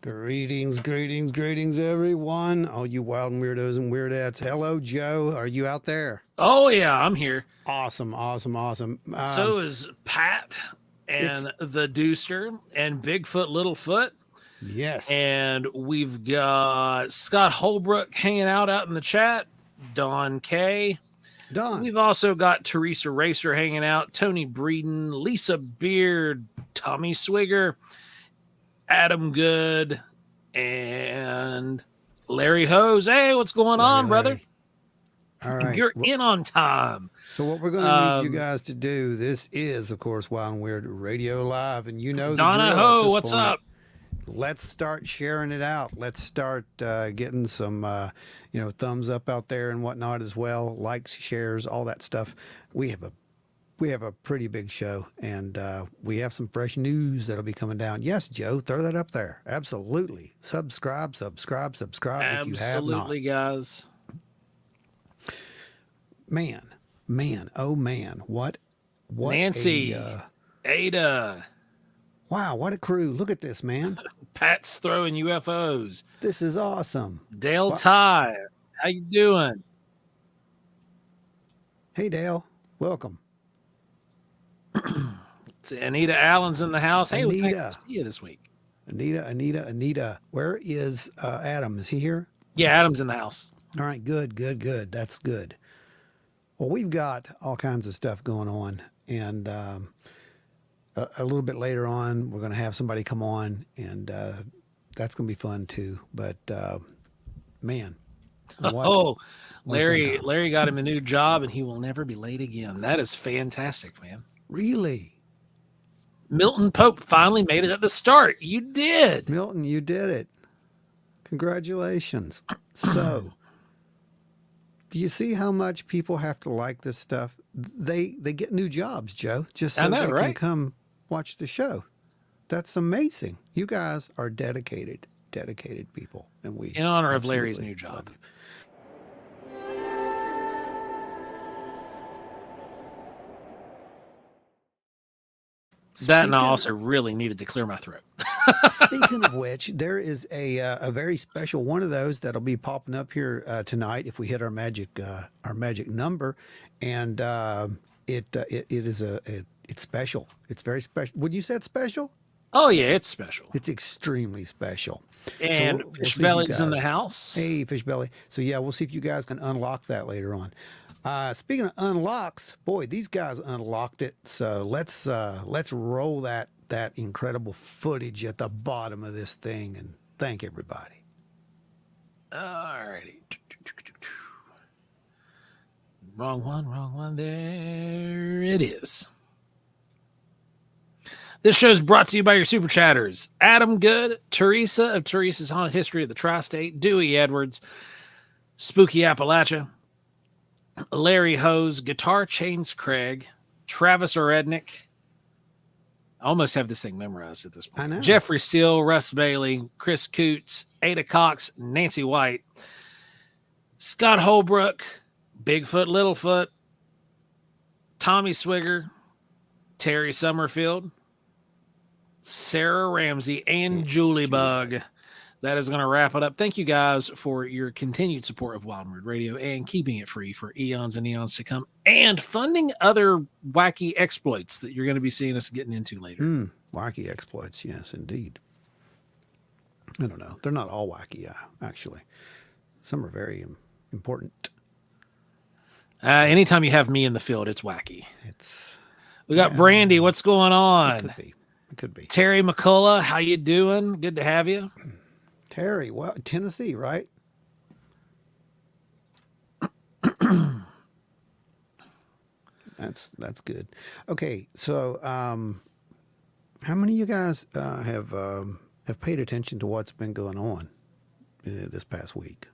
Greetings, greetings, greetings, everyone. All you wild and weirdos and weirdettes. Hello, Joe. Are you out there? Oh yeah, I'm here. Awesome, awesome, awesome. So is Pat It's and the Deuster and Bigfoot Littlefoot. yes, And we've got Scott Holbrook hanging out in the chat, Don K. done. We've also got Teresa Racer hanging out, Tony Breeden, Lisa Beard, Tommy Swigger, Adam Good, and Larry Hose. Hey, what's going on, brother? Larry. All right. You're in on time. So what we're going to need you guys to do, this is, of course, Wild and Weird Radio Live, and you know the Donna drill at Ho, this what's point. up? Let's start sharing it out. Let's start getting some, thumbs up out there and whatnot as well. Likes, shares, all that stuff. We have a pretty big show, and we have some fresh news that'll be coming down. Yes, Joe, throw that up there. Absolutely. Subscribe if you have not. Absolutely, guys. Man, oh man, what Nancy, Ada, wow, what a crew. Look at this, man. Pat's throwing UFOs. This is awesome. Dale Ty, how you doing? Hey, Dale, welcome. Anita Allen's in the house. Hey, Anita. we nice to see you this week. Anita. Where is Adam? Is he here? Yeah, Adam's in the house. All right, good. That's good. Well, we've got all kinds of stuff going on, and a little bit later on, we're going to have somebody come on, and that's going to be fun too. But man, Larry got him a new job, and he will never be late again. That is fantastic, man. Really? Milton Pope finally made it at the start. You did. Milton, you did it. Congratulations. So, do you see how much people have to like this stuff? They get new jobs, Joe, just so they can come watch the show. That's amazing. You guys are dedicated people, and we in honor of Larry's new job. That and I also really needed to clear my throat. Speaking of which, there is a very special one of those that'll be popping up here tonight if we hit our magic number, and it's special. It's very special. Would you say it's special? Oh yeah, it's special. It's extremely special. And so Fishbelly's in the house. Hey, Fishbelly. So yeah, we'll see if you guys can unlock that later on. Speaking of unlocks, boy, these guys unlocked it. So let's roll that incredible footage at the bottom of this thing and thank everybody. Alrighty. Wrong one. There it is. This show is brought to you by your super chatters: Adam Good, Teresa of Teresa's Haunted History of the Tri-State, Dewey Edwards, Spooky Appalachia, Larry Hose, Guitar Chains Craig, Travis Orednick. I almost have this thing memorized at this point. I know. Jeffrey Steele, Russ Bailey, Chris Coots, Ada Cox, Nancy White, Scott Holbrook, Bigfoot Littlefoot, Tommy Swigger, Terry Summerfield, Sarah Ramsey, and Julie Bug. That is going to wrap it up. Thank you guys for your continued support of Wild and Weird Radio and keeping it free for eons and eons to come, and funding other wacky exploits that you're going to be seeing us getting into later. Wacky exploits, yes, indeed. I don't know. They're not all wacky, actually. Some are very important. Anytime you have me in the field, it's wacky. We got Brandy. What's going on? It could be. Terry McCullough, how you doing? Good to have you. Terry, well, Tennessee, right? That's good. Okay, so how many of you guys have paid attention to what's been going on this past week?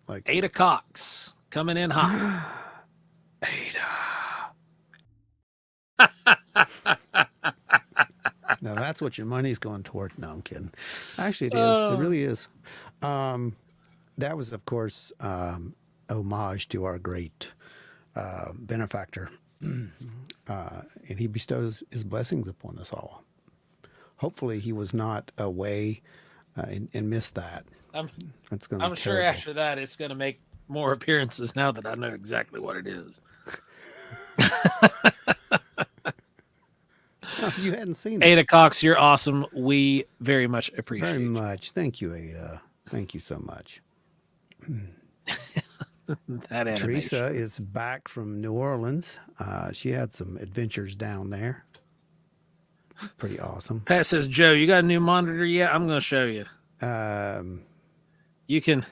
Like Ada Cox coming in hot. Ada. Now that's what your money's going toward. No, I'm kidding. Actually, it is. It really is. That was, of course, homage to our great benefactor, and he bestows his blessings upon us all. hopefully he was not away and missed that. I'm That's going to I'm be sure terrible. after that it's going to make more appearances now that I know exactly what it is. Oh, you hadn't seen it. Ada Cox, you're awesome. We very much appreciate Very you. much. Thank you, Ada. Thank you so much. That animation. Teresa is back from New Orleans. She had some adventures down there. Pretty awesome. Pat says, Joe, you got a new monitor yet? I'm going to show you. Um, You can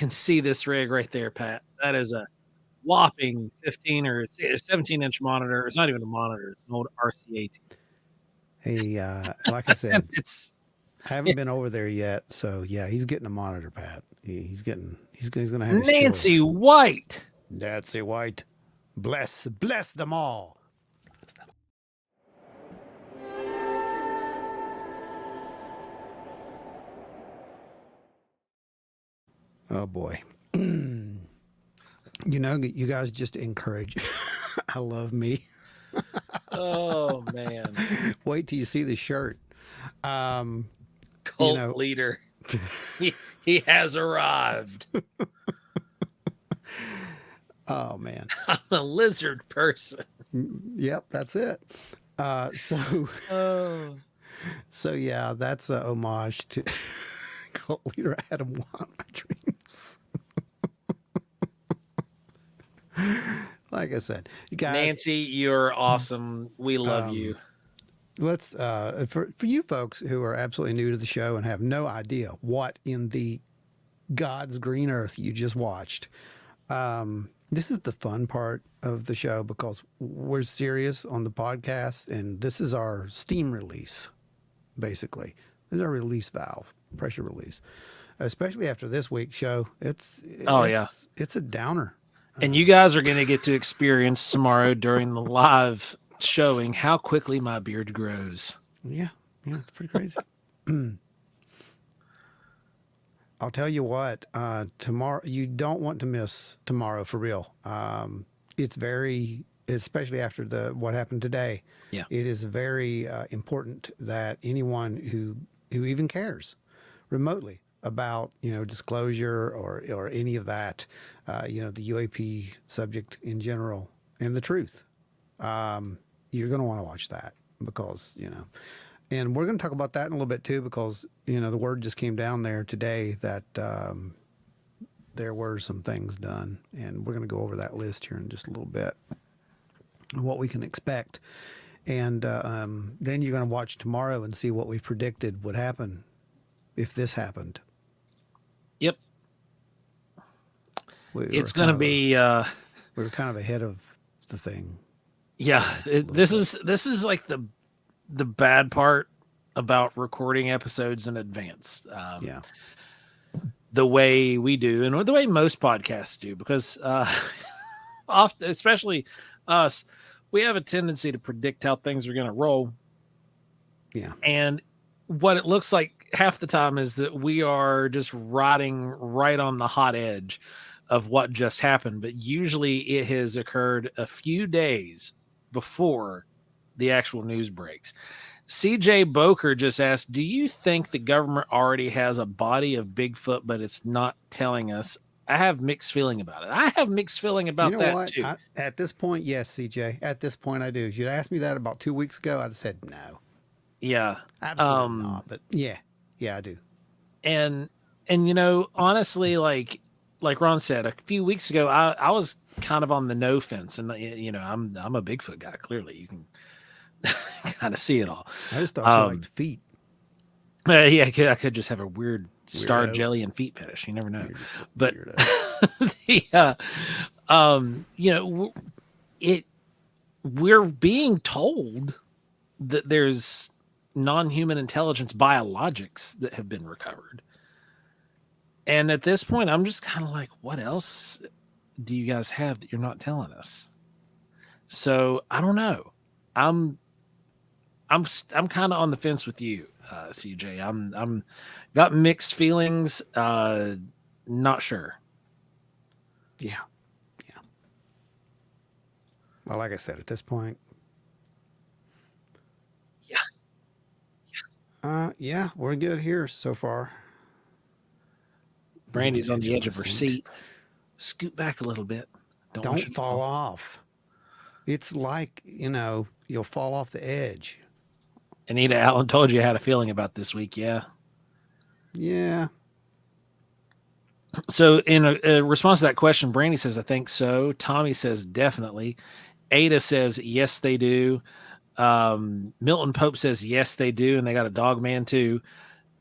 see this rig right there, Pat. That is a whopping 15 or 17-inch monitor. It's not even a monitor. It's an old RCA. hey, like I said, It's I haven't been over there yet, so yeah, he's getting a monitor, Pat. He's going to have his Nancy choice. White. Nancy White. Bless them all. Oh boy. You know, you guys just encourage. I love me. Oh man. Wait till you see the shirt. Cult know- leader. He has arrived. Oh man. I'm a lizard person. Yep, that's it. So Oh. so yeah, that's a homage to cult leader Adam Want My Dreams. Like I said, you guys, Nancy, you're awesome. We love you. let's for you folks who are absolutely new to the show and have no idea what in the God's green earth you just watched. This is the fun part of the show because we're serious on the podcast, and this is our steam release. Basically, this is our release valve, pressure release. Especially after this week's show, it's a downer. And you guys are going to get to experience tomorrow during the live showing how quickly my beard grows. Yeah, it's pretty crazy. I'll tell you what, tomorrow, you don't want to miss tomorrow for real. It's very, especially after what happened today. Yeah. It is very important that anyone who even cares remotely about, disclosure or any of that, the UAP subject in general and the truth. You're going to want to watch that because, and we're going to talk about that in a little bit too, because, the word just came down there today that there were some things done, and we're going to go over that list here in just a little bit, what we can expect. And then you're going to watch tomorrow and see what we predicted would happen if this happened. Yep. It's going to be... we were kind of ahead of the thing. Yeah. This is like the bad part about recording episodes in advance. Yeah. The way we do and the way most podcasts do, because often, especially us, we have a tendency to predict how things are going to roll. Yeah. And what it looks like half the time is that we are just riding right on the hot edge of what just happened. But usually it has occurred a few days before the actual news breaks. CJ Boker just asked, do you think the government already has a body of Bigfoot, but it's not telling us? I have mixed feeling about it. I have mixed feeling about that what? too. At this point, yes, CJ. At this point, I do. If you'd asked me that about 2 weeks ago, I'd have said no. Yeah. Absolutely not. But yeah, I do. And honestly, like Ron said a few weeks ago, I was kind of on the no fence, and I'm a Bigfoot guy. Clearly, you can kind of see it all. I just thought you liked feet. Yeah, I could just have a weird star Weirdo. jelly and feet fetish. You never know. You're just a But weirdo. we're being told that there's non-human intelligence biologics that have been recovered. And at this point, I'm just kind of like, what else do you guys have that you're not telling us? So I don't know. I'm kind of on the fence with you, CJ. I'm got mixed feelings. Not sure. Yeah. Well, like I said, at this point, Yeah, we're good here so far. Brandy's on the edge the of her seat. Scoot back a little bit. Don't want you Don't to fall off. It's like, you'll fall off the edge. Anita Allen told you I had a feeling about this week. Yeah. Yeah. So in a response to that question, Brandy says, I think so. Tommy says, definitely. Ada says, yes, they do. Milton Pope says, yes, they do. And they got a dog man too.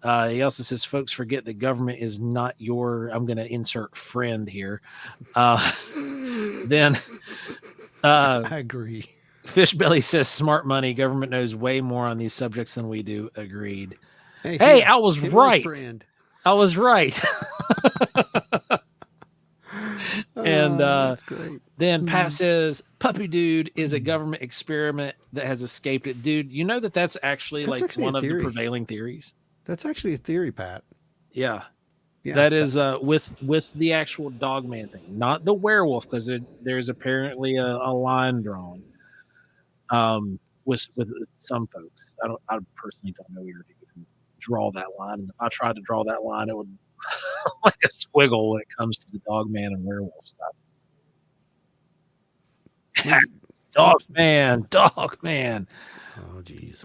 He also says, folks forget that government is not your, I'm going to insert friend here. Then I agree. Fishbelly says, smart money. Government knows way more on these subjects than we do. Agreed. Hey, Hey, yeah, I was it right. friend. I was right. And that's great. then Pat says, Puppy Dude is a government experiment that has escaped it. Dude, you know that's actually That's like actually one a of the theory. prevailing theories. That's actually a theory, Pat. Yeah. Yeah, That is with the actual dogman thing, not the werewolf, because there's apparently a line drawn. With some folks, I personally don't know where to even draw that line. And if I tried to draw that line, it would like a squiggle when it comes to the dogman and werewolf stuff. Dogman. Oh, geez.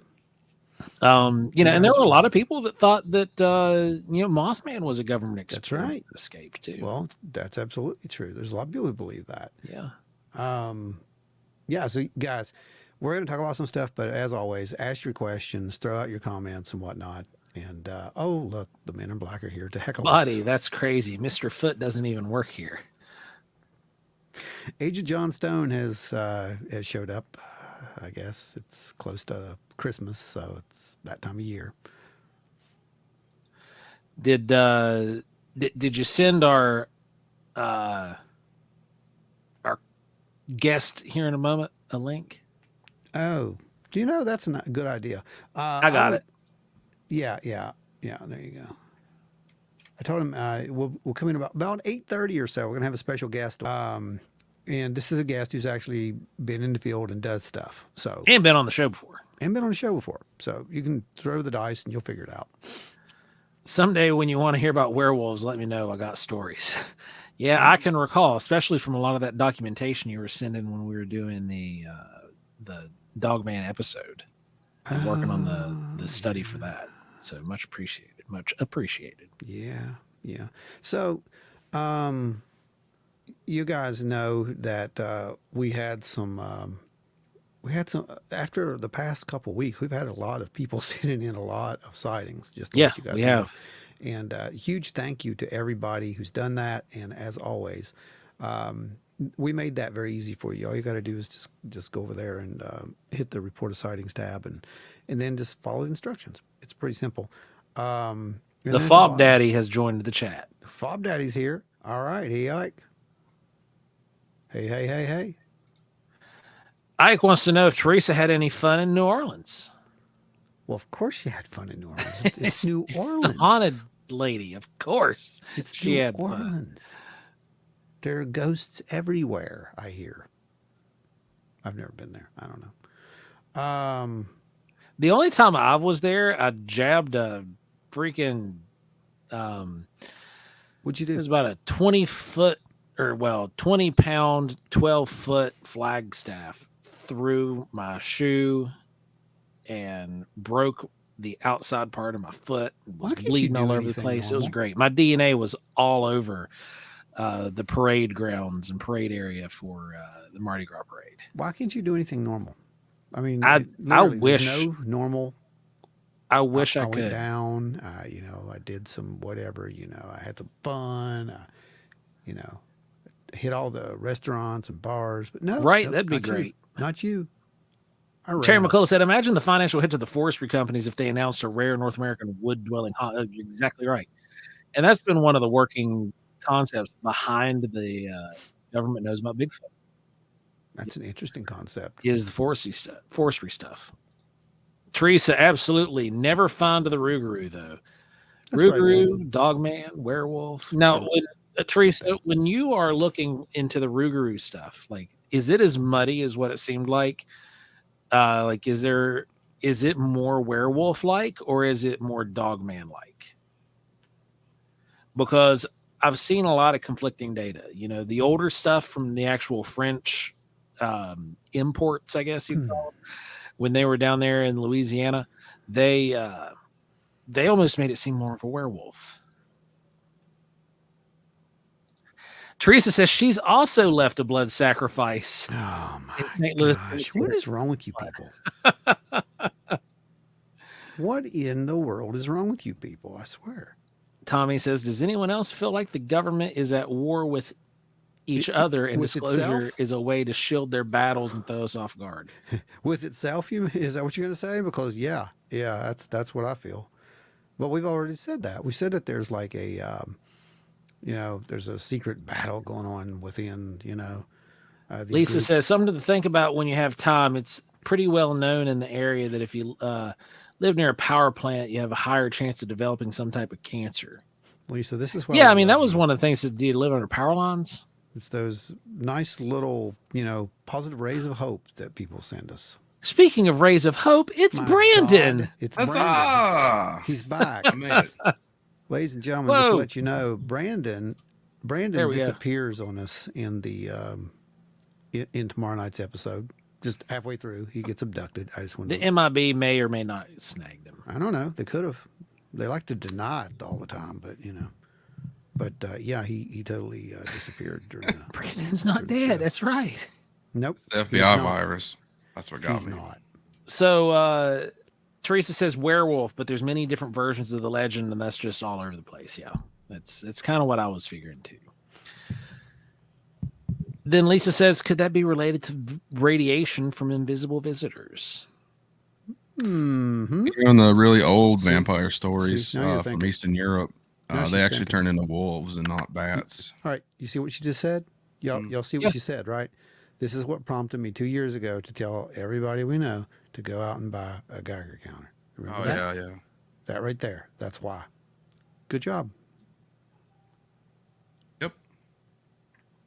And there were a lot of people that thought that Mothman was a government experiment. That's right. That escaped too. Well, that's absolutely true. There's a lot of people who believe that. Yeah. Yeah. So, guys, we're going to talk about some stuff, but as always, ask your questions, throw out your comments and whatnot. And oh, look, the men in black are here to heckle Buddy, us. that's crazy. Mr. Foot doesn't even work here. Agent John Stone has showed up. I guess it's close to Christmas, so it's that time of year. Did you send our guest here in a moment a link? Oh, do you know that's a good idea? I got it. Yeah. There you go. I told him we'll come in about 8:30 or so. We're gonna have a special guest. And this is a guest who's actually been in the field and does stuff. So and been on the show before. So you can throw the dice and you'll figure it out. Someday when you want to hear about werewolves, let me know. I got stories. Yeah, I can recall, especially from a lot of that documentation you were sending when we were doing the Dogman episode and working on the study for that. So much appreciated. Yeah. So, you guys know that we had some after the past couple of weeks. We've had a lot of people sending in a lot of sightings. Just to let you guys know. Have. And huge thank you to everybody who's done that. And as always, we made that very easy for you. All you got to do is just go over there and hit the report of sightings tab and then just follow the instructions. It's pretty simple. The Fob Daddy has joined the chat. The Fob Daddy's here. All right. Hey, Ike. Hey. Ike wants to know if Teresa had any fun in New Orleans. Well, of course she had fun in New Orleans. It's New Orleans. The haunted lady, of course. It's New Orleans. Fun. There are ghosts everywhere, I hear. I've never been there. I don't know. The only time I was there, I jabbed a freaking what'd you do? It was about a 20 pound, 12-foot flagstaff through my shoe and broke the outside part of my foot. It was bleeding all over the place. Normal? It was great. My DNA was all over the parade grounds and parade area for the Mardi Gras parade. Why can't you do anything normal? I mean, I wish no normal. I wish I could. Went down. I did some whatever. I had some fun. Hit all the restaurants and bars, but no. Right, that'd be great. Not you. Terry McCullough said, imagine the financial hit to the forestry companies if they announced a rare North American wood-dwelling haunt. Exactly right. And that's been one of the working concepts behind the government knows about Bigfoot. That's an interesting concept. Is the forestry stuff. Teresa, absolutely. Never found the Rougarou, though. Rougarou, Dogman, werewolf. Now, Teresa, when you are looking into the Rougarou stuff, like, is it as muddy as what it seemed like? Is there is it more werewolf like or is it more dogman like? Because I've seen a lot of conflicting data. You know, the older stuff from the actual French imports, I guess you call them, when they were down there in Louisiana, they almost made it seem more of a werewolf. Teresa says she's also left a blood sacrifice. Oh in my St. Louis gosh. What is wrong with you people? What in the world is wrong with you people? I swear. Tommy says, does anyone else feel like the government is at war with each other and with disclosure itself? is a way to shield their battles and throw us off guard? With itself, is that what you're going to say? Because yeah, that's what I feel. But we've already said that. We said that there's like a, there's a secret battle going on within, these Lisa groups. says, something to think about when you have time. It's pretty well known in the area that if you live near a power plant, you have a higher chance of developing some type of cancer. Lisa, this is why. Yeah, I mean, that was one of the things that did live under power lines. It's those nice little, positive rays of hope that people send us. Speaking of rays of hope, it's My Brandon. God, it's Huzzah! Brandon. He's back. I made it. Ladies and gentlemen, just to let you know, Brandon There we go. disappears on us in the in tomorrow night's episode. Just halfway through, he gets abducted. I just want The to. MIB may or may not snag him. I don't know. They could have. They like to deny it all the time, but But yeah, he totally disappeared during. Brandon's not during the show. dead. That's right. Nope. The he's FBI not. virus. That's what got He's me. not. So Teresa says werewolf, but there's many different versions of the legend, and that's just all over the place. Yeah, it's kind of what I was figuring too. Then Lisa says, could that be related to radiation from invisible visitors? Mm-hmm. In the really old See- vampire stories see, now you're from thinking. Eastern Europe, Now she's they actually thinking. turn into wolves and not bats. All right, you see what she just said? Y'all see what Yeah. she said, right? This is what prompted me 2 years ago to tell everybody we know to go out and buy a Geiger counter. Remember Oh that? yeah. That right there. That's why. Good job. Yep.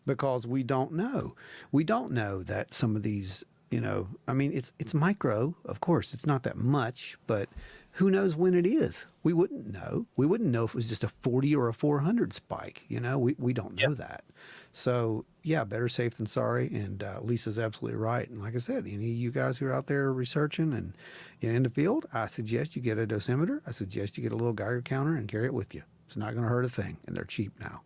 Because we don't know. We don't know that some of these, I mean, it's micro, of course. It's not that much, but who knows when it is? We wouldn't know. We wouldn't know if it was just a 40 or a 400 spike. We don't know that. So yeah, better safe than sorry. And Lisa's absolutely right. And like I said, any of you guys who are out there researching and in the field, I suggest you get a dosimeter. I suggest you get a little Geiger counter and carry it with you. It's not going to hurt a thing, and they're cheap now.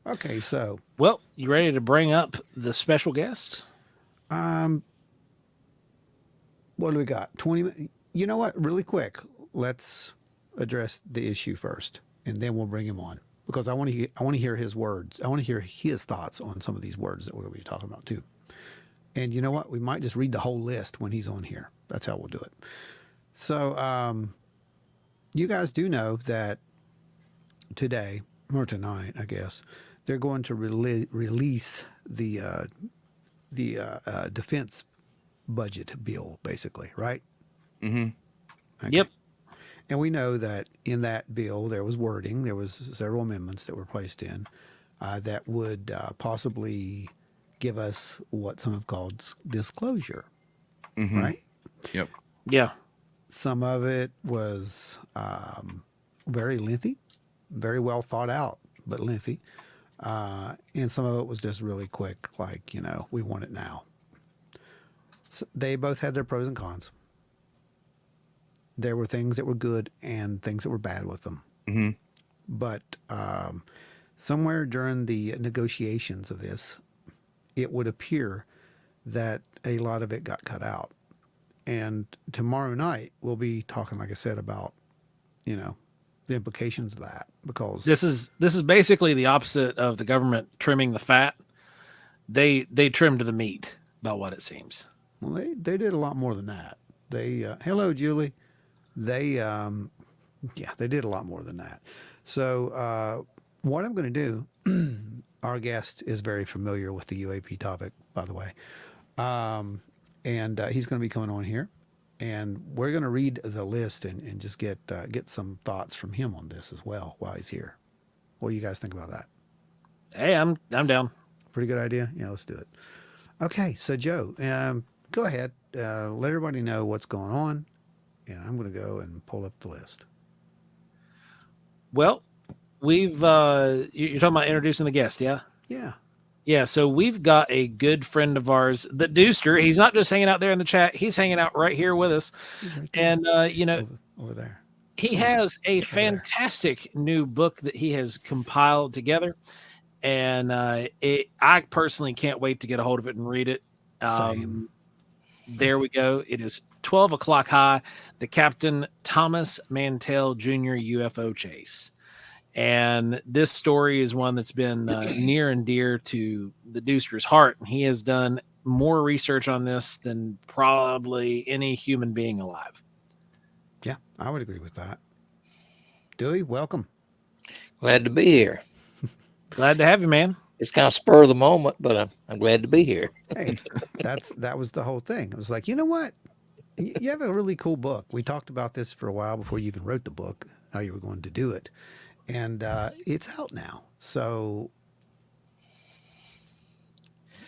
Okay, so Well, you ready to bring up the special guest? what do we got? 20 minutes. You know what? Really quick, let's address the issue first, and then we'll bring him on because I want to hear his words. I want to hear his thoughts on some of these words that we're going to be talking about too. And you know what? We might just read the whole list when he's on here. That's how we'll do it. So, you guys do know that today or tonight, I guess, they're going to release the defense budget bill, basically, right? Mm-hmm. Okay. Yep. And we know that in that bill there was wording, there was several amendments that were placed in that would possibly give us what some have called disclosure, Mm-hmm. right? Yep. Yeah. Some of it was very lengthy, very well thought out, but lengthy. And some of it was just really quick, like, we want it now. So they both had their pros and cons. There were things that were good and things that were bad with them. Mm-hmm. But somewhere during the negotiations of this, it would appear that a lot of it got cut out. And tomorrow night, we'll be talking, like I said, about, the implications of that, because This is basically the opposite of the government trimming the fat. They trimmed the meat, about what it seems. well, they did a lot more than that. They hello, Julie. They they did a lot more than that. So what I'm going to do, our guest is very familiar with the UAP topic, by the way, and he's going to be coming on here, and we're going to read the list and just get some thoughts from him on this as well while he's here. What do you guys think about that? Hey, I'm down. Pretty good idea. Yeah, let's do it. Okay, so Joe, go ahead. Let everybody know what's going on, and I'm going to go and pull up the list. Well, we've you're talking about introducing the guest, yeah? Yeah. Yeah, so we've got a good friend of ours, the Deuster. He's not just hanging out there in the chat; he's hanging out right here with us. He's right there. And Over there. he Somewhere. has a Over there. fantastic new book that he has compiled together, and I personally can't wait to get a hold of it and read it. Same. There we go. It is 12 o'clock high. The Captain Thomas Mantell Jr. UFO chase. And this story is one that's been near and dear to the Deuster's heart. He has done more research on this than probably any human being alive. Yeah, I would agree with that. Dewey, welcome. Glad to be here. Glad to have you, man. It's kind of spur of the moment, but I'm glad to be here. Hey, that was the whole thing. It was like, you know what? You have a really cool book. We talked about this for a while before you even wrote the book, how you were going to do it. And it's out now. So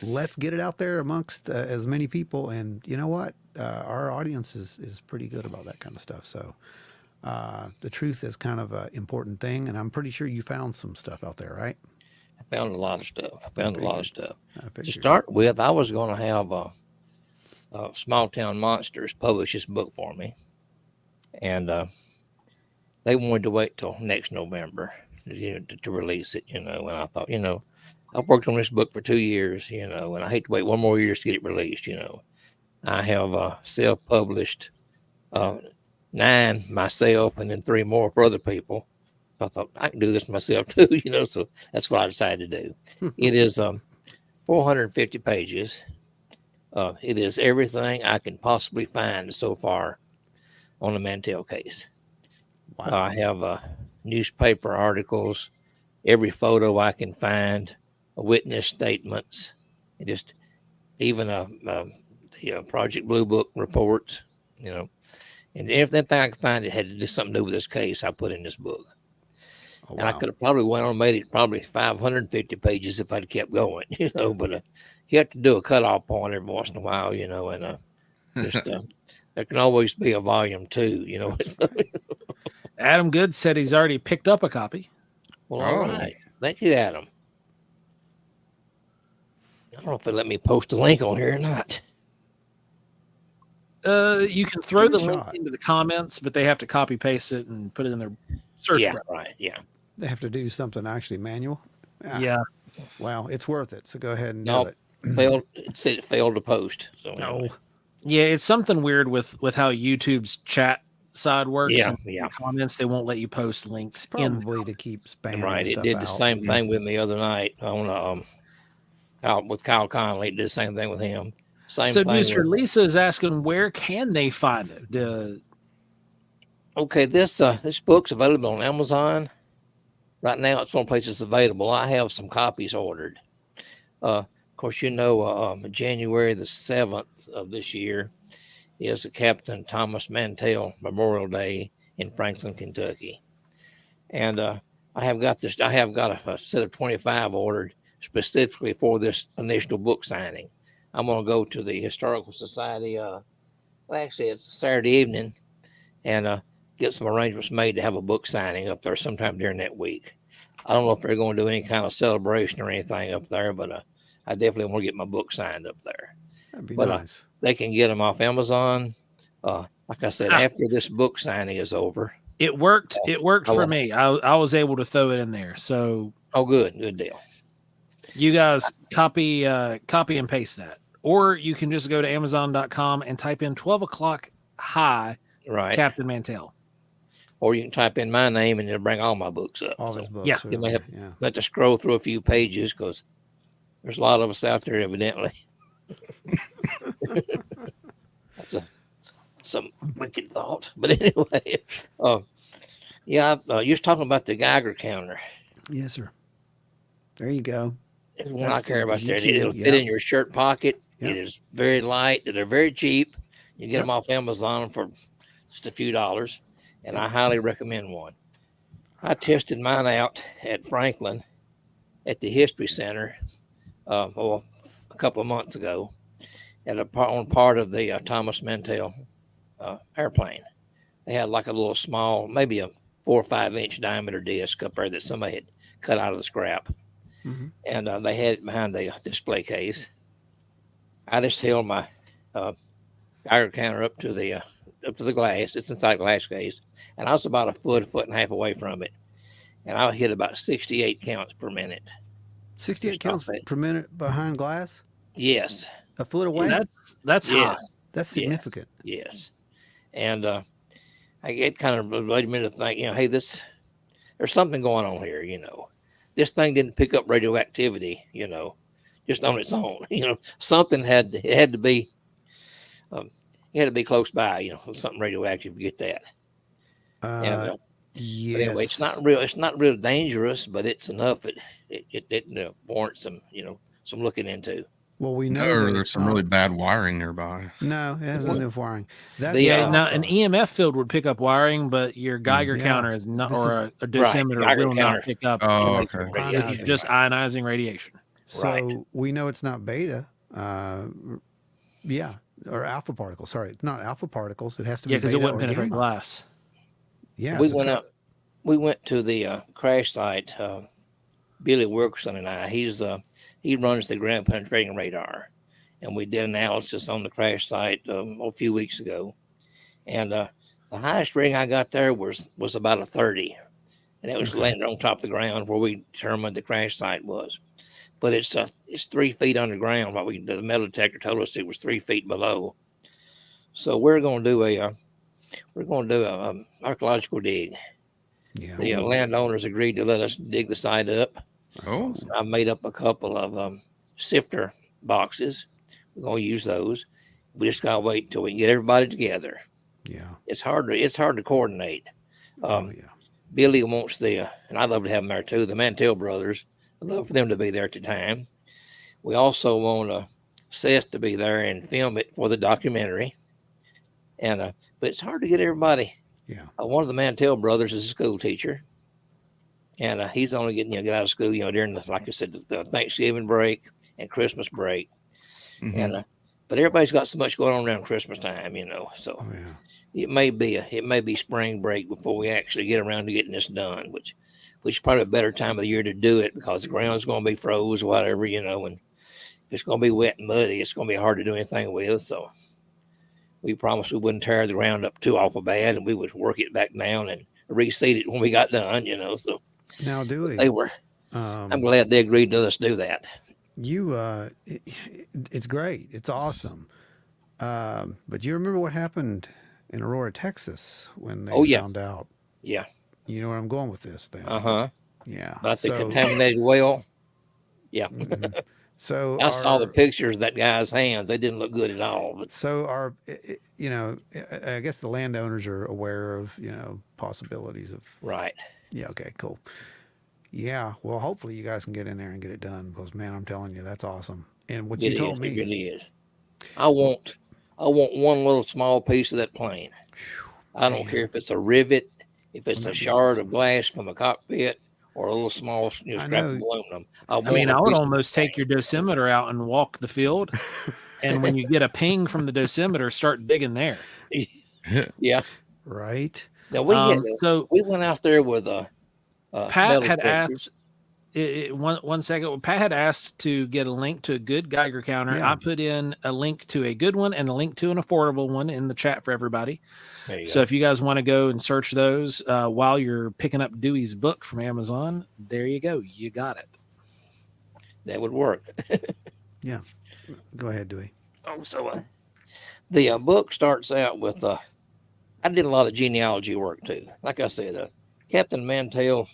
let's get it out there amongst as many people. And you know what? Our audience is pretty good about that kind of stuff. So the truth is kind of an important thing. And I'm pretty sure you found some stuff out there, right? I found a lot of stuff. To figured. start with, I was going to have Small Town Monsters publish this book for me. And they wanted to wait till next November to release it, And I thought, I've worked on this book for 2 years, and I hate to wait one more year to get it released, I have self-published 9 myself and then 3 more for other people. I thought I can do this myself too, so that's what I decided to do. It is 450 pages. It is everything I can possibly find so far on the Mantell case. Wow. I have newspaper articles, every photo I can find, witness statements, and just even the Project Blue Book reports, and everything I could find that had to do something to do with this case, I put in this book. Oh, wow. And I could have probably went on and made it probably 550 pages if I'd kept going, but you have to do a cutoff point every once in a while, and just there can always be a volume 2, Adam Good said he's already picked up a copy. Well, all right. Thank you, Adam. I don't know if they let me post a link on here or not. You can throw the link into the comments, but they have to copy paste it and put it in their search bar. Right. Yeah. They have to do something actually manual. Yeah. Well, it's worth it. So go ahead and do it. It said it failed to post. So no. Anyway. Yeah, it's something weird with how YouTube's chat side works. Yeah. In comments, they won't let you post links. Probably to keep spam. Right. Stuff It did out. the same thing with me the other night on with Kyle Conley. It did the same thing with him. Same so, thing. Mr. Lisa is asking, where can they find it? Okay, this book's available on Amazon. Right now, it's one place it's available. I have some copies ordered. Of course, January the 7th of this year is the Captain Thomas Mantell Memorial Day in Franklin, Kentucky. And I have got a set of 25 ordered specifically for this initial book signing. I'm going to go to the Historical Society. Actually, it's a Saturday evening, and get some arrangements made to have a book signing up there sometime during that week. I don't know if they're going to do any kind of celebration or anything up there, but I definitely want to get my book signed up there. That'd be nice. They can get them off Amazon. Like I said, after this book signing is over. It worked. It worked for me. I was able to throw it in there. So. Oh, good deal. You guys copy and paste that. Or you can just go to Amazon.com and type in 12 o'clock high Captain Mantell. Or you can type in my name and it'll bring all my books up. All his books. Yeah. You may have to scroll through a few pages because there's a lot of us out there, evidently. That's some wicked thought. But anyway, you was talking about the Geiger counter. Yes, sir. There you go. It's one I care about there. It'll fit in your shirt pocket. Yep. It is very light. They're very cheap. You get them off Amazon for just a few dollars, and I highly recommend one. I tested mine out at Franklin at the History Center a a couple of months ago on part of the Thomas Mantell airplane. They had like a little small, maybe a 4 or 5 inch diameter disc up there that somebody had cut out of the scrap, and they had it behind the display case. I just held my Geiger counter up to the glass. It's inside a glass case, and I was about a foot and a half away from it, and I hit about 68 counts per minute. 68 counts per minute behind glass? Yes. A foot away? That's high. Yes. That's significant. Yes. And it kind of led me to think, hey, there's something going on here, This thing didn't pick up radioactivity, just on its own. Something had to be close by, something radioactive to get that. Yes. Anyway, it's not real dangerous, but it's enough that it warrants some looking into. Well, we know Or that there's some really bad wiring nearby. No, it has nothing to do with wiring. That's Now an EMF field would pick up wiring, but your Geiger counter is not, or a dosimeter will not pick up. Oh, okay. It's just ionizing radiation. So we know it's not beta. Or alpha particles. Sorry, it's not alpha particles. It has to be because beta it wouldn't or penetrate gamma. glass. Yeah, We went to the crash site. Billy Wilkerson and I. He runs the ground penetrating radar, and we did analysis on the crash site a few weeks ago. And the highest reading I got there was about a 30, and it was landing on top of the ground where we determined the crash site was. But it's 3 feet underground. The metal detector told us it was 3 feet below. So we're going to do a archaeological dig. Yeah. The landowners agreed to let us dig the site up. Oh, I made up a couple of sifter boxes. We're going to use those. We just got to wait until we can get everybody together. Yeah. It's hard to coordinate. Yeah. Billy wants and I'd love to have them there too, the Mantell brothers. I'd love for them to be there at the time. We also want Seth to be there and film it for the documentary. And but it's hard to get everybody. Yeah. One of the Mantell brothers is a school teacher. And he's only getting get out of school, during like I said, the Thanksgiving break and Christmas break. And but everybody's got so much going on around Christmas time, So it may be spring break before we actually get around to getting this done, which is probably a better time of the year to do it because the ground's going to be froze or whatever, and if it's going to be wet and muddy, it's going to be hard to do anything with. So we promised we wouldn't tear the ground up too awful bad, and we would work it back down and reseed it when we got done, So. Now, Dewey, They were. I'm glad they agreed to let us do that. It's great. It's awesome. But you remember what happened in Aurora, Texas, when they found out? Yeah. You know where I'm going with this thing. Yeah. About the contaminated well. Yeah. So I saw the pictures of that guy's hands. They didn't look good at all. But so I guess the landowners are aware of, possibilities of. Right. Yeah. Okay, cool. Yeah. Well, hopefully you guys can get in there and get it done because, man, I'm telling you, that's awesome. And what you told me. It really is. I want one little small piece of that plane. I don't care if it's a rivet, if it's a shard of glass from a cockpit, or a little small scrap of aluminum. I would almost take your dosimeter out and walk the field. And when you get a ping from the dosimeter, start digging there. Yeah. Right. Now we went out there with Pat had asked. One second. Pat had asked to get a link to a good Geiger counter. Yeah. I put in a link to a good one and a link to an affordable one in the chat for everybody. So if you guys want to go and search those while you're picking up Dewey's book from Amazon, there you go. You got it. That would work. Yeah. Go ahead, Dewey. Oh, so the book starts out with I did a lot of genealogy work too. Like I said, Captain Mantell,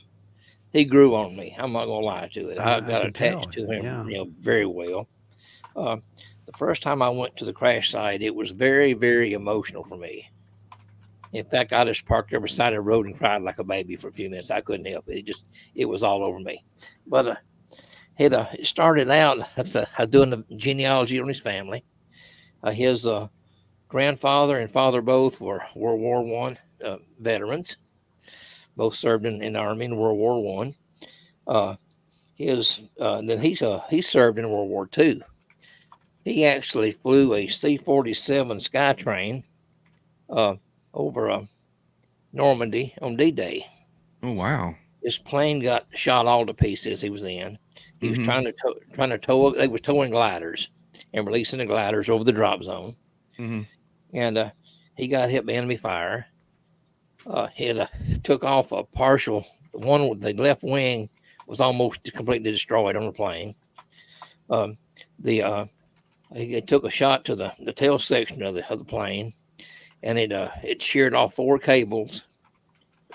he grew on me. I'm not gonna lie to it. I got attached to him, very well. The first time I went to the crash site, it was very, very emotional for me. In fact, I just parked there beside the road and cried like a baby for a few minutes. I couldn't help it. It was all over me. But it started out doing the genealogy on his family. His grandfather and father both were World War I veterans. Both served in the Army in World War I. Then he served in World War II. he actually flew a C-47 Skytrain over Normandy on D-Day. Oh, wow. His plane got shot all to pieces. He was in. He was Mhm. trying to tow. They were towing gliders and releasing the gliders over the drop zone. Mhm. And he got hit by enemy fire. He took off a partial. One with the left wing was almost completely destroyed on the plane. He took a shot to the tail section of the plane, and it sheared off 4 cables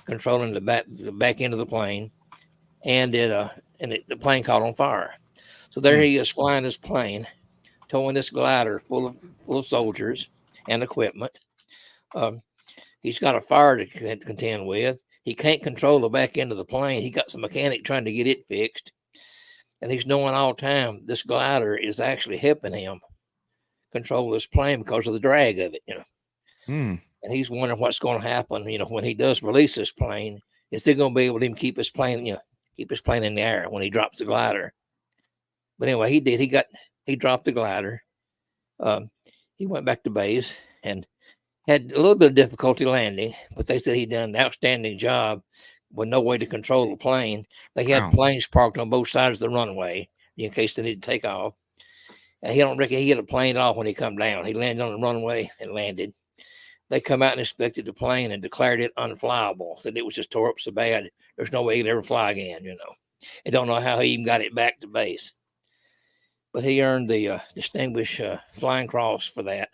controlling the back end of the plane, and the plane caught on fire. So there he is flying this plane, towing this glider full of soldiers and equipment. He's got a fire to contend with. He can't control the back end of the plane. He got some mechanic trying to get it fixed, and he's knowing all the time this glider is actually helping him control this plane because of the drag of it, Mm. And he's wondering what's going to happen, when he does release this plane. Is he going to be able to even keep his plane in the air when he drops the glider? But anyway, he did. He dropped the glider. He went back to base and had a little bit of difficulty landing, but they said he'd done an outstanding job with no way to control the plane. They had Wow. planes parked on both sides of the runway in case they needed to take off. And he don't reckon he hit a plane off when he come down. He landed on the runway and landed. They come out and inspected the plane and declared it unflyable. Said it was just tore up so bad, there's no way he'd ever fly again, I don't know how he even got it back to base. But he earned the Distinguished Flying Cross for that.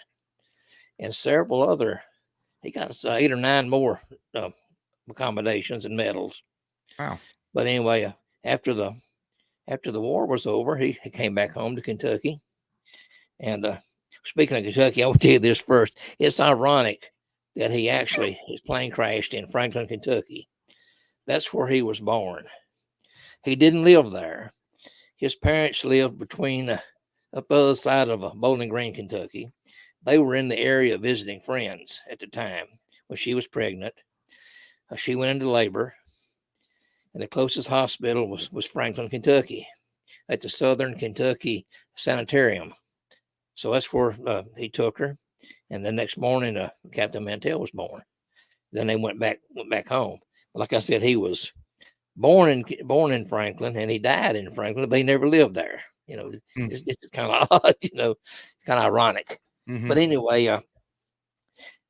And several other, he got 8 or 9 more accommodations and medals. Wow. But anyway, after the war was over, he came back home to Kentucky. And speaking of Kentucky, I will tell you this first. It's ironic that his plane crashed in Franklin, Kentucky. That's where he was born. He didn't live there. His parents lived between up the other side of Bowling Green, Kentucky. They were in the area visiting friends at the time when she was pregnant. She went into labor, and the closest hospital was Franklin, Kentucky, at the Southern Kentucky Sanitarium. So that's where he took her. And the next morning, Captain Mantell was born. Then they went back home. Like I said, he was born in Franklin, and he died in Franklin, but he never lived there. It's kind of odd. It's kind of ironic. Mhm. But anyway,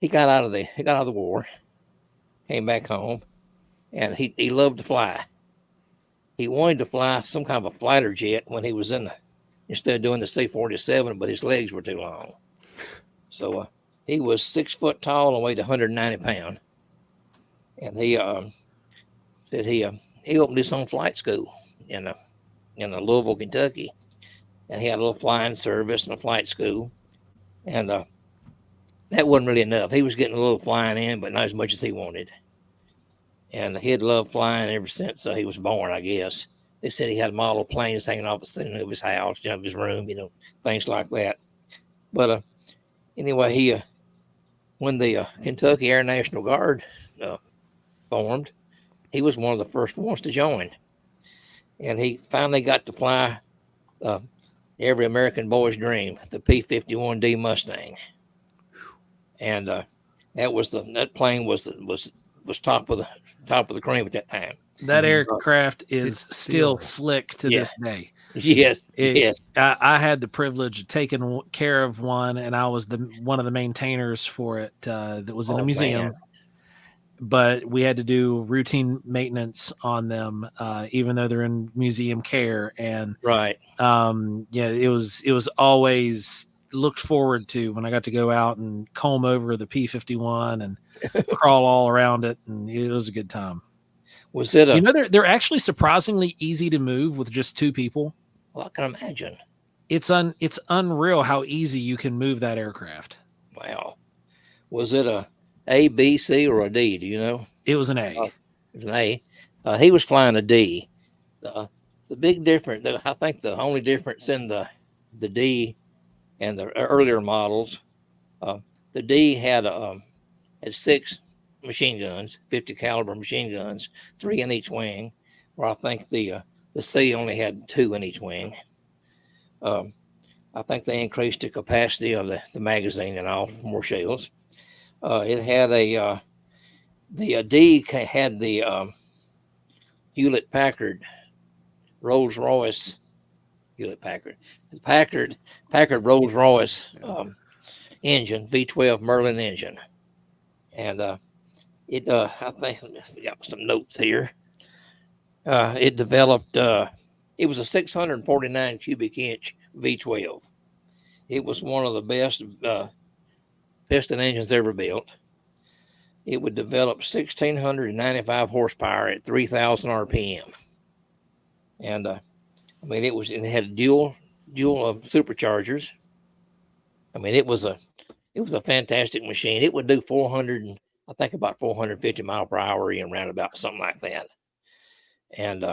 he got out of the war, came back home, and he loved to fly. He wanted to fly some kind of a fighter jet when he was instead of doing the C-47, but his legs were too long. So he was 6 foot tall and weighed 190 pounds. And he said he opened his own flight school in Louisville, Kentucky, and he had a little flying service and a flight school, and that wasn't really enough. He was getting a little flying in, but not as much as he wanted. And he had loved flying ever since he was born, I guess. They said he had model planes hanging off the ceiling of his house, of his room, things like that. But anyway, when the Kentucky Air National Guard formed, he was one of the first ones to join. And he finally got to fly every American boy's dream, the P-51D Mustang. And that plane was top of the cream at that time. That aircraft is It's still still- slick to this day. Yes, yes. I had the privilege of taking care of one, and I was one of the maintainers for it. That was in a Oh, museum, man. but we had to do routine maintenance on them, even though they're in museum care. And Right. it was always looked forward to when I got to go out and comb over the P-51 and crawl all around it, and it was a good time. Was it They're actually surprisingly easy to move with just 2 people. well, I can imagine. It's unreal how easy you can move that aircraft. Wow. Was it a B, C, or a D? Do you know? It was an A. It was an A. He was flying a D. The big difference, I think the only difference in the D and the earlier models, the D had 6 machine guns, 50 caliber machine guns, 3 in each wing, where I think the C only had 2 in each wing. I think they increased the capacity of the magazine and all, more shells. It had the D had the Hewlett Packard Rolls Royce Hewlett Packard Packard Rolls Royce engine, V12 Merlin engine, and I think we got some notes here. It developed. It was a 649 cubic inch V12. It was one of the best piston engines ever built. It would develop 1,695 horsepower at 3,000 RPM, and I mean it had dual superchargers. I mean it was a fantastic machine. It would do 400, I think about 450 mile per hour in roundabout, something like that. And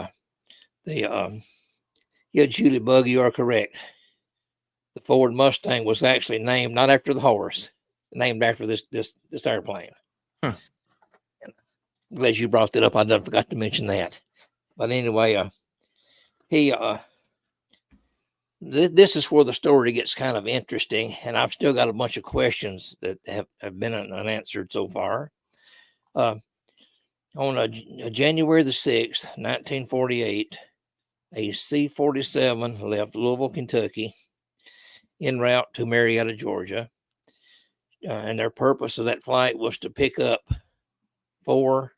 yeah, Julie Bug, you are correct. The Ford Mustang was actually named not after the horse, named after this airplane. Huh. I'm glad you brought that up. I forgot to mention that. But anyway, this is where the story gets kind of interesting, and I've still got a bunch of questions that have been unanswered so far. On January the 6th, 1948, a C-47 left Louisville, Kentucky, en route to Marietta, Georgia. And their purpose of that flight was to pick up four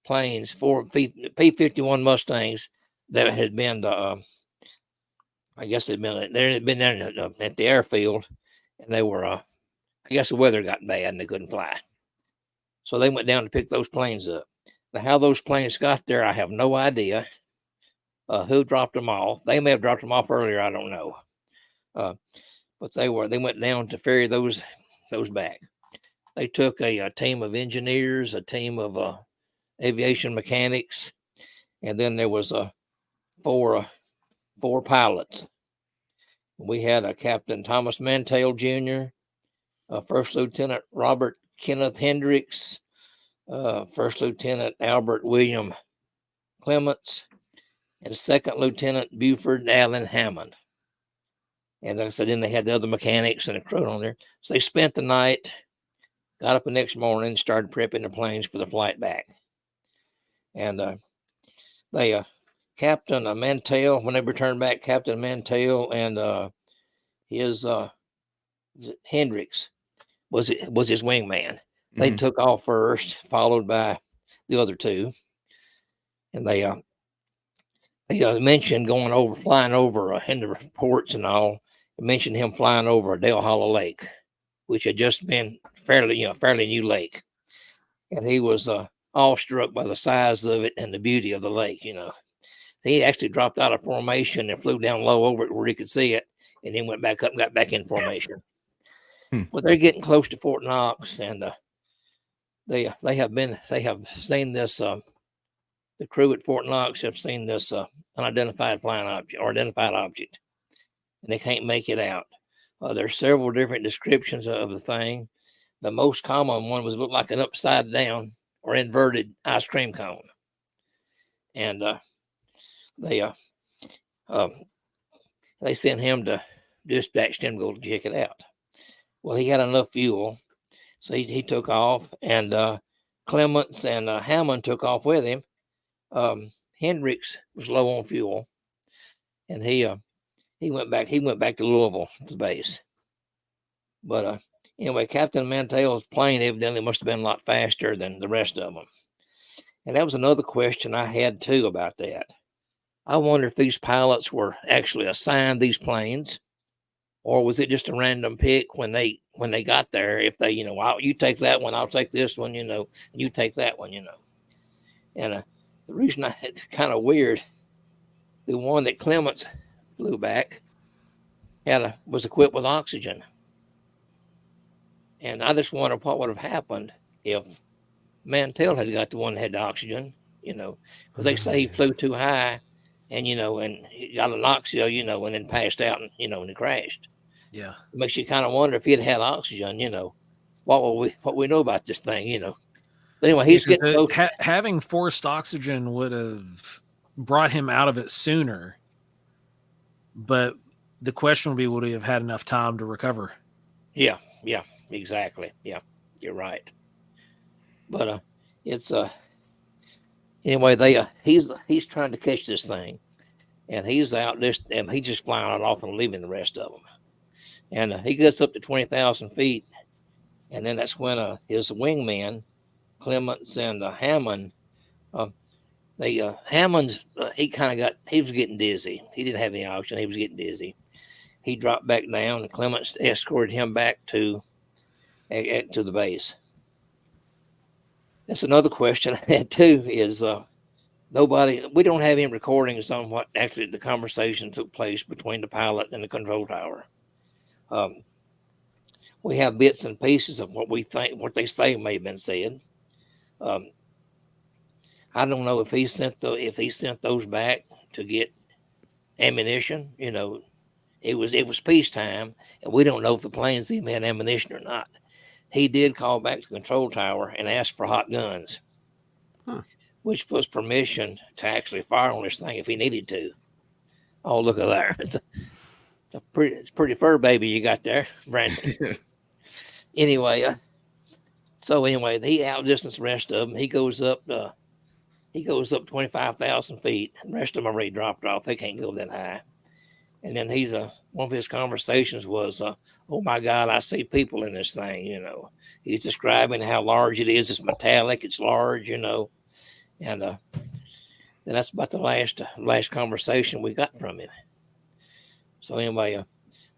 P-51 Mustangs that had been, I guess they'd been there at the airfield, and they were, I guess the weather got bad and they couldn't fly. So they went down to pick those planes up. Now, how those planes got there, I have no idea. Who dropped them off? They may have dropped them off earlier. I don't know. But they went down to ferry those back. They took a team of engineers, a team of aviation mechanics, and then there was four pilots. We had a Captain Thomas Mantell Jr., First Lieutenant Robert Kenneth Hendricks, First Lieutenant Albert William Clements, and Second Lieutenant Buford Allen Hammond. And like I said, then they had the other mechanics and a crew on there. So they spent the night, got up the next morning, started prepping the planes for the flight back. And Captain Mantell, when they returned back, Captain Mantell and his Hendricks was his wingman. They took off first, followed by the other two, and they mentioned flying over in the reports and all. They mentioned him flying over Dale Hollow Lake, which had just been fairly new lake, and he was awestruck by the size of it and the beauty of the lake. He actually dropped out of formation and flew down low over it where he could see it, and then went back up and got back in formation. Well, they're getting close to Fort Knox, and they have seen this. The crew at Fort Knox have seen this unidentified flying object or identified object, and they can't make it out. There's several different descriptions of the thing. The most common one was looked like an upside down or inverted ice cream cone, and they sent him to dispatch him to go check it out. Well, he had enough fuel, so he took off, and Clements and Hammond took off with him. Hendricks was low on fuel, and he went back to Louisville to base. But anyway, Captain Mantell's plane evidently must have been a lot faster than the rest of them. And that was another question I had too about that. I wonder if these pilots were actually assigned these planes, or was it just a random pick when they got there? If they, you take that one, I'll take this one, and you take that one, And the reason it's kind of weird, the one that Clements flew back was equipped with oxygen. And I just wonder what would have happened if Mantell had got the one that had the oxygen, because they say he flew too high and, and he got anoxia, and then passed out and, and he crashed. Yeah. It makes you kind of wonder if he had oxygen, what we know about this thing, But anyway, he's getting close. Having forced oxygen would have brought him out of it sooner. But the question would be, would he have had enough time to recover? Yeah, exactly. Yeah, you're right. But it's anyway. He's trying to catch this thing, and he's out this, and he's just flying it off and leaving the rest of them. And he gets up to 20,000 feet, and then that's when his wingman, Clements and Hammond, Hammond's he was getting dizzy. He didn't have any oxygen. He was getting dizzy. He dropped back down, and Clements escorted him back to the base. That's another question I had too. Is we don't have any recordings on what actually the conversation took place between the pilot and the control tower. We have bits and pieces of what they say may have been said. I don't know if he sent those back to get ammunition. You know, it was peacetime, and we don't know if the planes even had ammunition or not. He did call back to the control tower and ask for hot guns, which was permission to actually fire on this thing if he needed to. Oh, look at that! It's a pretty fur baby you got there, Brandon. Anyway, he outdistanced the rest of them. He goes up 25,000 feet. The rest of them already dropped off. They can't go that high. And then one of his conversations was, "Oh my God, I see people in this thing." You know, he's describing how large it is. It's metallic. It's large. You know, and then that's about the last conversation we got from him. So anyway,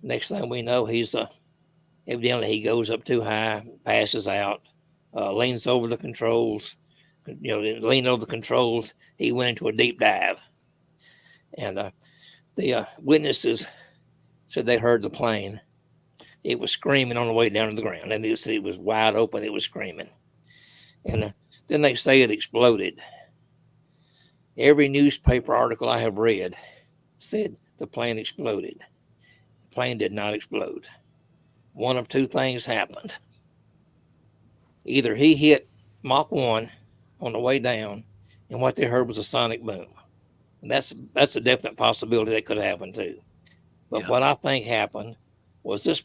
next thing we know, he's evidently he goes up too high, passes out, leans over the controls. Leaned over the controls. He went into a deep dive, and the witnesses said they heard the plane. It was screaming on the way down to the ground, and they said it was wide open. It was screaming, and then they say it exploded. Every newspaper article I have read said the plane exploded. The plane did not explode. One of two things happened. Either he hit Mach 1 on the way down, and what they heard was a sonic boom. And that's a definite possibility that could happen too. But what I think happened was this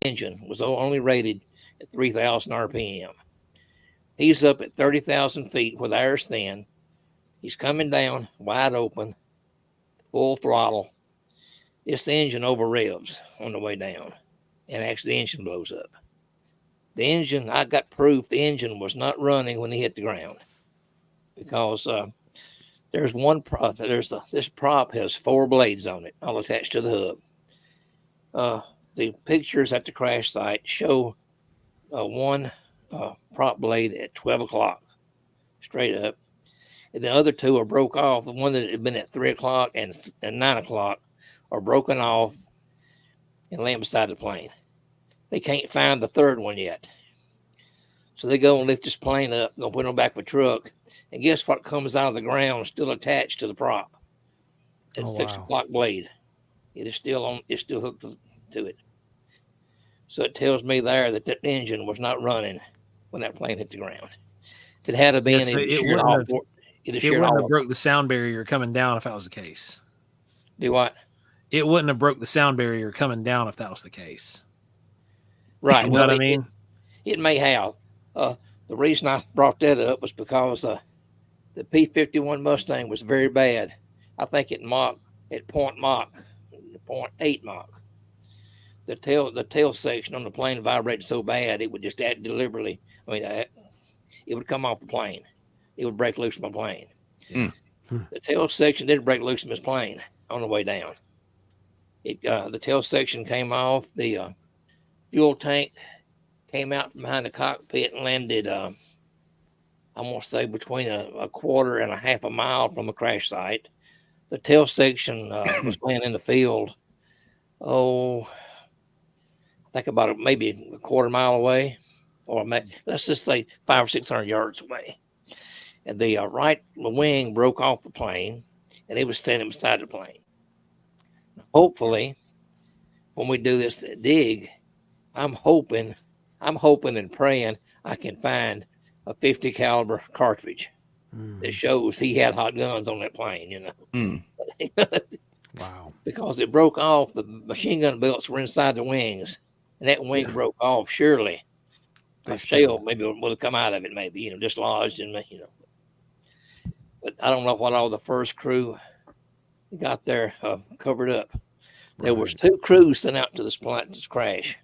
engine was only rated at 3,000 RPM. He's up at 30,000 feet where the air's thin. He's coming down wide open, full throttle. This engine over revs on the way down, and actually the engine blows up. The engine, I got proof the engine was not running when he hit the ground, because there's this prop has 4 blades on it, all attached to the hub. The pictures at the crash site show one prop blade at 12 o'clock, straight up, and the other 2 are broke off. The one that had been at 3 o'clock and 9 o'clock are broken off and laying beside the plane. They can't find the third one yet. So they go and lift this plane up, go put it on the back of a truck, and guess what comes out of the ground still attached to the prop? That 6 o'clock blade. It is still hooked to it. So it tells me there that engine was not running when that plane hit the ground. If it had been, it wouldn't have broke the sound barrier coming down if that was the case. Do what? It wouldn't have broke the sound barrier coming down if that was the case. Right. You know what I mean? It may have. The reason I brought that up was because the P-51 Mustang was very bad. I think at 0.8 Mach. The tail section on the plane vibrated so bad it would just act deliberately. It would come off the plane. It would break loose from the plane. The tail section didn't break loose from his plane on the way down. The tail section came off. The fuel tank came out from behind the cockpit and landed, I'm going to say, between a quarter and a half a mile from the crash site. The tail section was laying in the field, I think about maybe a quarter mile away, or let's just say 500 or 600 yards away. And the right wing broke off the plane, and it was standing beside the plane. Hopefully, when we do this dig, I'm hoping and praying I can find a 50 caliber cartridge that shows he had hot guns on that plane, Wow. because it broke off. The machine gun belts were inside the wings, and that wing Yeah. broke off. Surely They a shell spilled. maybe would have come out of it, maybe, dislodged, and But I don't know what all the first crew got there covered up. There was Right. 2 crews sent out to this crash.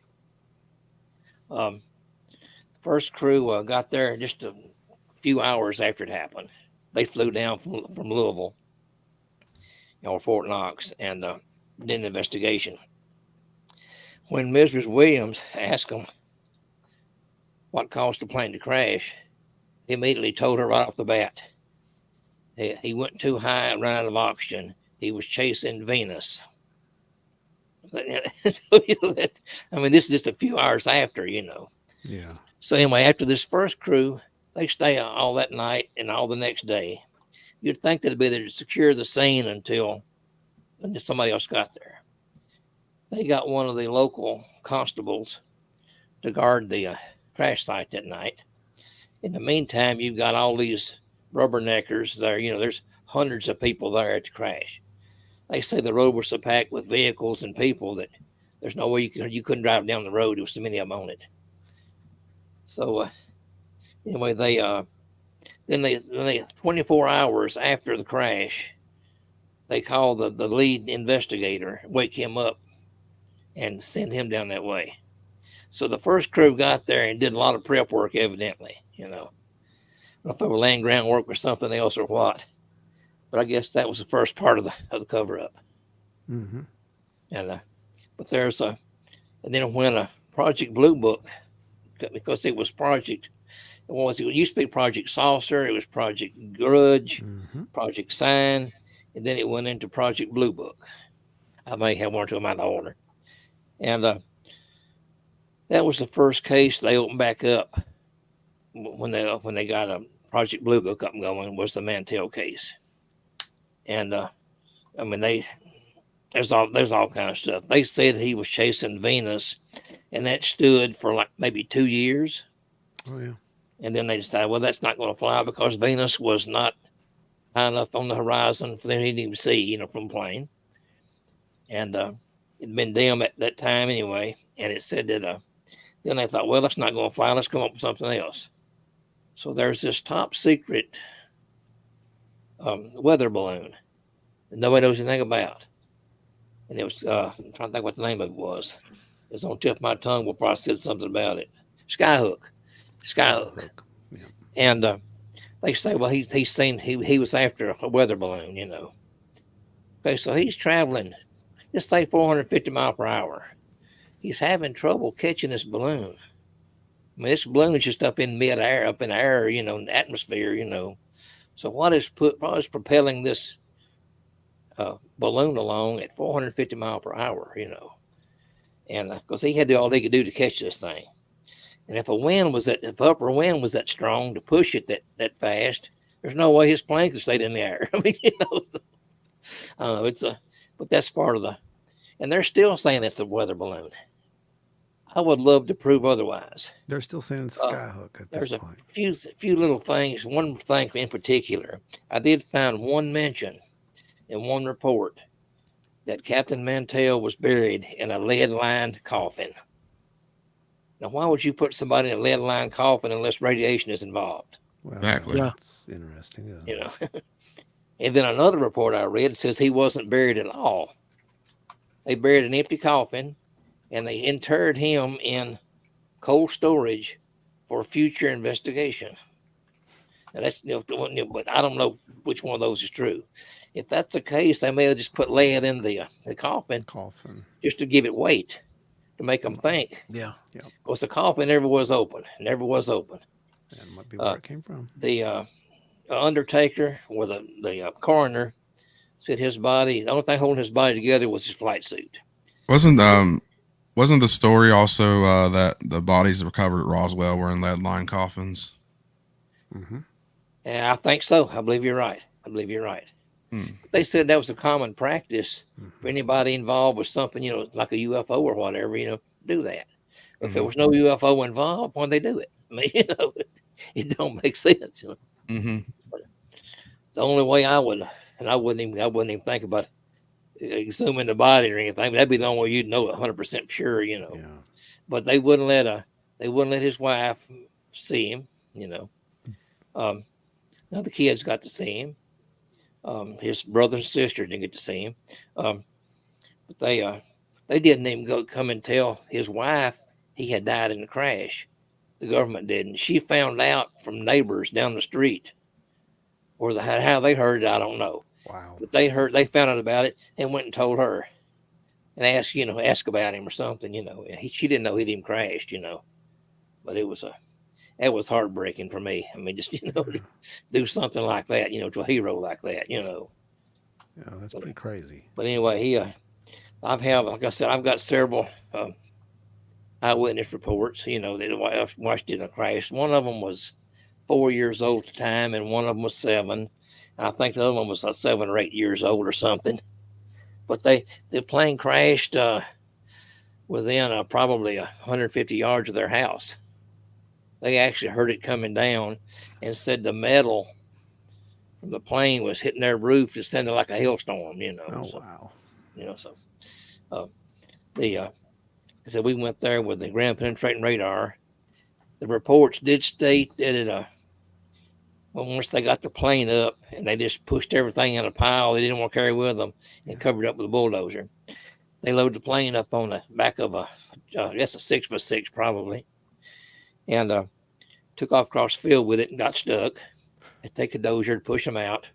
First crew got there just a few hours after it happened. They flew down from Louisville, or Fort Knox, and did an investigation. When Mrs. Williams asked him what caused the plane to crash, he immediately told her right off the bat. He went too high and ran out of oxygen. He was chasing Venus. So, I mean, this is just a few hours after, Yeah. So anyway, after this first crew, they stay all that night and all the next day. You'd think they'd be there to secure the scene until somebody else got there. They got one of the local constables to guard the crash site that night. In the meantime, you've got all these rubberneckers there. There's hundreds of people there at the crash. They say the road was so packed with vehicles and people that there's no way you couldn't drive down the road. There was so many of them on it. So anyway, they 24 hours after the crash, they call the lead investigator, wake him up, and send him down that way. So the first crew got there and did a lot of prep work, evidently. I don't know if they were laying groundwork or something else or what, but I guess that was the first part of the cover up. Mm-hmm. And but there's and then when a Project Blue Book, because it was it used to be Project Saucer, it was Project Grudge, Mm-hmm. Project Sign, and then it went into Project Blue Book. I may have one or two of them out of order. And that was the first case they opened back up when they got a Project Blue Book up and going, was the Mantell case. And I mean, there's all kind of stuff. They said he was chasing Venus, and that stood for like maybe 2 years. Oh yeah. And then they decided, well, that's not going to fly because Venus was not high enough on the horizon for them to even see, from plane. And it'd been dim at that time anyway. And it said that then they thought, well, that's not going to fly. Let's come up with something else. So there's this top secret weather balloon that nobody knows anything about. And it was, I'm trying to think what the name of it was. It's on the tip of my tongue before I said something about it. Skyhook. Yeah. And they say, well, he's seen, he was after a weather balloon, Okay, so he's traveling, just say 450 miles per hour. He's having trouble catching this balloon. I mean, this balloon is just up in midair, up in the air, in the atmosphere, So what is propelling this balloon along at 450 miles per hour, And because he had to do all he could do to catch this thing. And if if upper wind was that strong to push it that fast, there's no way his plane could stay in the air. I mean, I don't know. But that's part of and they're still saying it's a weather balloon. I would love to prove otherwise. They're still saying it's Skyhook at this There's point. a few little things. One thing in particular, I did find one mention in one report that Captain Mantell was buried in a lead-lined coffin. Now, why would you put somebody in a lead-lined coffin unless radiation is involved? Well, Exactly. Yeah. That's interesting, isn't it? And then another report I read says he wasn't buried at all. They buried an empty coffin, and they interred him in cold storage for future investigation. Now that's but I don't know which one of those is true. If that's the case, they may have just put lead in the coffin Coffin. just to give it weight, to make them think. Yeah. Because the coffin never was open. That might be where it came from. The undertaker or the coroner said his body, the only thing holding his body together was his flight suit. Wasn't the story also that the bodies recovered at Roswell were in lead line coffins? Mm-hmm. Yeah, I think so. I believe you're right. They said that was a common practice for anybody involved with something, like a UFO or whatever, do that. But if there was no UFO involved, why'd they do it? I mean, it don't make sense. Mm-hmm. The only way I wouldn't even think about exhuming the body or anything. That'd be the only way you'd know 100% sure, you know. Yeah. But they wouldn't let his wife see him, you know. Now the kids got to see him. His brother and sister didn't get to see him. But they didn't even come and tell his wife he had died in the crash. The government didn't. She found out from neighbors down the street, or how they heard it, I don't know. Wow. But they found out about it and went and told her, and ask about him or something. You know, she didn't know he'd even crashed. You know, but that was heartbreaking for me. I mean, just to do something like that, to a hero like that. Yeah, that's pretty crazy. But anyway, like I said, I've got several eyewitness reports, that watched it in a crash. One of them was 4 years old at the time, and one of them was 7. I think the other one was like 7 or 8 years old or something. But the plane crashed within probably 150 yards of their house. They actually heard it coming down and said the metal from the plane was hitting their roof, just sounded like a hailstorm, Oh, So, wow. So we went there with the ground penetrating radar. The reports did state that once they got the plane up and they just pushed everything in a pile they didn't want to carry with them and covered it up with a bulldozer, they loaded the plane up on the back of I guess a 6x6 probably, and took off across the field with it and got stuck. They take a dozer to push them out.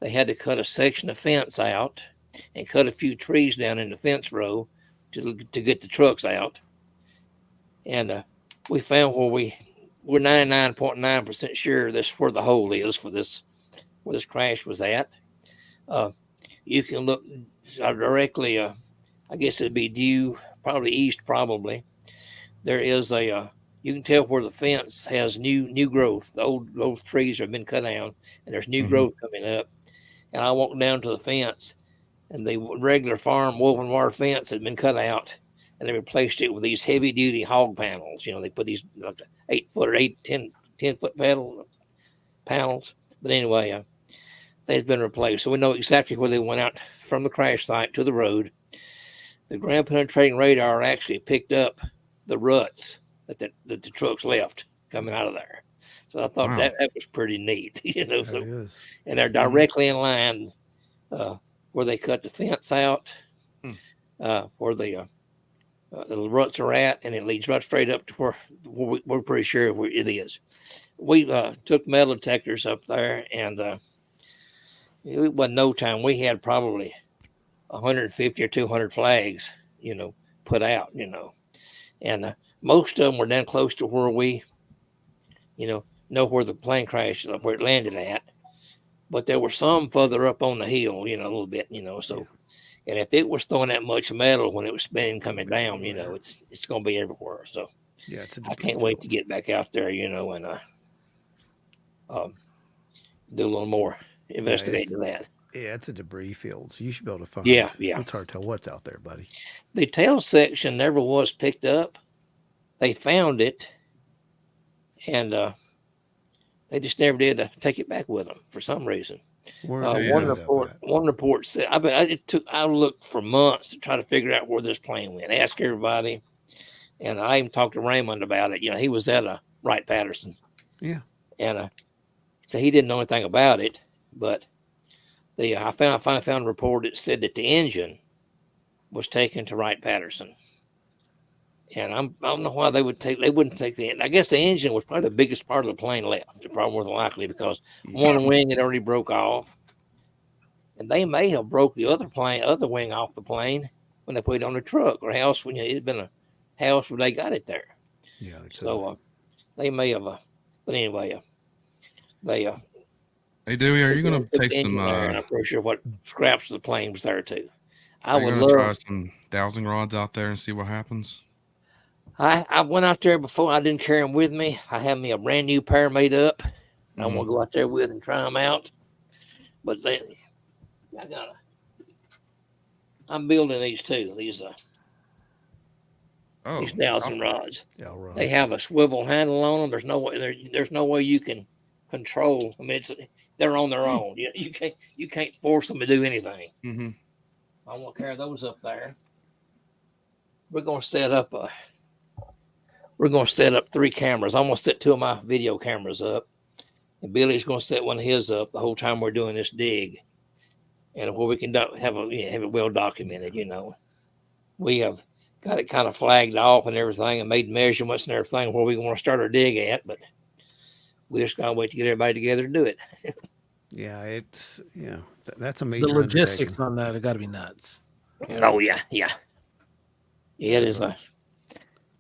They had to cut a section of fence out and cut a few trees down in the fence row to get the trucks out. And we found we're 99.9% sure this is where the hole is where this crash was at. You can look directly, I guess it'd be due probably east probably. There is you can tell where the fence has new growth. The old trees have been cut down and there's new growth coming up. And I walked down to the fence, and the regular farm woven wire fence had been cut out, and they replaced it with these heavy duty hog panels. They put these like 8-foot or 10-foot panels. But anyway, they've been replaced. So we know exactly where they went out from the crash site to the road. The ground penetrating radar actually picked up the ruts that the trucks left coming out of there. So I thought that was pretty neat, That So, is. and they're directly in line where they cut the fence out, where the ruts are at, and it leads right straight up to where we're pretty sure where it is. We took metal detectors up there, and it wasn't no time. We had probably 150 or 200 flags, put out, and most of them were down close to where we, know where the plane crashed, where it landed at. But there were some further up on the hill, a little bit, so. And if it was throwing that much metal when it was spinning coming down, it's going to be everywhere. So Yeah, I can't wait to get back out there, and do a little more investigating that. Yeah, it's a debris field, so you should be able to find. Yeah. It's hard to tell what's out there, buddy. The tail section never was picked up. They found it, and they just never did take it back with them for some reason. One report said, I looked for months to try to figure out where this plane went. Ask everybody, and I even talked to Raymond about it. He was at Wright-Patterson. Yeah, and so he didn't know anything about it. But I finally found a report that said that the engine was taken to Wright-Patterson. And I don't know why they wouldn't take the engine. I guess the engine was probably the biggest part of the plane left, probably more than likely, because one wing had already broke off. And they may have broke the other wing off the plane when they put it on the truck, or house when it had been a house where they got it there. Yeah. So they may have, but anyway, they. Hey Dewey, are you going to take some? And I'm pretty sure what scraps of the plane was there too. Are you going to try some dowsing rods out there and see what happens? I went out there before. I didn't carry them with me. I have me a brand new pair made up. I want to go out there with and try them out. But I'm building these too. These dowsing rods. They have a swivel handle on them. There's no way you can control. I mean, they're on their own. You can't force them to do anything. I'm gonna carry those up there. We're gonna set up we're gonna set up 3 cameras. I'm gonna set 2 of my video cameras up, and Billy's gonna set one of his up the whole time we're doing this dig, and where we can have it well documented. We have got it kind of flagged off and everything, and made measurements and everything where we want to start our dig at, but we just gotta wait to get everybody together to do it. Yeah, it's that's a The major logistics undertaking. on that have got to be nuts. Oh yeah, it is. But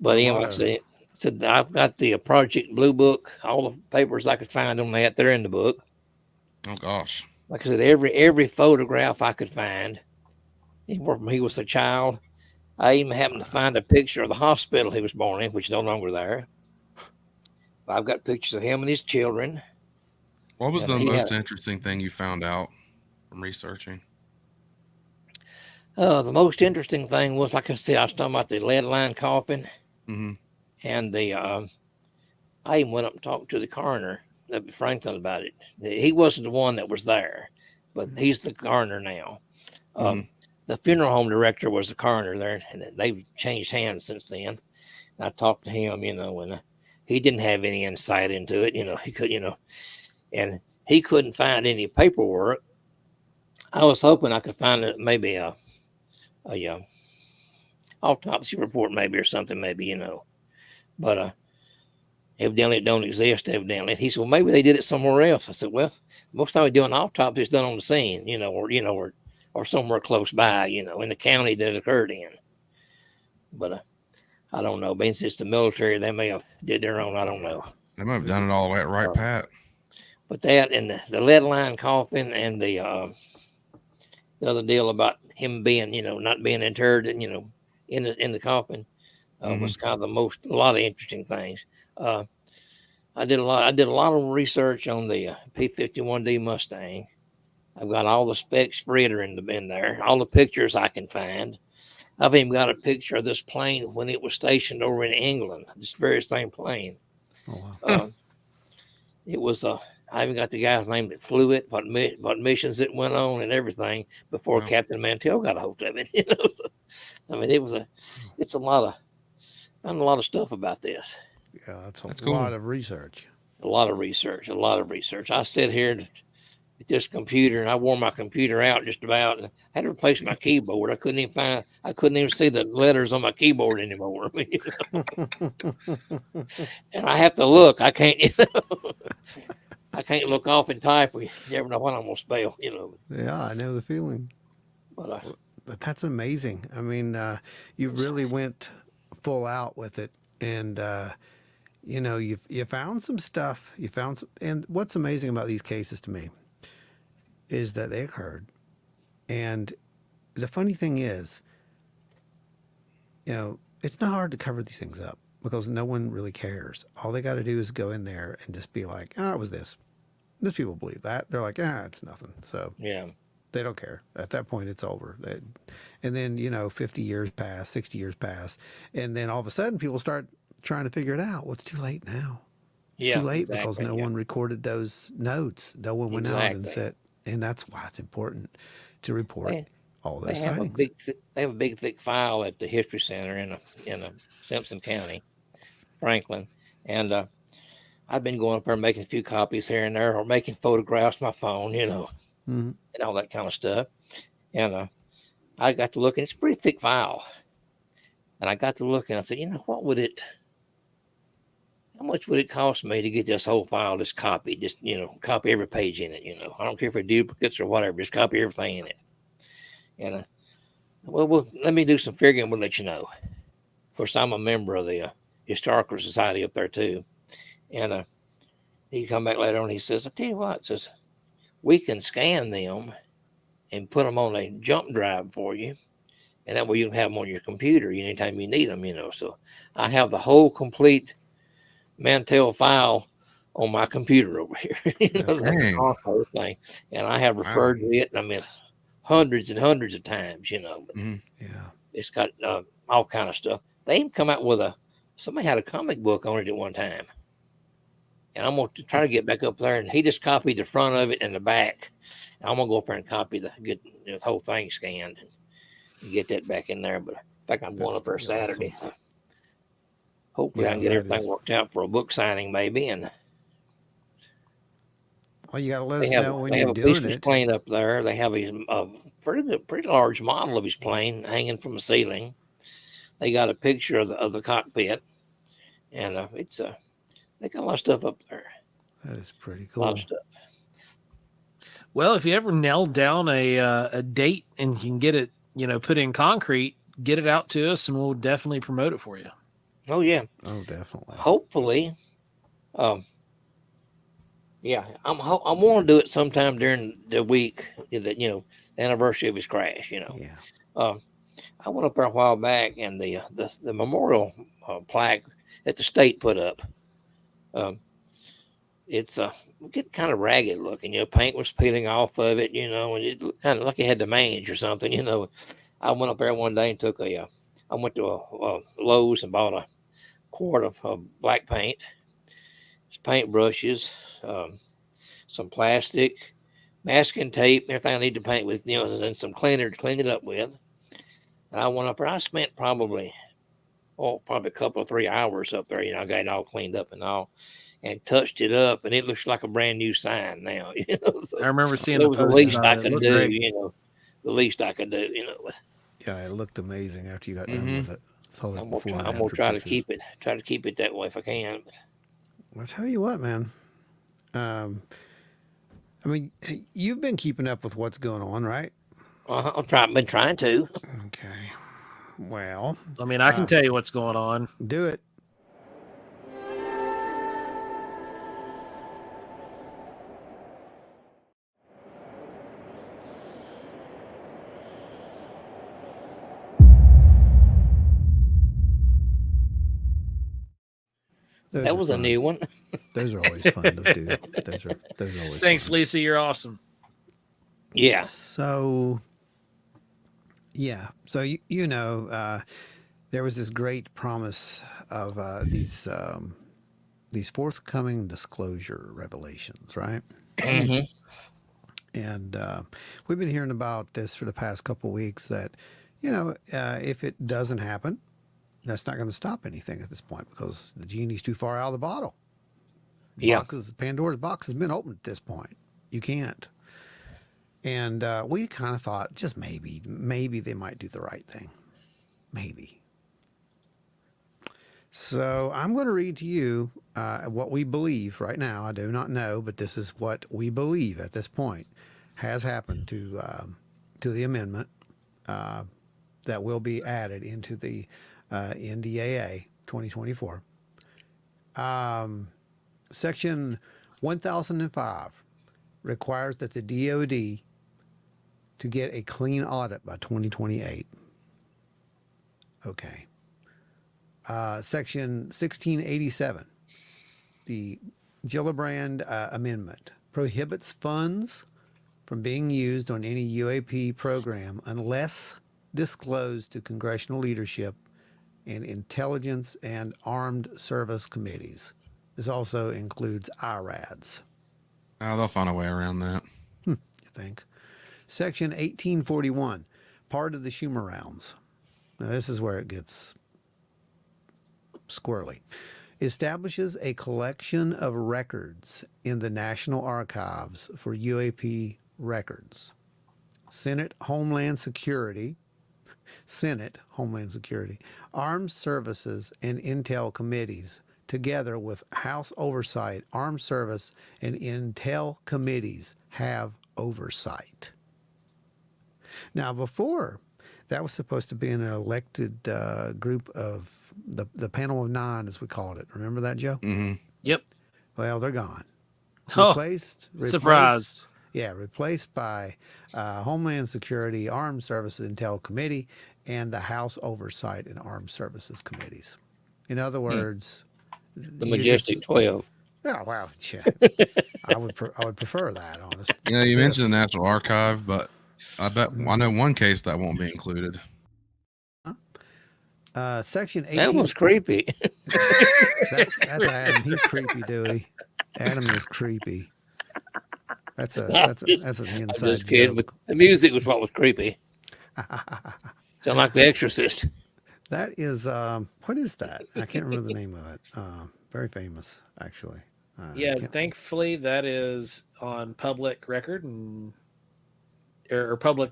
A anyway, lot like I of said, I've got the Project Blue Book, all the papers I could find on that. They're in the book. Oh gosh. Like I said, every photograph I could find, from he was a child. I even happened to find a picture of the hospital he was born in, which is no longer there. I've got pictures of him and his children. What was And the he most had interesting thing you found out from researching? the most interesting thing was, like I said, I was talking about the lead line coffin, Mm-hmm. and I even went up and talked to the coroner, Franklin, about it. He wasn't the one that was there, but he's the coroner now. The funeral home director was the coroner there, and they've changed hands since then. I talked to him, and he didn't have any insight into it. He could, and he couldn't find any paperwork. I was hoping I could find maybe a autopsy report, maybe, or something, maybe, but evidently it don't exist. Evidently, he said, well, maybe they did it somewhere else. I said, well, most time we do an autopsy is done on the scene, or somewhere close by, in the county that it occurred in. But I don't know. Being it's the military, they may have did their own. I don't know. They might have done it all the way at right, Pat. But that and the lead line coffin and the other deal about him being, not being interred, in the coffin was kind of a lot of interesting things. I did a lot of research on the P-51D Mustang. I've got all the specs spreader in there, all the pictures I can find. I've even got a picture of this plane when it was stationed over in England, this very same plane. Oh, wow. It was I even got the guy's name that flew it, what missions it went on, and everything before Wow. Captain Mantell got a hold of it. So, I mean, it's a lot of stuff about this. Yeah, that's cool. lot of research. A lot of research. I sit here at this computer, and I wore my computer out just about, and I had to replace my keyboard. I couldn't even see the letters on my keyboard anymore. And I have to look. I can't, I can't look off and type. You never know what I'm gonna spell, Yeah, I know the feeling. But But that's amazing. I mean, you really went full out with it, and you found some stuff. And what's amazing about these cases to me is that they occurred, and the funny thing is, it's not hard to cover these things up because no one really cares. All they got to do is go in there and just be like, it was this. These people believe that. They're like, it's nothing. So yeah, they don't care. At that point, it's over. And then, 50 years pass, 60 years pass, and then all of a sudden people start trying to figure it out. Well, it's too late now. It's too late because no one recorded those notes. No one went out and said, and that's why it's important to report all those sightings. They have a big thick file at the History Center in Simpson County, Franklin, and I've been going up there making a few copies here and there, or making photographs on my phone, and all that kind of stuff. And I got to look, and it's a pretty thick file. And I got to look, and I said, how much would it cost me to get this whole file just copied? Just, copy every page in it, I don't care if it's duplicates or whatever, just copy everything in it. And well, let me do some figuring. We'll let you know. Of course, I'm a member of the Historical Society up there too. And he come back later on. He says, "I tell you what," says, "we can scan them and put them on a jump drive for you, and that way you can have them on your computer anytime you need them." So I have the whole complete Mantell file on my computer over here. The whole thing, and I have referred to it. I mean, hundreds and hundreds of times. But it's got all kind of stuff. They even come out with somebody had a comic book on it at one time. And I'm going to try to get back up there. And he just copied the front of it and the back. And I'm going to go up there and copy get the whole thing scanned. get that back in there. But in fact, I'm going That's up there pretty Saturday. awesome. So hopefully, I Yeah, can get that everything is. worked out for a book signing, maybe. And Well, you got to let us know when they you're have a piece doing of his it. plane up there. They have a pretty large model of his plane hanging from the ceiling. They got a picture of the cockpit, and they got a lot of stuff up there. That is pretty A lot cool. of stuff. Well, if you ever nail down a date and can get it, put in concrete, get it out to us, and we'll definitely promote it for you. Oh yeah, Oh, definitely. hopefully. Yeah, I want to do it sometime during the week that the anniversary of his crash. Yeah. I went up there a while back, and the memorial plaque that the state put up, um, it's getting kind of ragged looking. Paint was peeling off of it. And it looked kind of like it had the mange or something. I went up there one day and I went to a Lowe's and bought a quart of black paint, paint brushes, some plastic, masking tape, everything I need to paint with, and some cleaner to clean it up with. And I went up there. I spent probably a couple of 3 hours up there. I got it all cleaned up and all, and touched it up, and it looks like a brand new sign now. So I remember seeing it the was the post least about I it. It could looked do. great. The least I could do. Yeah, it looked amazing after you got done Mhm. with it. Saw those I'm gonna before try. and I'm gonna after try pictures. to keep it that way if I can. I'll tell you what, man. Um, I mean, you've been keeping up with what's going on, right? Been trying to. Okay. Well, I mean, I can tell you what's going on. do it. Those That are was a fun. new one. Those are always fun to do. Those are always Thanks, fun. Lisa. You're awesome. Yeah. So, yeah. So there was this great promise of these forthcoming disclosure revelations, right? Hmm. And we've been hearing about this for the past couple of weeks. That if it doesn't happen, that's not going to stop anything at this point because the genie's too far out of the bottle. Yeah. Pandora's box has been opened at this point. You can't. And we kind of thought just maybe they might do the right thing. Maybe. So I'm going to read to you what we believe right now. I do not know, but this is what we believe at this point has happened to the amendment that will be added into the NDAA 2024. Section 1005 requires that the DOD to get a clean audit by 2028. Okay. Section 1687, the Gillibrand Amendment, prohibits funds from being used on any UAP program unless disclosed to congressional leadership and intelligence and armed service committees. This also includes IRADs. Oh, they'll find a way around that. You think? Section 1841, part of the Schumer rounds. Now, this is where it gets squirrely. Establishes a collection of records in the National Archives for UAP records. Senate Homeland Security, Armed Services, and Intel committees, together with House Oversight, Armed Service, and Intel committees, have oversight. Now, before, that was supposed to be an elected group of the panel of nine, as we called it. Remember that, Joe? Mm-hmm. Yep. Well, they're gone. Oh, Replaced. surprise. Yeah, replaced by Homeland Security, Armed Services Intel Committee, and the House Oversight and Armed Services Committees. In other words, The Majestic 12. Oh wow, yeah. I would prefer that, honestly. Yeah, you mentioned the National Archive, but I bet I know one case that won't be included. Section 18. That was creepy. That's Adam. He's creepy, Dewey. Adam is creepy. That's an I'm inside just kidding, joke. but the music was what was creepy. Sound like The Exorcist. That is, what is that? I can't remember the name of it. Very famous, actually. Yeah, Can't- thankfully that is on public record and or public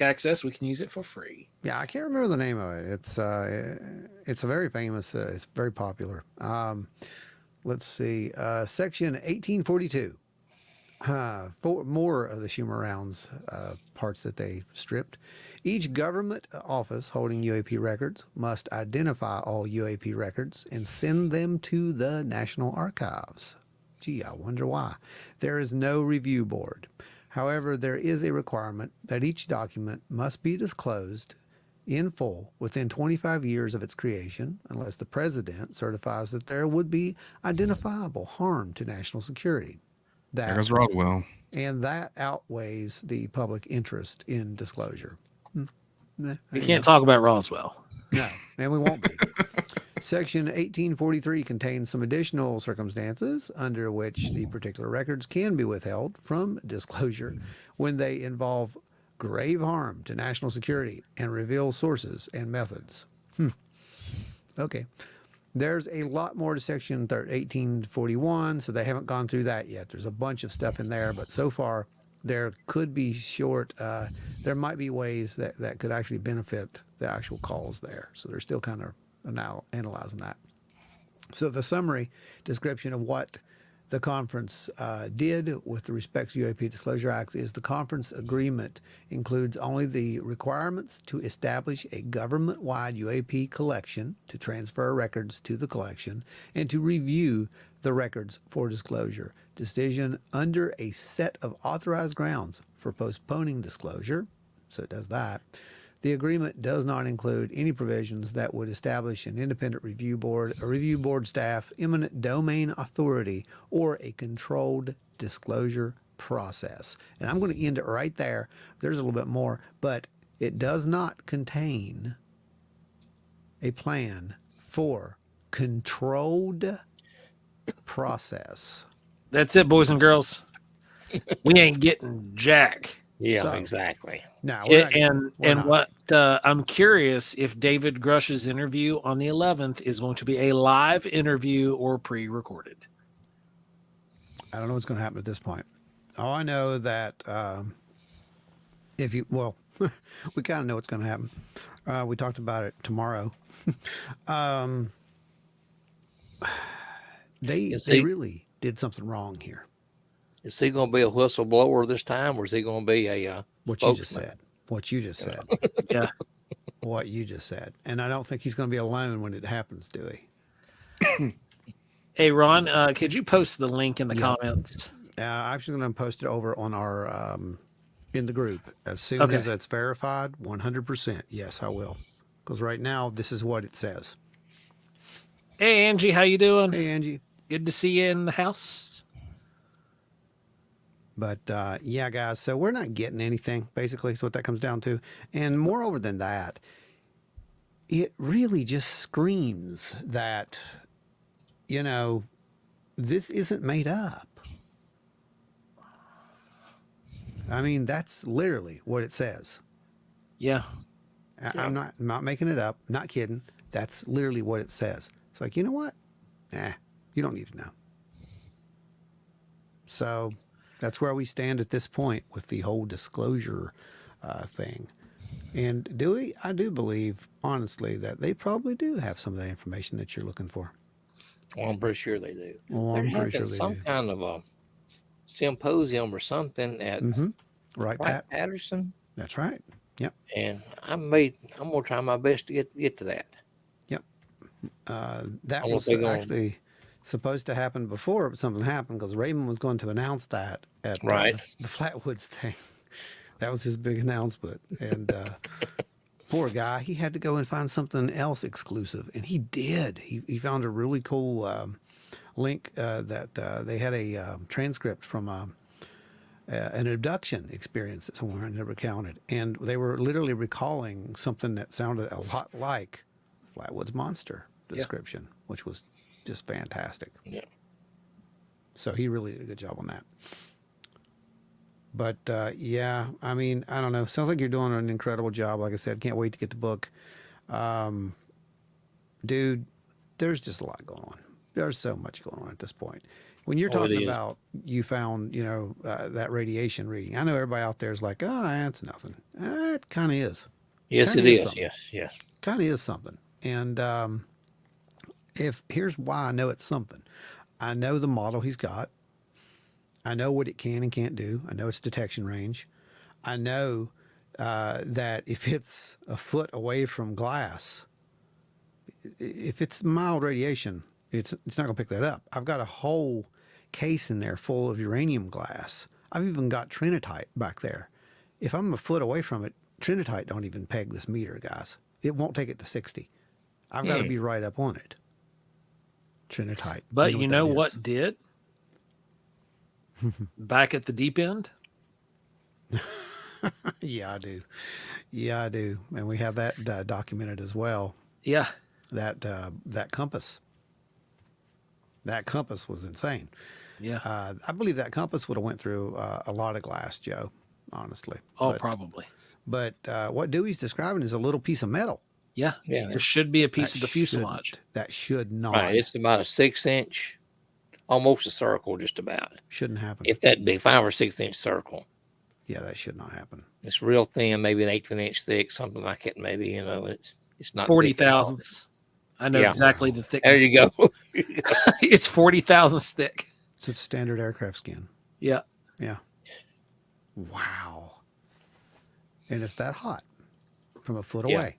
access. We can use it for free. yeah, I can't remember the name of it. It's a very famous. It's very popular. Let's see. Section 1842. For more of the Schumer rounds parts that they stripped. Each government office holding UAP records must identify all UAP records and send them to the National Archives. Gee, I wonder why. There is no review board. However, there is a requirement that each document must be disclosed in full within 25 years of its creation, unless the president certifies that there would be identifiable harm to national security. There goes Rodwell. And that outweighs the public interest in disclosure. We can't talk about Roswell. No, and we won't be. Section 1843 contains some additional circumstances under which the particular records can be withheld from disclosure when they involve grave harm to national security and reveal sources and methods. Okay. There's a lot more to Section 1841, so they haven't gone through that yet. There's a bunch of stuff in there, but so far there could be there might be ways that could actually benefit the actual calls there. So they're still kind of now analyzing that. So the summary description of what the conference did with the respect to UAP Disclosure Act is the conference agreement includes only the requirements to establish a government-wide UAP collection, to transfer records to the collection, and to review the records for disclosure. Decision under a set of authorized grounds for postponing disclosure, so it does that. The agreement does not include any provisions that would establish an independent review board, a review board staff, eminent domain authority, or a controlled disclosure process. And I'm going to end it right there. There's a little bit more, but it does not contain a plan for controlled process. That's it, boys and girls. We ain't getting jack. Yeah, So, exactly. No, What I'm curious if David Grush's interview on the 11th is going to be a live interview or pre-recorded. I don't know what's going to happen at this point. All I know that we kind of know what's going to happen. We talked about it tomorrow. They really did something wrong here. Is he going to be a whistleblower this time, or is he going to be a What you just said. What you just said. Yeah. What you just said. And I don't think he's going to be alone when it happens, Dewey. Hey, Ron, could you post the link in the comments? I'm actually going to post it over on our in the group as soon Okay. as it's verified. 100%. Yes, I will. Because right now, this is what it says. Hey, Angie, how you doing? Hey, Angie. Good to see you in the house. But yeah, guys, so we're not getting anything, basically, is what that comes down to. And moreover than that, it really just screams that, this isn't made up. I mean, that's literally what it says. Yeah. I'm not making it up, not kidding. That's literally what it says. It's like, you know what? You don't need to know. So that's where we stand at this point with the whole disclosure thing. And Dewey, I do believe, honestly, that they probably do have some of the information that you're looking for. Well, I'm pretty sure they do. Well, They're I'm pretty having sure they some do. kind of a symposium or something at Right, Wright Pat? Patterson, That's right. Yep. and I'm going to try my best to get to that. Yep. That I won't was be going. actually supposed to happen before, but something happened because Raymond was going to announce that at Right. the Flatwoods thing. That was his big announcement. And poor guy, he had to go and find something else exclusive. And he did. He found a really cool link that they had a transcript from an abduction experience that someone had never counted. And they were literally recalling something that sounded a lot like Flatwoods Monster description, which was just fantastic. Yeah. So he really did a good job on that. But yeah, I mean, I don't know. Sounds like you're doing an incredible job. Like I said, can't wait to get the book. Um, dude, there's just a lot going on. There's so much going on at this point. When you're Oh, it talking is. about you found, that radiation reading, I know everybody out there is like, oh, that's nothing. It kind of is. Yes, Kind it of is is. something. Yes, yes. Kind of is something. And if here's why I know it's something. I know the model he's got. I know what it can and can't do. I know its detection range. I know that if it's a foot away from glass, if it's mild radiation, it's not going to pick that up. I've got a whole case in there full of uranium glass. I've even got trinitite back there. If I'm a foot away from it, trinitite don't even peg this meter, guys. It won't take it to 60. I've got to Hmm. be right up on it. Trinitite. But You you know know what that is? what did? Back at the deep end? Yeah, I do. Yeah, I do. And we have that documented as well. Yeah. That compass. That compass was insane. Yeah. I believe that compass would have went through a lot of glass, Joe. Honestly. Oh, probably. But what Dewey's describing is a little piece of metal. Yeah. Yeah. There should be a piece That of the fuselage. shouldn't. That should not. Right. It's about a 6-inch, almost a circle, just about. Shouldn't happen. If that big, 5 or 6-inch circle. Yeah, that should not happen. It's real thin, maybe an 1/8 of an inch thick, something like it. Maybe it's not 40 thick at all. thousandths. I know Yeah. exactly the thickness. There you go. It's 40 thousandths thick. So it's standard aircraft skin. Yeah. Yeah. Wow. And it's that hot from a foot Yeah. away.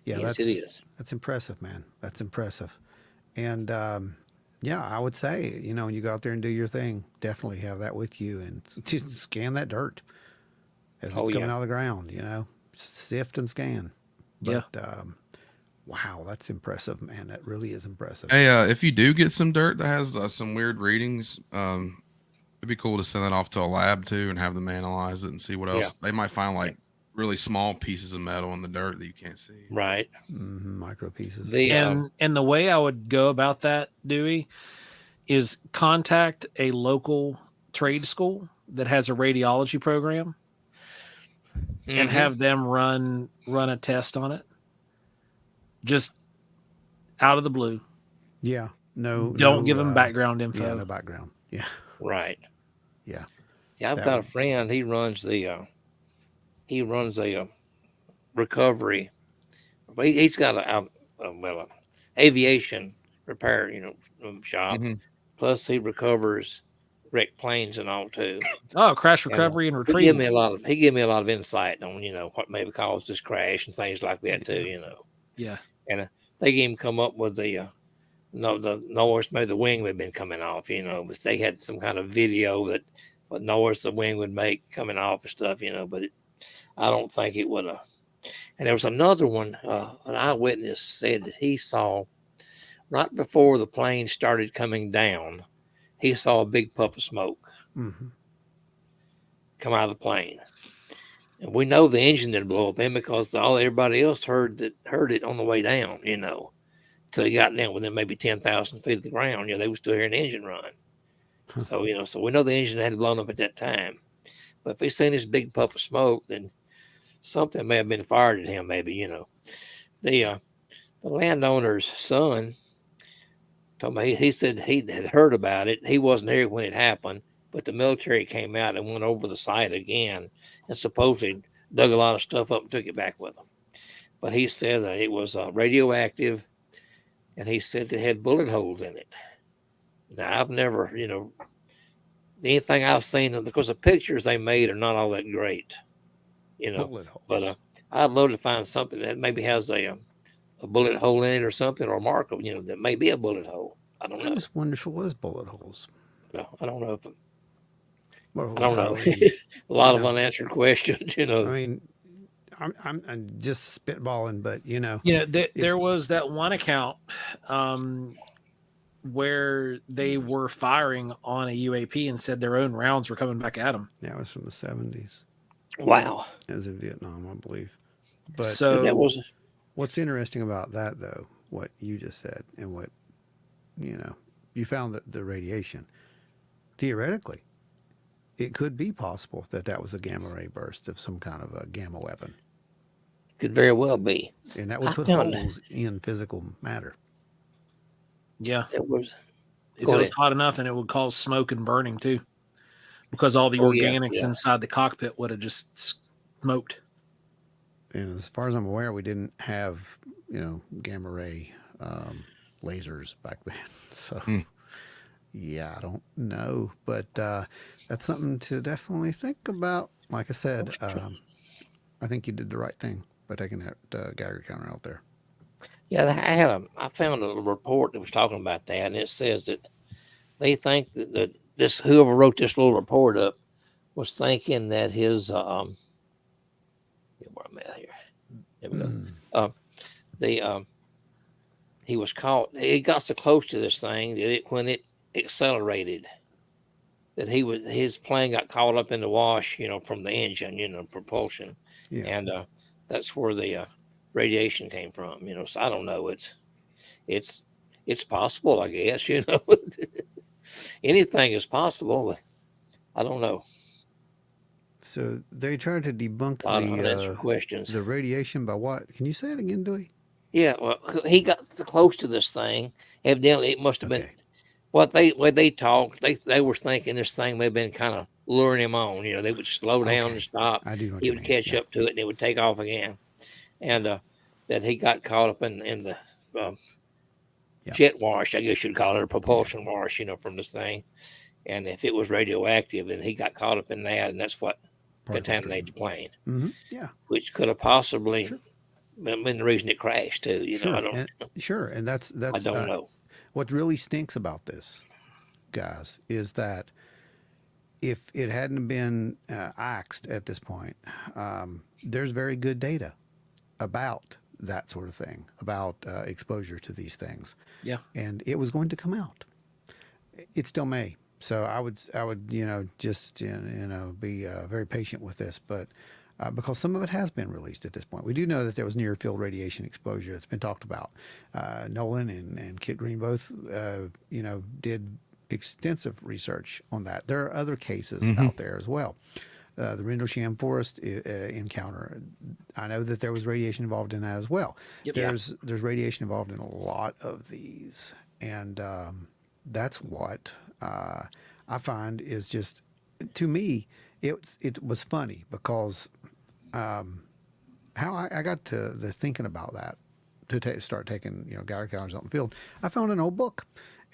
Yeah, Yes, it is. that's impressive, man. That's impressive. And yeah, I would say, when you go out there and do your thing, definitely have that with you and just scan that dirt as it's Oh, coming yeah. out of the ground, sift and scan. Yeah. But wow, that's impressive, man. That really is impressive. Hey, if you do get some dirt that has some weird readings, it'd be cool to send that off to a lab too and have them analyze it and see what else Yeah. they might find, like really small pieces of metal in the dirt that you can't see. Right. Micro pieces. And the way I would go about that, Dewey, is contact a local trade school that has a radiology program and Mhm. have them run a test on it. Just out of the blue. Yeah. No. Don't no, give them background info. Yeah, no background. Yeah. Right. Yeah. Yeah, I've That got a would- friend. He runs a recovery. He's got a aviation repair shop. Mhm. Plus, he recovers wrecked planes and all too. Oh, crash And, recovery and He gave retrieval. me a lot of insight on what maybe caused this crash and things like that too. Yeah. And they even come up with the noise, maybe the wing would have been coming off. But they had some kind of video that what noise the wing would make coming off and stuff. But I don't think it would have. And there was another one. An eyewitness said that he saw right before the plane started coming down, he saw a big puff of smoke Mhm. come out of the plane. And we know the engine didn't blow up in because everybody else heard it on the way down, till he got down within maybe 10,000 feet of the ground. They were still hearing the engine run. Huh. So we know the engine hadn't blown up at that time. But if he's seen this big puff of smoke, then something may have been fired at him, maybe. The landowner's son told me he said he had heard about it. He wasn't here when it happened, but the military came out and went over the site again and supposedly dug a lot of stuff up and took it back with them. But he said that it was radioactive, and he said it had bullet holes in it. Now, I've never, anything I've seen, of course, the pictures they made are not all that great, Bullet holes. but I'd love to find something that maybe has a bullet hole in it or something, or a mark of, that may be a bullet hole. I don't I know. just wonder if it was bullet holes. No, I don't know. What was I don't know. happening? It's a lot of unanswered questions, I mean, I'm just spitballing, but There was that one account where they were firing on a UAP and said their own rounds were coming back at them. yeah, it was from the 70s. Wow. It was in Vietnam, I believe. But So that was what's interesting about that, though, what you just said, and what you found that the radiation, theoretically, it could be possible that that was a gamma ray burst of some kind of a gamma weapon, Could very well be. and that I would put found holes in physical matter. Yeah. it was. If Go it was ahead. hot enough, and it would cause smoke and burning too, because all the Oh, yeah, organics yeah. inside the cockpit would have just smoked. And as far as I'm aware, we didn't have, gamma ray lasers back then. So, Hmm. yeah, I don't know, but that's something to definitely think about. Like I said, I think you did the right thing by taking that Geiger counter out there. Yeah, I found a little report that was talking about that, and it says that they think that this whoever wrote this little report up was thinking that his where I'm at here. There we go. The he was caught. He got so close to this thing that when it accelerated, that his plane got caught up in the wash, from the engine, propulsion, Yeah. and that's where the radiation came from. So I don't know. It's possible, I guess. Anything is possible, but I don't know. So they tried to debunk A lot of unanswered questions. the radiation by what? Can you say it again, Dewey? Yeah, well, he got close to this thing. Evidently, it must have been Okay. what they talked. They were thinking this thing may have been kind of luring him on. They would slow down Okay. and stop. I do know what He you would mean. catch Yeah. up to it, and it would take off again. And that he got caught up in the Yeah. jet wash, I guess you'd call it, a propulsion wash, from this thing. And if it was radioactive, then he got caught up in that, and that's what contaminated the plane, Yeah. which could have possibly Sure. been the reason it crashed too. Sure. I don't, And that's I don't know. what really stinks about this, guys, is that if it hadn't been axed at this point, there's very good data about that sort of thing, about exposure to these things. Yeah. And it was going to come out. It still may. So I would, just be very patient with this, but because some of it has been released at this point, we do know that there was near field radiation exposure that's been talked about. Nolan and Kit Green both, did extensive research on that. There are other cases out there as well. The Rendlesham Forest encounter. I know that there was radiation involved in that as well. Yep. There's radiation involved in a lot of these, and that's what I find is just, to me, it was funny because how I got to the thinking about that to start taking Geiger counters out in the field. I found an old book,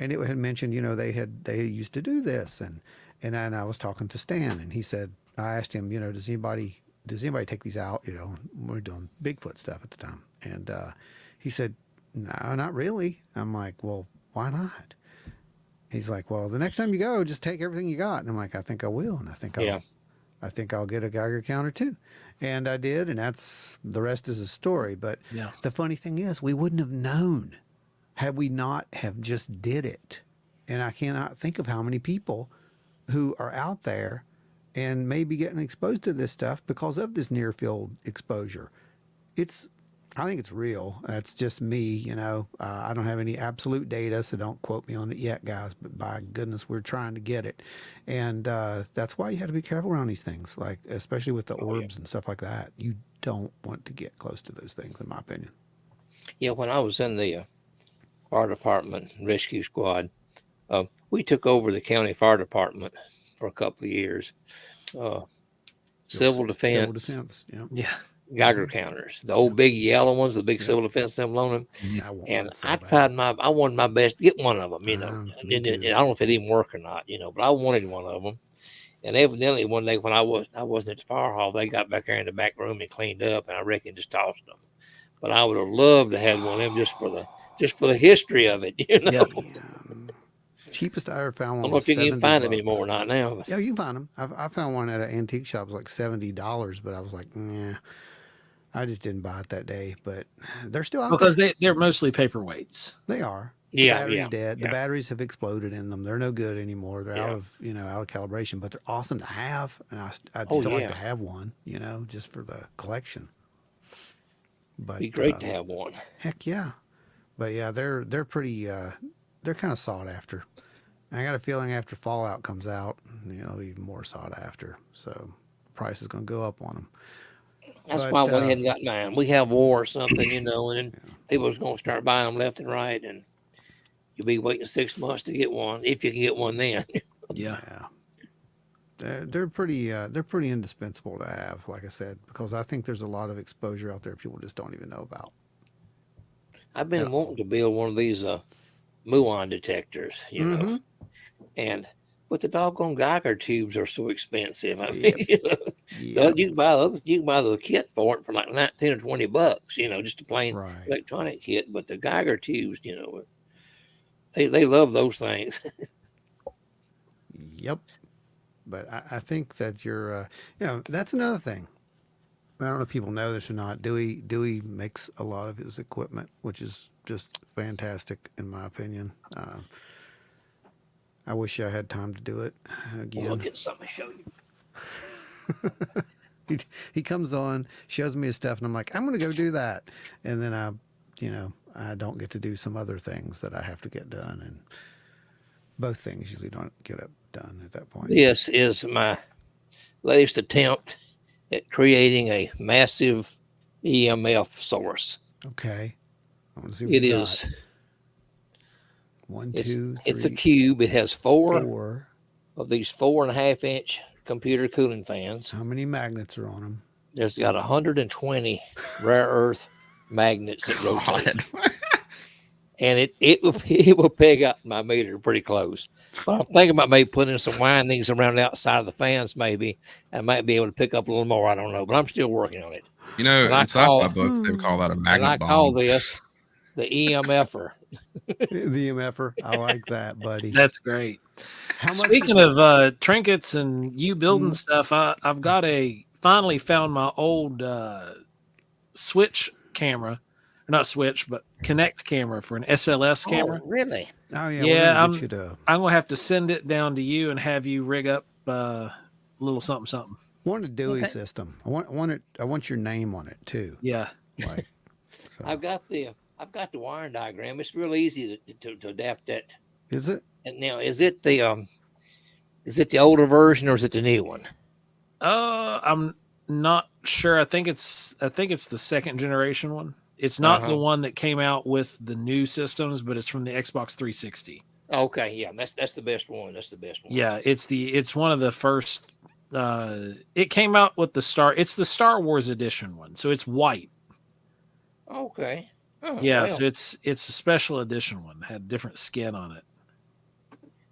and it had mentioned they used to do this, and then I was talking to Stan, and he said, I asked him, does anybody take these out? We're doing Bigfoot stuff at the time, and he said, no, not really. I'm like, well, why not? He's like, well, the next time you go, just take everything you got. And I'm like, I think I will, and I think I'll get a Geiger counter too. And I did, and the rest is a story. But Yeah. the funny thing is, we wouldn't have known had we not have just did it. And I cannot think of how many people who are out there and may be getting exposed to this stuff because of this near field exposure. I think it's real. That's just me, I don't have any absolute data, so don't quote me on it yet, guys. But by goodness, we're trying to get it, and that's why you have to be careful around these things, like especially with the orbs and stuff like that. You don't want to get close to those things, in my opinion. Yeah, when I was in the fire department rescue squad, we took over the county fire department for a couple of years. Civil defense, Yeah. Yeah. Geiger counters, the old big yellow ones, the big civil defense symbol on them. I want And one so I bad. tried I wanted my best to get one of them, me And too. I don't know if it even worked or not, but I wanted one of them. And evidently one day when I wasn't at the fire hall, they got back there in the back room and cleaned up, and I reckon just tossed them. But I would have loved to have one of them just for the history of it, Yep. Cheapest I ever found I one don't know was if you can even find them $70. anymore, not now. But Yeah, you can find them. I found one at an antique shop, it was like $70, but I was like, nah, I just didn't buy it that day. But they're still out Because there. they're mostly paperweights. They are. The Yeah, battery's yeah, dead. The yeah. batteries have exploded in them. They're no good anymore. They're Yeah. out of calibration, but they're awesome to have. And I'd Oh, still like yeah. to have one, just for the collection. But It'd be great to have one. Heck yeah. But yeah, they're pretty they're kind of sought after. I got a feeling after Fallout comes out, it'll be even more sought after. So the price is going to go up on them. That's But why I went ahead and got mine. We have war or something, and then people's going to start buying them left and right, and you'll be waiting 6 months to get one if you can get one then. Yeah. They're pretty indispensable to have, like I said, because I think there's a lot of exposure out there people just don't even know about. I've been wanting to build one of these muon detectors, Mm-hmm. But the doggone Geiger tubes are so expensive. I mean, Yep. you can buy the kit for it for like $19 or $20, just a plain Right. electronic kit. But the Geiger tubes, they love those things. Yep. But I think that you're, that's another thing. I don't know if people know this or not. Dewey makes a lot of his equipment, which is just fantastic in my opinion. I wish I had time to do it again. I'll get something to show you. He comes on, shows me his stuff, and I'm like, I'm going to go do that. And then I don't get to do some other things that I have to get done. And both things usually don't get done at that point. This is my latest attempt at creating a massive EMF source. Okay. I want to see what It you is. got. 1, 2, 3. It's a cube. It has four 4. of these 4.5-inch computer cooling fans. How many magnets are on them? There's got 120 rare earth magnets that rotate. And it will peg up my meter pretty close. But I'm thinking about maybe putting some windings around the outside of the fans. Maybe I might be able to pick up a little more. I don't know, but I'm still working on it. In sci-fi books, they would call that a magnet And I bomb. call this the EMFer. The EMFer. I like that, buddy. That's great. How much Speaking is of trinkets and you building stuff, I've got finally found my old switch camera, or not switch, but connect camera for an SLS camera. Oh, really? Oh yeah. Yeah, We're gonna I'm gonna have to send it down to you and have you rig up a little something. want a Dewey system. I want your name on it too. Yeah. Like, so. I've got the wiring diagram. It's real easy to adapt that. Is it? And now, is it the older version or is it the new one? I'm not sure. I think it's the second generation one. It's not the one that came out with the new systems, but it's from the Xbox 360. Okay, yeah, that's the best one. That's the best one. Yeah, it's one of the first. It came out with it's the Star Wars edition one, so it's white. Okay. Oh, Yeah, well. so it's a special edition one. It had different skin on it.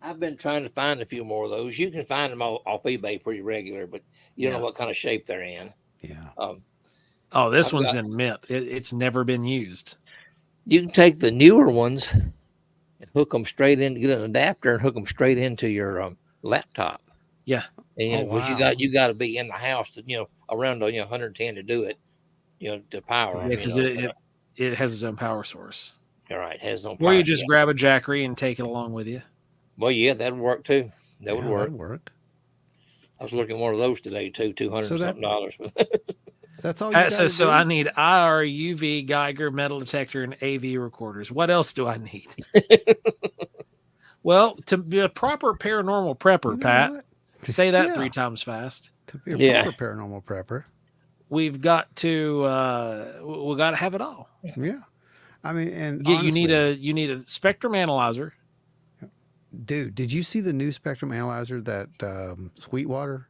I've been trying to find a few more of those. You can find them off eBay pretty regular, but you don't know what kind of shape they're in. Yeah. This one's in mint. It's never been used. You can take the newer ones and hook them straight in, get an adapter and hook them straight into your laptop. Yeah. And you got to be in the house to around 110 to do it, to power. Yeah, because it has its own power source. All right, has no. Or you just grab a jackery and take it along with you. Well, yeah, that would work too. That would work. That'd work. I was looking at one of those today too, $200 something. That's all. You So do? I need IR, UV, Geiger, metal detector, and AV recorders. What else do I need? Well, to be a proper paranormal prepper, You know Pat, what? say that Yeah. 3 times fast. To be a proper paranormal prepper. We've got to we got to have it all. Yeah. I mean, and You need a spectrum analyzer. Dude, did you see the new spectrum analyzer that Sweetwater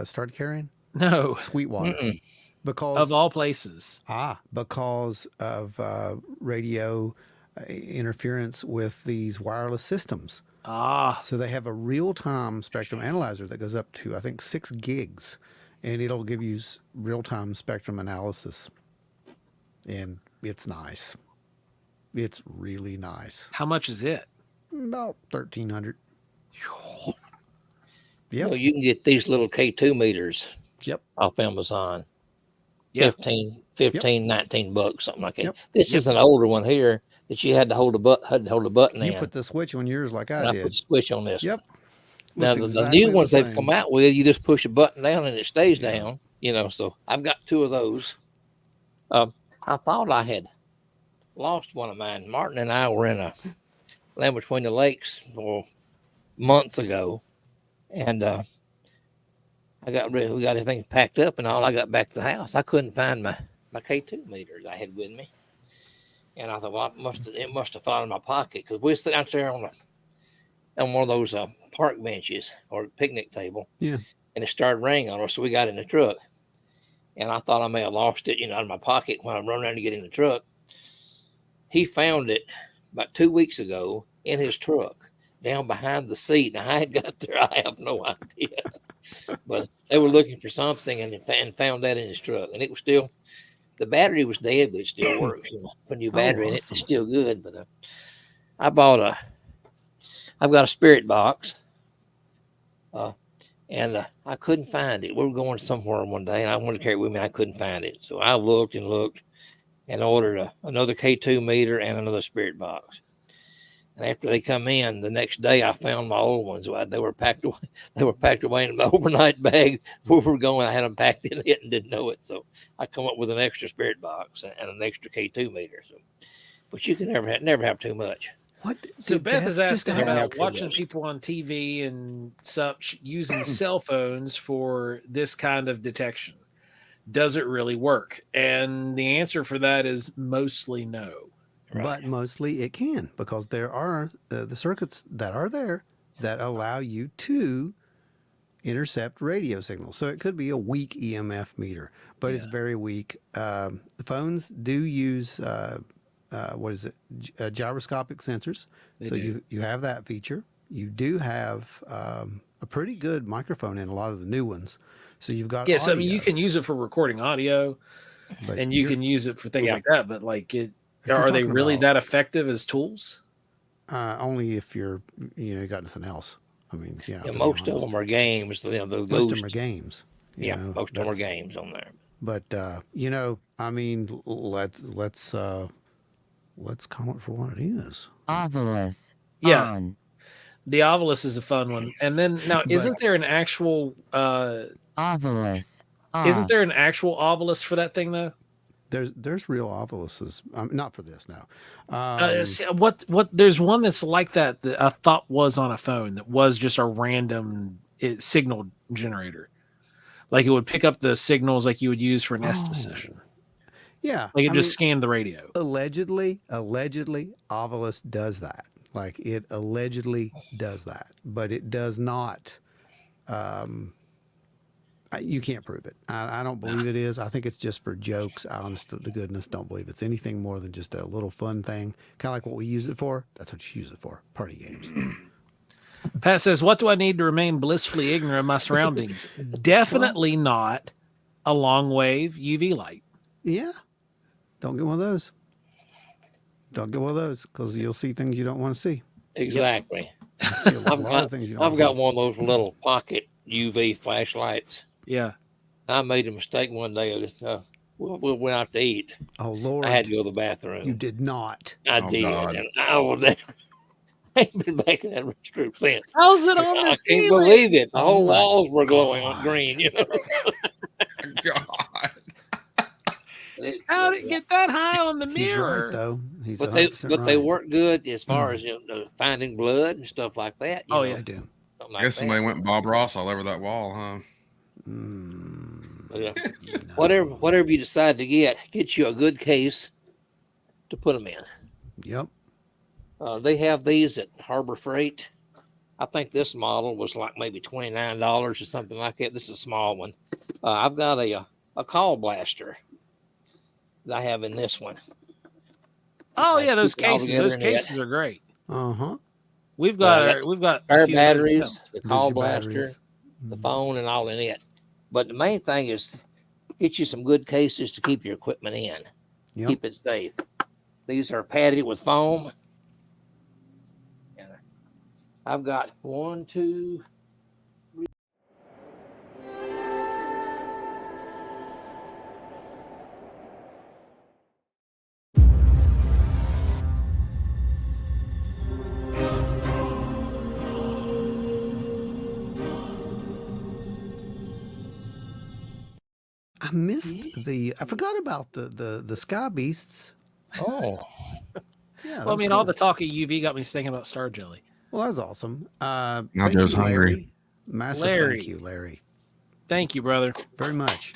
started carrying? No, Sweetwater. Because of all places. Because of radio interference with these wireless systems. So they have a real-time spectrum analyzer that goes up to, I think, 6 gigs, and it'll give you real-time spectrum analysis. And it's nice. It's really nice. How much is it? About $1,300. Yep. You can get these little K2 meters. Yep. Off Amazon. Yeah. 15, $19, something like that. Yep. This is an older one here that you had to hold a button You in. put the switch on yours like I and did. I put the switch on this. Yep. Now Looks the exactly new ones the they've same. come out with, you just push a button down and it stays down. So I've got 2 of those. I thought I had lost one of mine. Martin and I were in a Land Between the Lakes for months ago, and we got everything packed up and all. I got back to the house. I couldn't find my K2 meter that I had with me, and I thought, well, it must have fallen in my pocket because we were sitting out there on one of those park benches or picnic table. Yeah. And it started raining on us, so we got in the truck, and I thought I may have lost it, out of my pocket when I run around to get in the truck. He found it about 2 weeks ago in his truck, down behind the seat. And I had got there, I have no idea. But they were looking for something and found that in his truck. And it was still, the battery was dead, but it still works. Put a new battery in it, it's still good. But I've got a spirit box. And I couldn't find it. We were going somewhere one day, and I wanted to carry it with me. I couldn't find it. So I looked and ordered another K2 meter and another spirit box. And after they come in, the next day I found my old ones. They were packed away. They were packed away in my overnight bag where we were going. I had them packed in it and didn't know it. So I come up with an extra spirit box and an extra K2 meter. So, but you can never have too much. What? So Beth is asking about too watching much. people on TV and such using cell phones for this kind of detection. Does it really work? And the answer for that is mostly no. Right. But mostly it can, because there are the circuits that are there that allow you to intercept radio signals. So it could be a weak EMF meter, but it's very weak. The phones do use gyroscopic sensors. They So do. you have that feature. You do have a pretty good microphone in a lot of the new ones. So you've got Yes, I mean audio, you can use it for recording audio, but and you you're- can use it for things Yeah. like that. But like, you're are they talking really about- that effective as tools? only if you got nothing else. I mean, Yeah, to be most of honest. them are games. The Most of ghost. them are games. you Yeah, know, most of them are that's- games on there. But I mean, let's call it for what it is. Ovilus. Yeah, On. the Ovilus is a fun one. And then now, isn't there an actual Ovilus. isn't there an actual Ovilus for that thing though? There's real Oviluses. Not for this now. See, what there's one that's like that I thought was on a phone that was just a random signal generator. Like it would pick up the signals like you would use for an Estes session. Yeah, Like it I just mean, scanned the radio. allegedly, Ovilus does that. Like it allegedly does that, but it does not. You can't prove it. I don't believe it is. I think it's just for jokes. I honest to goodness don't believe it's anything more than just a little fun thing. Kind of like what we use it for. That's what you use it for. Party games. Pat says, "What do I need to remain blissfully ignorant of my surroundings?" Definitely not a long wave UV light. Yeah. Don't get one of those. Don't get one of those because you'll see things you don't want to see. Exactly. See a lot of things you don't I've want got to see. one of those little pocket UV flashlights. Yeah, I made a mistake one day. We went out to eat. Oh Lord, I had to go to the bathroom. you did not. I Oh, did, God. and I will never. I ain't been back in that restroom since. how's it on I the can't ceiling? believe it. The Oh whole my walls were glowing God. green. God. How did it get that high on the He's mirror? right though. He's But 100% they right. work good as far as finding blood and stuff like that. Oh, I yeah. do. something I like guess that. somebody went Bob Ross all over that wall, huh? But, No. whatever you decide to get you a good case to put them in. Yep. They have these at Harbor Freight. I think this model was like maybe $29 or something like that. This is a small one. I've got a call blaster that I have in this one. Oh yeah, those Keep it all cases. together Those in that. cases are great. Uh huh. We've Well, got that's we've got a Our few of those batteries, ourselves. the There's call your blaster, batteries. the phone, and all in it. But the main thing is get you some good cases to keep your equipment in. Yep. Keep it safe. These are padded with foam. And I've got 1, 2, 3. I missed I forgot about the sky beasts. Oh, Yeah. Well, I those mean, are all cool. the talk of UV got me thinking about Star Jelly. Well, that's awesome. Now Thank Joe's you, hungry. Larry. Massive Larry. thank you, Larry. Thank you, brother. Very much.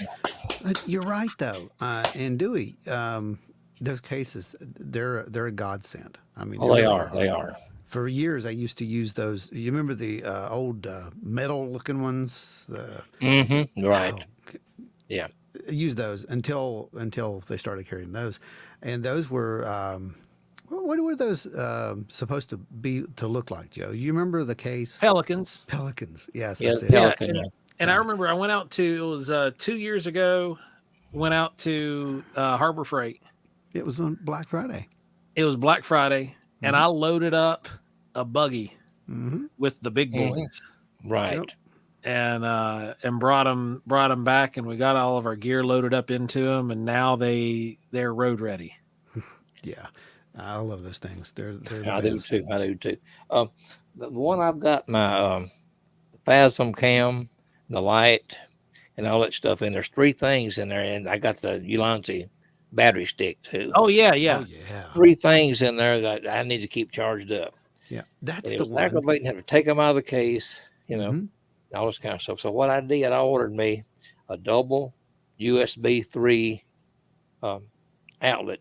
You're right, though. And Dewey, those cases, they're a godsend. I mean, Oh, they really are. They are. For years, I used to use those. You remember the old metal-looking ones? Mm-hmm. Right. Oh, Yeah. use those until they started carrying those, and those were what were those supposed to look like, Joe? You remember the case? Pelicans. Pelicans. Yes, Yeah. that's The it. Yeah, Pelican. and I Yeah. remember I went out to, it was 2 years ago. Went out to Harbor Freight. It was on Black Friday. It was Black Friday, and I loaded up a buggy Mm-hmm. with the big Mhm. boys. Right. Yep. And brought them back, and we got all of our gear loaded up into them, and now they're road ready. Yeah, I love those things. They're the I do best. too. I do too. The one I've got my Phasm cam, the light, and all that stuff. And there's 3 things in there, and I got the Ulanzi battery stick too. Oh yeah, Oh yeah. yeah, 3 things in there that I need to keep charged up. yeah. And That's it the was one. aggravating having to take them out of the case, Mhm. all this kind of stuff. So what I did, I ordered me a double USB 3 outlet.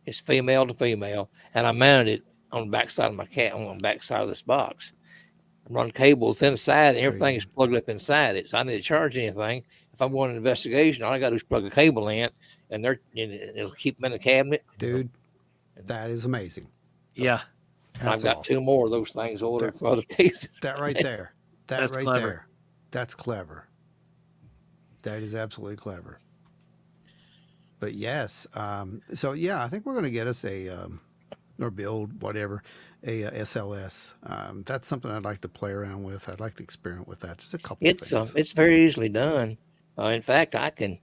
It's female to female, and I mounted it on the backside of my cat on the backside of this box. I run cables inside, and Straight everything is in. plugged up inside it. So I need to charge anything. If I'm going to investigation, all I got to do is plug a cable in, and it'll keep them in the cabinet. Dude, that is amazing. Yeah. And I've That's got awesome. 2 more of those things ordered for other cases. That right there. That That's right clever. there. That's clever. That is absolutely clever. But yes, so yeah, I think we're going to get us or build whatever, a SLS. That's something I'd like to play around with. I'd like to experiment with that. Just a couple of things. It's very easily done. In fact, I can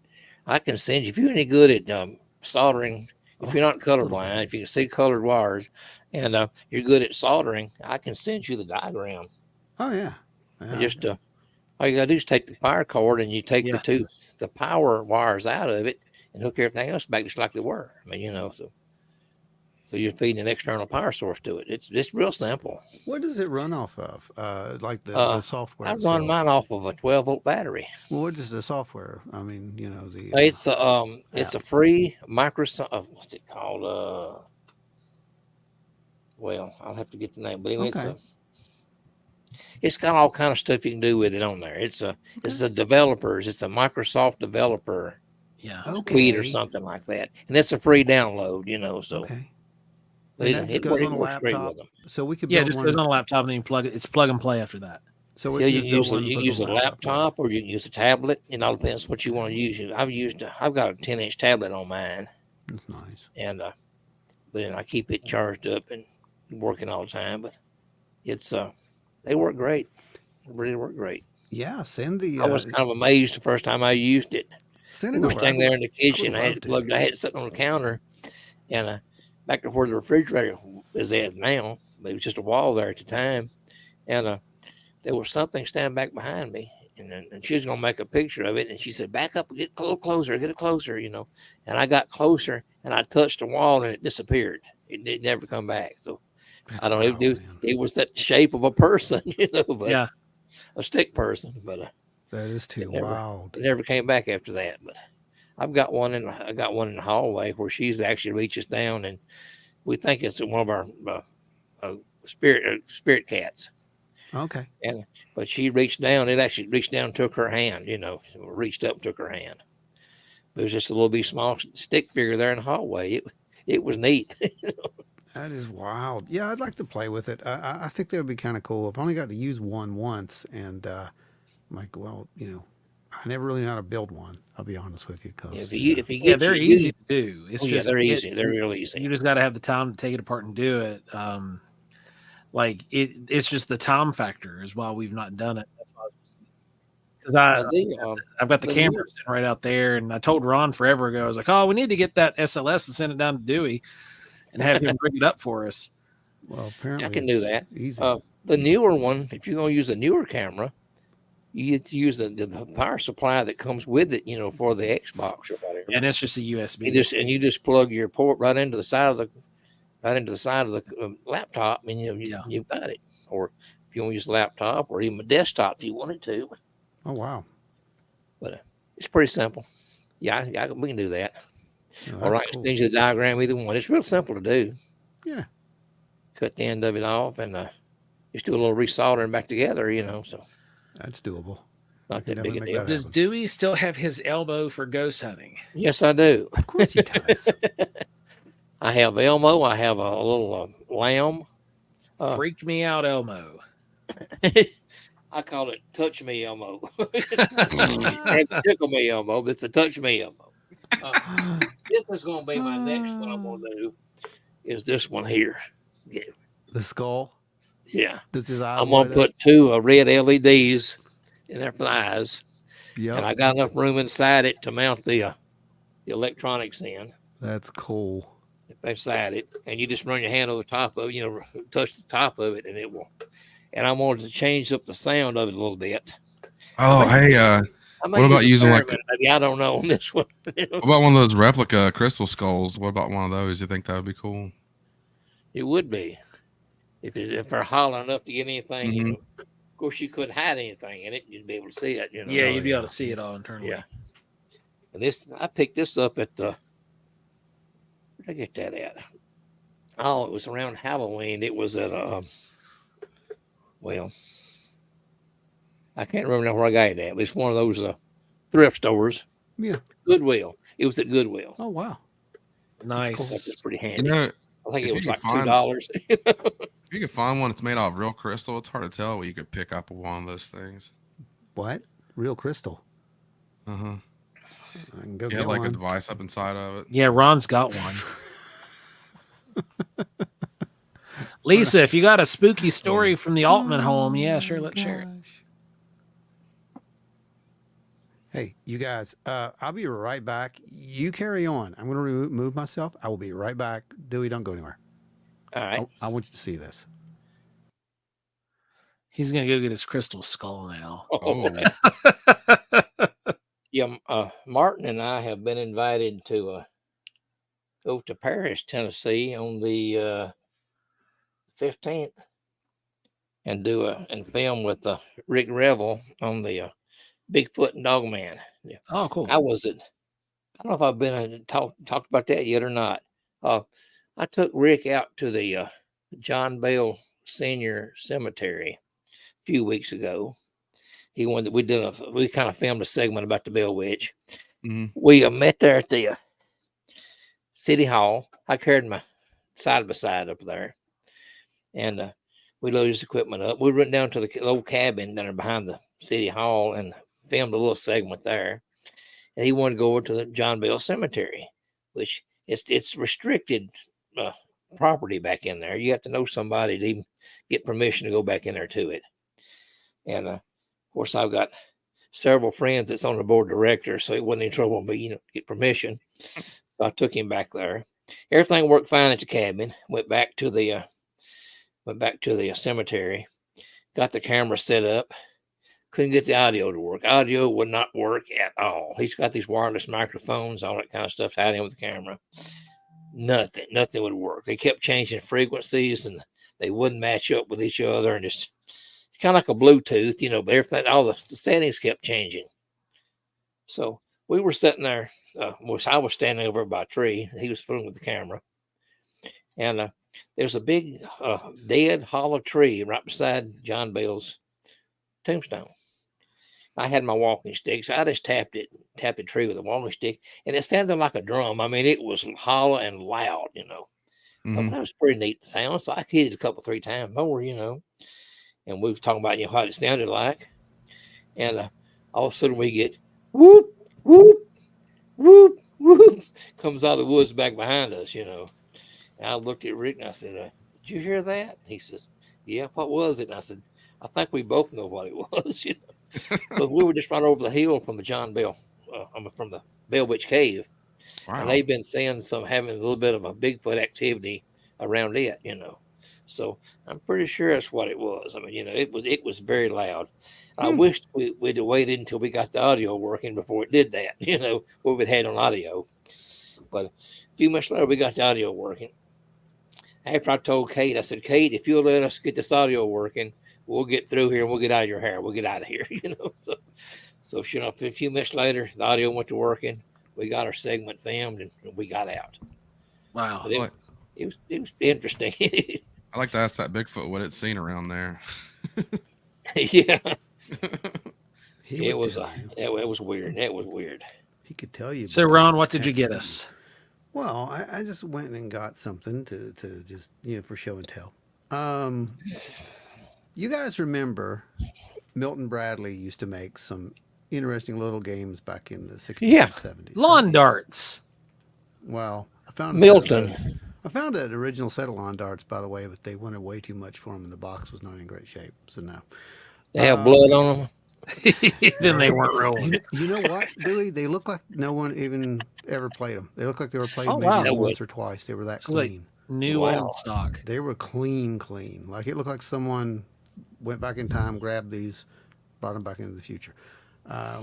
send you if you're any good at soldering. If you're not a little colorblind, bit. if you can see colored wires, and you're good at soldering, I can send you the diagram. Oh yeah. And Yeah. just all you gotta do is take the power cord and you take Yeah. the power wires out of it and hook everything else back just like they were. I mean, so you're feeding an external power source to it. It's real simple. What does it run off of? Like the software I run itself? mine off of a 12-volt battery. Well, what is the software? I mean, the It's a free Microsoft. What's it called? Well, I'll have to get the name, but anyway, Okay. it's got all kind of stuff you can do with it on there. It's a developers. It's a Microsoft developer Yeah. suite or Okay. something like that, and it's a free download. So Okay. but And that just it goes on a works great laptop. with them. So we could Yeah, it build just one. goes on a laptop, and then you plug it. It's plug and play after that. So we Yeah, can you just can build use one and put it use a on the laptop or you can use a tablet. It all depends what you want to use. I've got a 10-inch tablet on mine, That's nice. and but then I keep it charged up and working all the time. But it's they work great. They really work great. Yeah, send the I was kind of amazed the first time I used it. send We it were over. standing there in the kitchen. I love had it to. plugged. I had it sitting on the counter, and back to where the refrigerator is at now. It was just a wall there at the time, and there was something standing back behind me, and she was gonna make a picture of it, and she said, "Back up, get a little closer, get it closer," And I got closer, and I touched the wall, and it disappeared. It never come back. So That's I don't know. wild, man. It was that shape of a person, but Yeah. a stick person, but That is too never- wild. it never came back after that. But I got one in the hallway where she's actually reaches down, and we think it's one of our spirit cats. Okay. But she reached down. It actually reached down and took her hand. Reached up and took her hand. It was just a little bit small stick figure there in the hallway. It was neat. That is wild. Yeah, I'd like to play with it. I think that would be kind of cool. I've only got to use one once, and I'm like, well, I never really know how to build one. I'll be honest with you, because if you Yeah, get they're easy to do. It's just they're easy. They're real easy. You just got to have the time to take it apart and do it. It's just the time factor is why we've not done it. That's why because I've got the the camera new- sitting right out there, and I told Ron forever ago, I was like, "Oh, we need to get that SLS and send it down to Dewey, and have him bring it up for us." well, apparently I can do it's that. Easy. The newer one, if you're going to use a newer camera, you get to use the power supply that comes with it, for the Xbox or whatever. And it's just a USB. You just plug your port right into the side of right into the side of the laptop, and you've got it. Or if you want to use a laptop or even a desktop if you wanted to. Oh wow. But it's pretty simple. Yeah, we can do that. Oh, All that's right, cool. send you the diagram, either one. It's real simple to do. Yeah. Cut the end of it off and just do a little resoldering back together, so That's doable. not can that big definitely a make deal. that Does happen. Dewey still have his elbow for ghost hunting? Yes, I do. Of course he does. I have Elmo. I have a little lamb. Freak me out, Elmo. I call it Touch Me Elmo. And Tickle Me Elmo, but it's a Touch Me Elmo. This is going to be my next one I'm going to do, is this one here. Yeah. The skull. Yeah. Does his eyes I'm going to light up? put 2 red LEDs in there for the eyes. Yep. And I got enough room inside it to mount the electronics in. That's cool. Inside it, and you just run your hand over the top of it, touch the top of it, and it will. And I wanted to change up the sound of it a little bit. Oh, hey, what about using like? Maybe I don't know on this one. What about one of those replica crystal skulls? What about one of those? You think that would be cool? It would be if they're hollow enough to get anything. Mhm. Of course, you couldn't hide anything in it. You'd be able to see it. Yeah, you'd be able to see it all internally. Yeah. And I picked this up at the. Where'd I get that at? Oh, it was around Halloween. It was at well, I can't remember where I got it at, but it's one of those thrift stores. Yeah. Goodwill. It was at Goodwill. Oh wow. Nice. That's pretty You handy. know, I think if it was you like could find- $2. if you could find one that's made out of real crystal, it's hard to tell what you could pick up with one of those things. What? Real crystal. Uh huh. I can go You get have like one. a device up inside of it. Yeah, Ron's got one. Lisa, if you got a spooky story from the Altman home, yeah, sure, let's share it. Hey, you guys, I'll be right back. You carry on. I'm going to remove myself. I will be right back. Dewey, don't go anywhere. All right. I want you to see this. He's gonna go get his crystal skull now. Oh, Yeah, Martin and I have been invited to go to Paris, Tennessee on the 15th and and film with Rick Revel on the Bigfoot and Dogman. Yeah. Oh, cool. I don't know if I've been talked about that yet or not. I took Rick out to the John Bell Senior Cemetery a few weeks ago. He wanted we kind of filmed a segment about the Bell Witch. Mhm. We met there at the City Hall. I carried my side by side up there, and we loaded his equipment up. We went down to the old cabin down there behind the City Hall and filmed a little segment there. And he wanted to go over to the John Bell Cemetery, which it's restricted property back in there. You have to know somebody to even get permission to go back in there to it. And of course, I've got several friends that's on the board of directors, so it wasn't any trouble for me, to get permission. So I took him back there. Everything worked fine at the cabin. Went back to the cemetery. Got the camera set up. Couldn't get the audio to work. Audio would not work at all. He's got these wireless microphones, all that kind of stuff tied in with the camera. Nothing would work. They kept changing frequencies and they wouldn't match up with each other, and it's kind of like a Bluetooth, but everything, all the settings kept changing. So we were sitting there. I was standing over by a tree. He was fooling with the camera, and there's a big dead hollow tree right beside John Bell's tombstone. I had my walking stick, so I just tapped the tree with a walking stick, and it sounded like a drum. I mean, it was hollow and loud, Mhm. That was pretty neat sound. So I hit it 3 times more, and we were talking about what it sounded like, and all of a sudden we get whoop whoop whoop whoop comes out of the woods back behind us, And I looked at Rick and I said, "Did you hear that?" He says, "Yeah, what was it?" And I said, "I think we both know what it was." But we were just right over the hill from the John Bell, from the Bell Witch Cave, Wow. and they've been seeing having a little bit of a Bigfoot activity around it, So I'm pretty sure that's what it was. I mean, it was very loud. I wished we'd have waited until we got the audio working before it did that, what we'd had on audio. But a few months later, we got the audio working. after I told Kate, I said, Kate, if you'll let us get this audio working, we'll get through here and we'll get out of your hair. We'll get out of here, So sure enough, a few minutes later, the audio went to working. We got our segment filmed and we got out. Wow. But it was interesting. I like to ask that Bigfoot what it's seen around there. Yeah, He it would was tell you. it was weird. It was weird. He could tell you. So, about Ron, what did you get activity. us? Well, I just went and got something to just for show and tell. You guys remember Milton Bradley used to make some interesting little games back in the 60s Yeah. and 70s. Lawn darts. Well, I found Milton. I found an original set of lawn darts, by the way, but they wanted way too much for them, and the box was not in great shape. So no. They have blood on them. Then they weren't rolling. You know what, Dewey? They look like no one even ever played them. They look like they were played Oh, maybe wow. No once way. or twice. They were that So, like, clean. New Wow. old stock. They were clean. Like it looked like someone went back in time, grabbed these, brought them back into the future.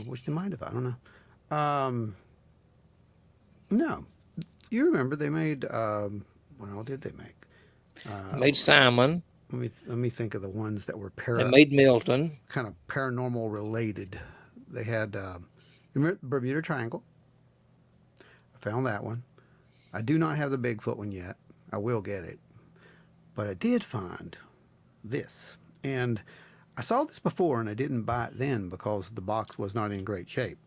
Which they might have. I don't know. No, you remember they made. What all did they make? Made Simon. Let me think of the ones that were They made Milton. kind of paranormal related. They had remember the Bermuda Triangle. I found that one. I do not have the Bigfoot one yet. I will get it. But I did find this. And I saw this before and I didn't buy it then because the box was not in great shape.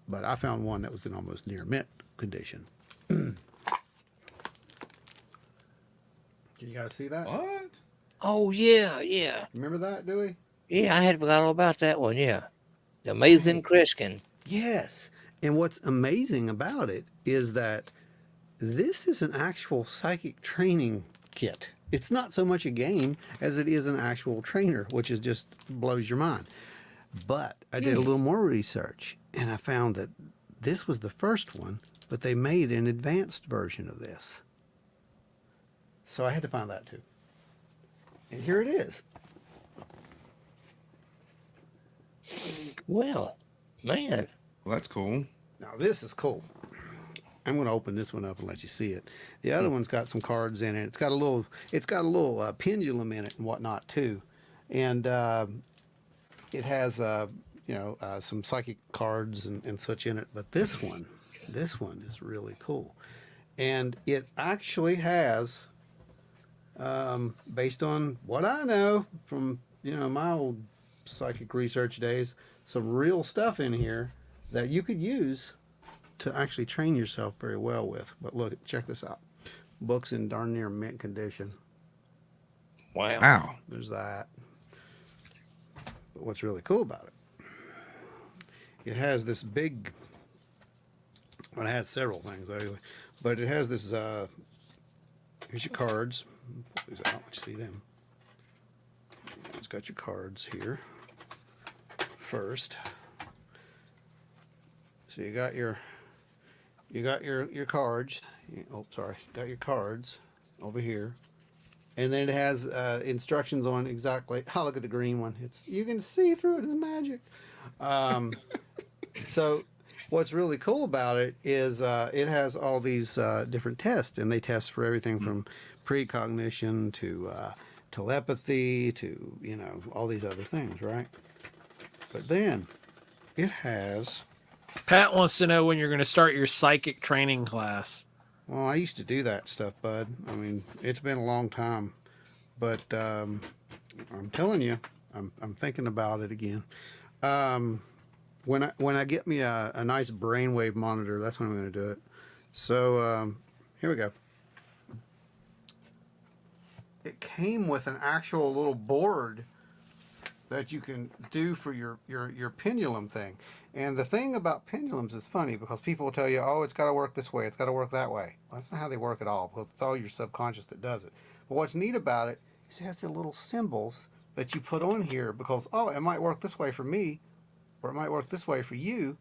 But I found one that was in almost near mint condition. Can you guys see that? What? Oh yeah, yeah, Remember that, Dewey? yeah. I had forgot all about that one. Yeah, the Amazing Criskin. Yes. And what's amazing about it is that this is an actual psychic training kit. It's not so much a game as it is an actual trainer, which is just blows your mind. But I did a little more research and I found that this was the first one, but they made an advanced version of this. So I had to find that too. And here it is. Well, man, Well, that's cool. Now this is cool. I'm going to open this one up and let you see it. The other one's got some cards in it. It's got a little pendulum in it and whatnot too, and it has some psychic cards and such in it. But this one is really cool, and it actually has, based on what I know from my old psychic research days, some real stuff in here that you could use to actually train yourself very well with. But look, check this out. Book's in darn near mint condition. wow. Wow. There's that. But what's really cool about it, it has this big, well, it has several things anyway, but it has this, here's your cards. Pull these out, let you see them. It's got your cards here first. So you got your cards. Oh, sorry. Got your cards over here. And then it has instructions on exactly. Oh, look at the green one. You can see through it. It's magic. So what's really cool about it is it has all these different tests, and they test for everything from precognition to telepathy to all these other things, right? But then it has. Pat wants to know when you're going to start your psychic training class. Well, I used to do that stuff, bud. I mean, it's been a long time, but I'm telling you, I'm thinking about it again. When I get me a nice brainwave monitor, that's when I'm going to do it. So here we go. It came with an actual little board that you can do for your pendulum thing. And the thing about pendulums is funny because people will tell you, oh, it's got to work this way, it's got to work that way. Well, that's not how they work at all, because it's all your subconscious that does it. But what's neat about it is it has the little symbols that you put on here because, oh, it might work this way for me, or it might work this way for you.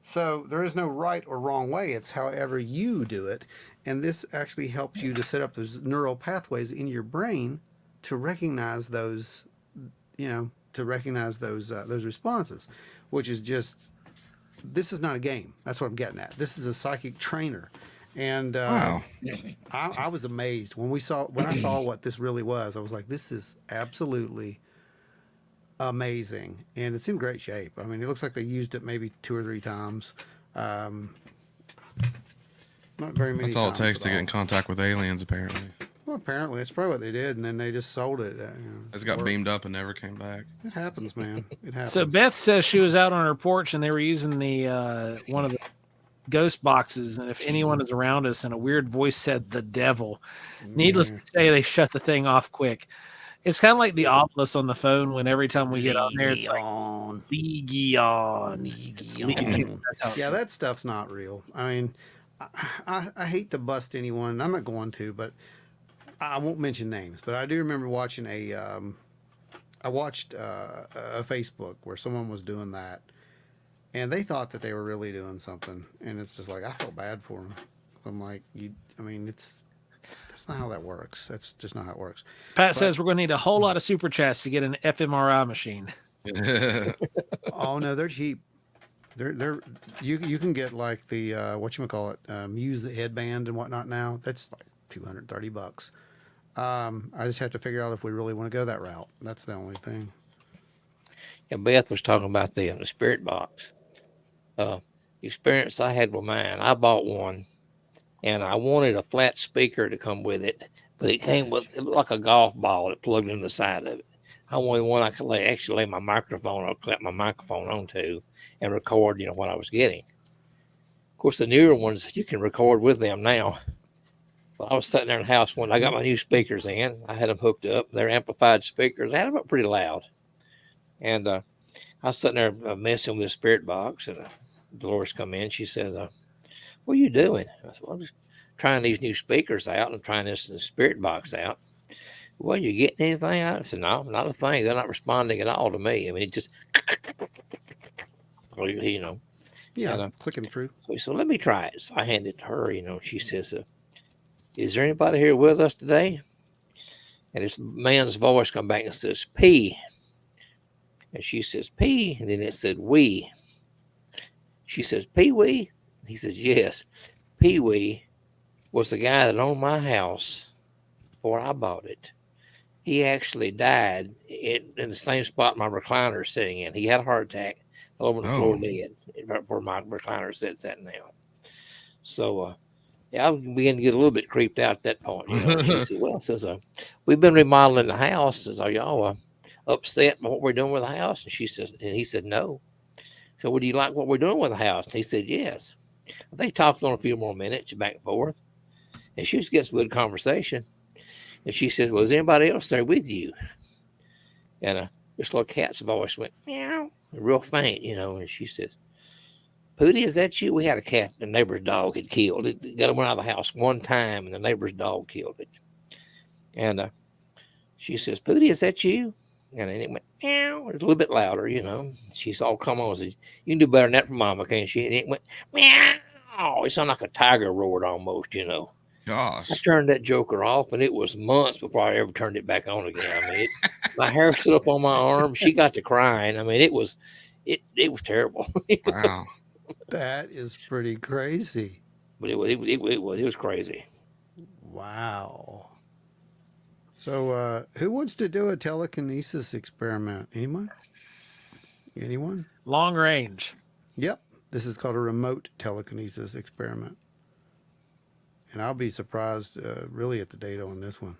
So there is no right or wrong way. It's however you do it. And this actually helps you to set up those neural pathways in your brain to recognize those those responses, which is just, this is not a game. That's what I'm getting at. This is a psychic trainer. And Wow. I was amazed when I saw what this really was. I was like, this is absolutely amazing, and it's in great shape. I mean, it looks like they used it maybe 2 or 3 times. Um, not very many That's all it times takes at to get all. in contact with aliens, apparently. Well, apparently, it's probably what they did, and then they just sold it. It's got or- beamed up and never came back. It happens, man. It happens. So Beth says she was out on her porch and they were using the one of the ghost boxes, and if anyone is around us, and a weird voice said the devil. Needless to say, they shut the thing off quick. It's kind of like the obelisk on the phone when every time we get on there, it's like Legion. It's Legion. That's how it's Yeah, that stuff's not real. I mean, I hate to bust anyone. I'm not going to, but I won't mention names. But I do remember watching I watched a Facebook where someone was doing that, and they thought that they were really doing something, and it's just like I felt bad for them. I'm like, I mean, that's not how that works. That's just not how it works. Pat says we're going to need a whole lot of super chats to get an fMRI machine. Oh no, they're cheap. They're you can get like the whatchamacallit, Muse headband and whatnot now. That's like $230. I just have to figure out if we really want to go that route. That's the only thing. Yeah, Beth was talking about the spirit box. Experience I had with mine. I bought one, and I wanted a flat speaker to come with it, but it looked like a golf ball that plugged in the side of it. I wanted one I could actually lay my microphone or clap my microphone onto and record, what I was getting. Of course, the newer ones, you can record with them now. Well, I was sitting there in the house when I got my new speakers in. I had them hooked up. They're amplified speakers. I had them up pretty loud. And I was sitting there messing with the spirit box, and Dolores come in. She says, what are you doing? I said, well, I'm just trying these new speakers out and trying this spirit box out. Well, you getting anything out? I said, no, not a thing. They're not responding at all to me. I mean, it just, Yeah, and, clicking through. So let me try it. So I handed it to her, she says, is there anybody here with us today? And this man's voice come back and says, P. And she says, P. And then it said, we. She says, Pee-wee? He says, yes. Pee-wee was the guy that owned my house before I bought it. He actually died in the same spot my recliner is sitting in. He had a heart attack, fell over the floor dead, where my recliner sits at now. So, I began to get a little bit creeped out at that point. She said, well, we've been remodeling the house. Says, are y'all upset by what we're doing with the house? And he said, no. So, would you like what we're doing with the house? And he said, yes. They talked on a few more minutes, back and forth. And she was getting some good conversation. And she says, well, is anybody else there with you? And this little cat's voice went, meow, real faint, and she says, Pootie, is that you? We had a cat the neighbor's dog had killed. It got went out of the house one time, and the neighbor's dog killed it. And she says, Pootie, is that you? And then it went, meow, a little bit louder, She said, oh, come on. Says, you can do better than that for Mama, can't she? And it went, meow. It sounded like a tiger roared almost, Gosh. I turned that joker off, and it was months before I ever turned it back on again. I mean, my hair stood up on my arm. She got to crying. I mean, it was terrible. Wow. That is pretty crazy. But it was crazy. Wow. So, who wants to do a telekinesis experiment? Anyone? Anyone? Long range. Yep. This is called a remote telekinesis experiment. And I'll be surprised, really, at the data on this one.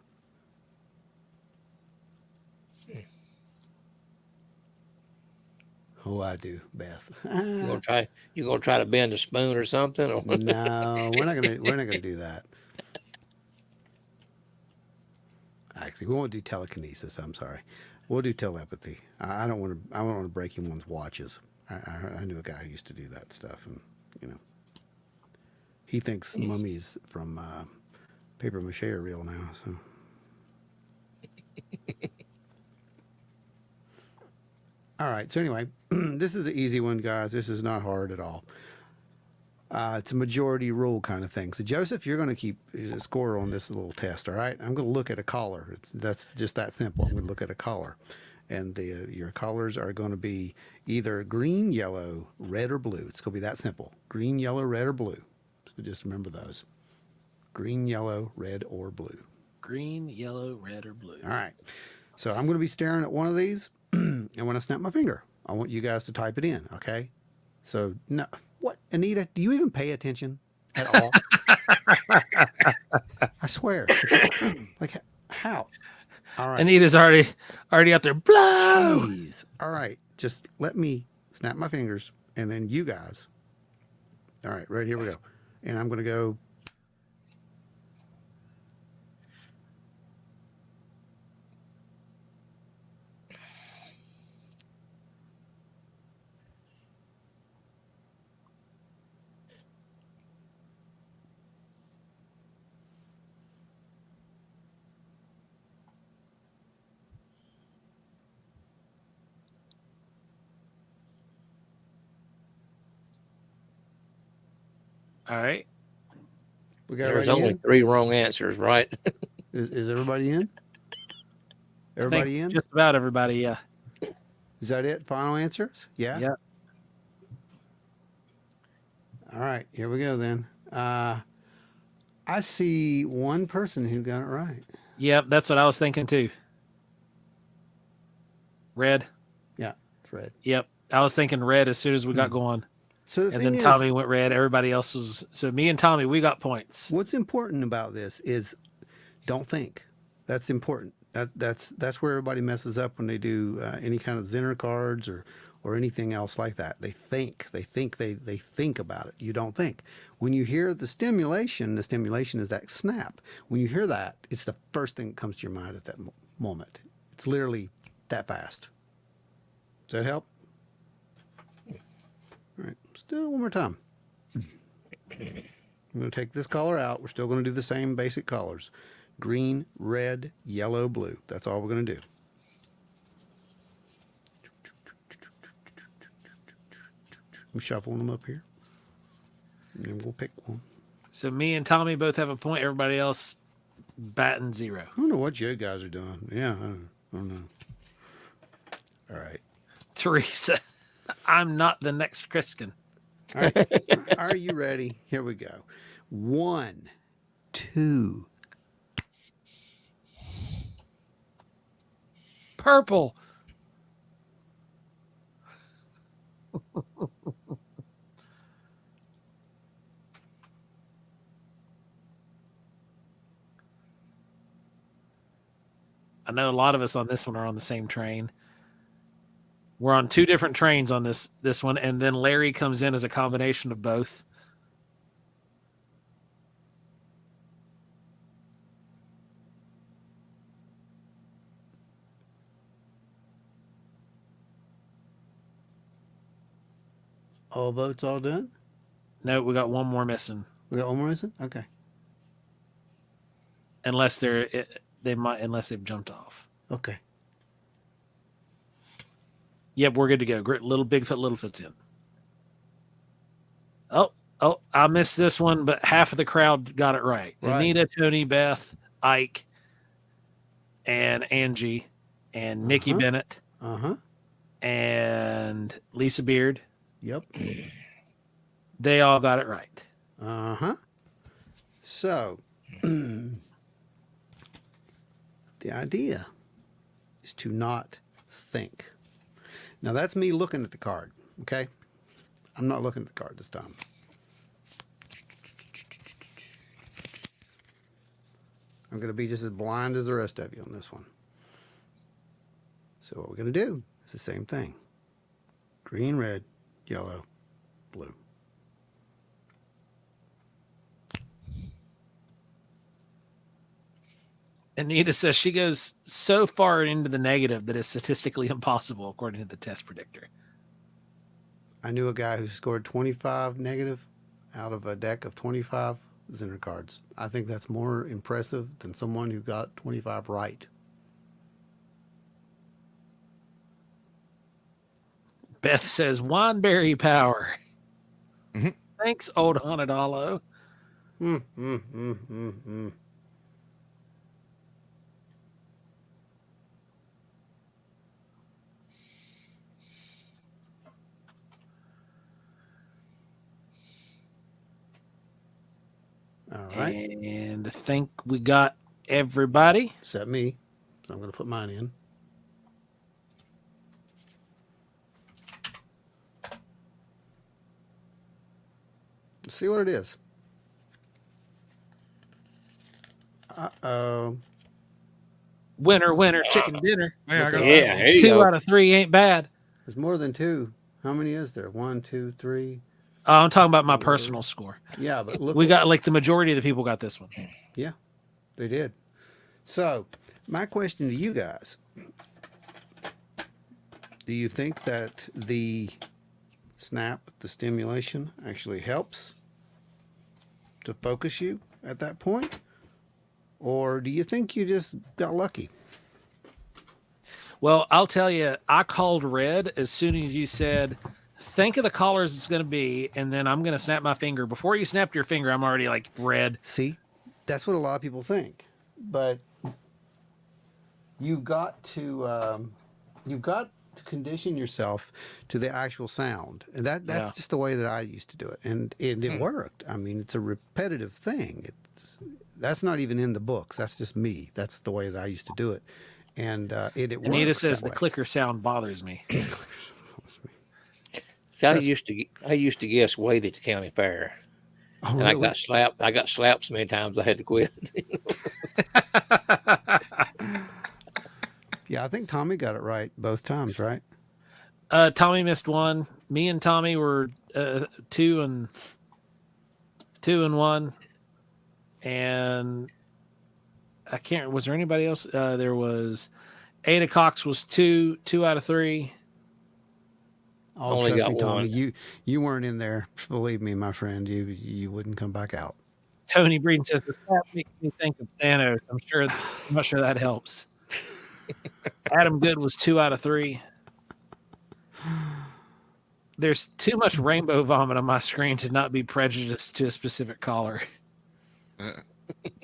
Oh, I do, Beth. You gonna try to bend a spoon or something? Or? No, we're not gonna do that. Actually, we won't do telekinesis. I'm sorry. We'll do telepathy. I don't want to break anyone's watches. I knew a guy who used to do that stuff, and he thinks mummies from paper mache are real now. So. All right. So anyway, this is an easy one, guys. This is not hard at all. It's a majority rule kind of thing. So Joseph, you're going to keep a score on this little test. All right. I'm going to look at a color. That's just that simple. I'm going to look at a color, and your colors are going to be either green, yellow, red, or blue. It's going to be that simple. Green, yellow, red, or blue. So just remember those. Green, yellow, red, or blue. Green, yellow, red, or blue. All right. So I'm going to be staring at one of these, and when I snap my finger, I want you guys to type it in, okay? So, no, what, Anita, do you even pay attention at all? I swear. Like, how? All right. Anita's already out there. Blow. Jeez. All right. Just let me snap my fingers, and then you guys. All right, right, here we go. And I'm going to go. All right. We got There's everybody only in? 3 wrong answers, right? Is everybody in? I Everybody think in? just about everybody. Yeah. Is that it? Final answers? Yeah? Yeah. All right, here we go then. I see one person who got it right. Yep. That's what I was thinking too. Red. Yeah, it's red. Yep. I was thinking red as soon as we got going. So the And thing then is, Tommy went red. Everybody else was. So me and Tommy, we got points. what's important about this is don't think. That's important. That's where everybody messes up when they do any kind of Zinner cards or anything else like that. They think about it. You don't think. When you hear the stimulation is that snap. When you hear that, it's the first thing that comes to your mind at that moment. It's literally that fast. Does that help? All right, let's do it one more time. I'm going to take this color out. We're still going to do the same basic colors. Green, red, yellow, blue. That's all we're going to do. I'm shuffling them up here. And then we'll pick one. So me and Tommy both have a point. Everybody else batting 0. I don't know what you guys are doing. Yeah, I don't know. All right. Teresa, I'm not the next Kriskin. All right. Are you ready? Here we go. 1, 2. Purple. I know a lot of us on this one are on the same train. We're on 2 different trains on this one, and then Larry comes in as a combination of both. All votes all done? No, we got one more missing. We got one more missing? Okay. Unless unless they've jumped off. Okay. Yep, we're good to go. Little Bigfoot, Littlefoot's in. Oh, I missed this one, but half of the crowd got it right. Anita, Tony, Beth, Ike, and Angie, and Nikki Bennett, and Lisa Beard. Yep. They all got it right. So, the idea is to not think. Now, that's me looking at the card, okay? I'm not looking at the card this time. I'm going to be just as blind as the rest of you on this one. So what we're going to do is the same thing. Green, red, yellow, blue. Anita says she goes so far into the negative that it's statistically impossible, according to the test predictor. I knew a guy who scored 25 negative out of a deck of 25 Zinner cards. I think that's more impressive than someone who got 25 right. Beth says, Wineberry power. Mm-hmm. Thanks, old haunted hollow. All All right. And I think we got everybody. Except me. So I'm going to put mine in. Let's see what it is. Uh-oh. Winner, winner, chicken dinner. Hey, I got that Yeah, one. there you 2 go. out of 3 ain't bad. There's more than 2. How many is there? 1, 2, 3. I'm talking about my 4. personal score. Yeah, but look. We got like the majority of the people got this one. Yeah, they did. So, my question to you guys, do you think that the snap, the stimulation, actually helps to focus you at that point? Or do you think you just got lucky? Well, I'll tell you, I called red as soon as you said, think of the colors it's going to be, and then I'm going to snap my finger. Before you snapped your finger, I'm already like red. See, that's what a lot of people think. But you've got to condition yourself to the actual sound, and that's Yeah. just the way that I used to do it, and it worked. I mean, it's a repetitive thing. That's not even in the books. That's just me. That's the way that I used to do it, and it works. Anita says that the way. clicker sound bothers me. See, I used to guess weight at the county fair, Oh, and really? I got slapped so many times I had to quit. Yeah, I think Tommy got it right both times, right? Tommy missed one. Me and Tommy were 2 and 1, and I can't. Was there anybody else? There was Ada Cox was 2 out of 3. Oh, Only trust got me, Tommy. one. You weren't in there. Believe me, my friend. You wouldn't come back out. Tony Breeden says the snap makes me think of Thanos. I'm not sure that helps. Adam Good was 2 out of 3. There's too much rainbow vomit on my screen to not be prejudiced to a specific color.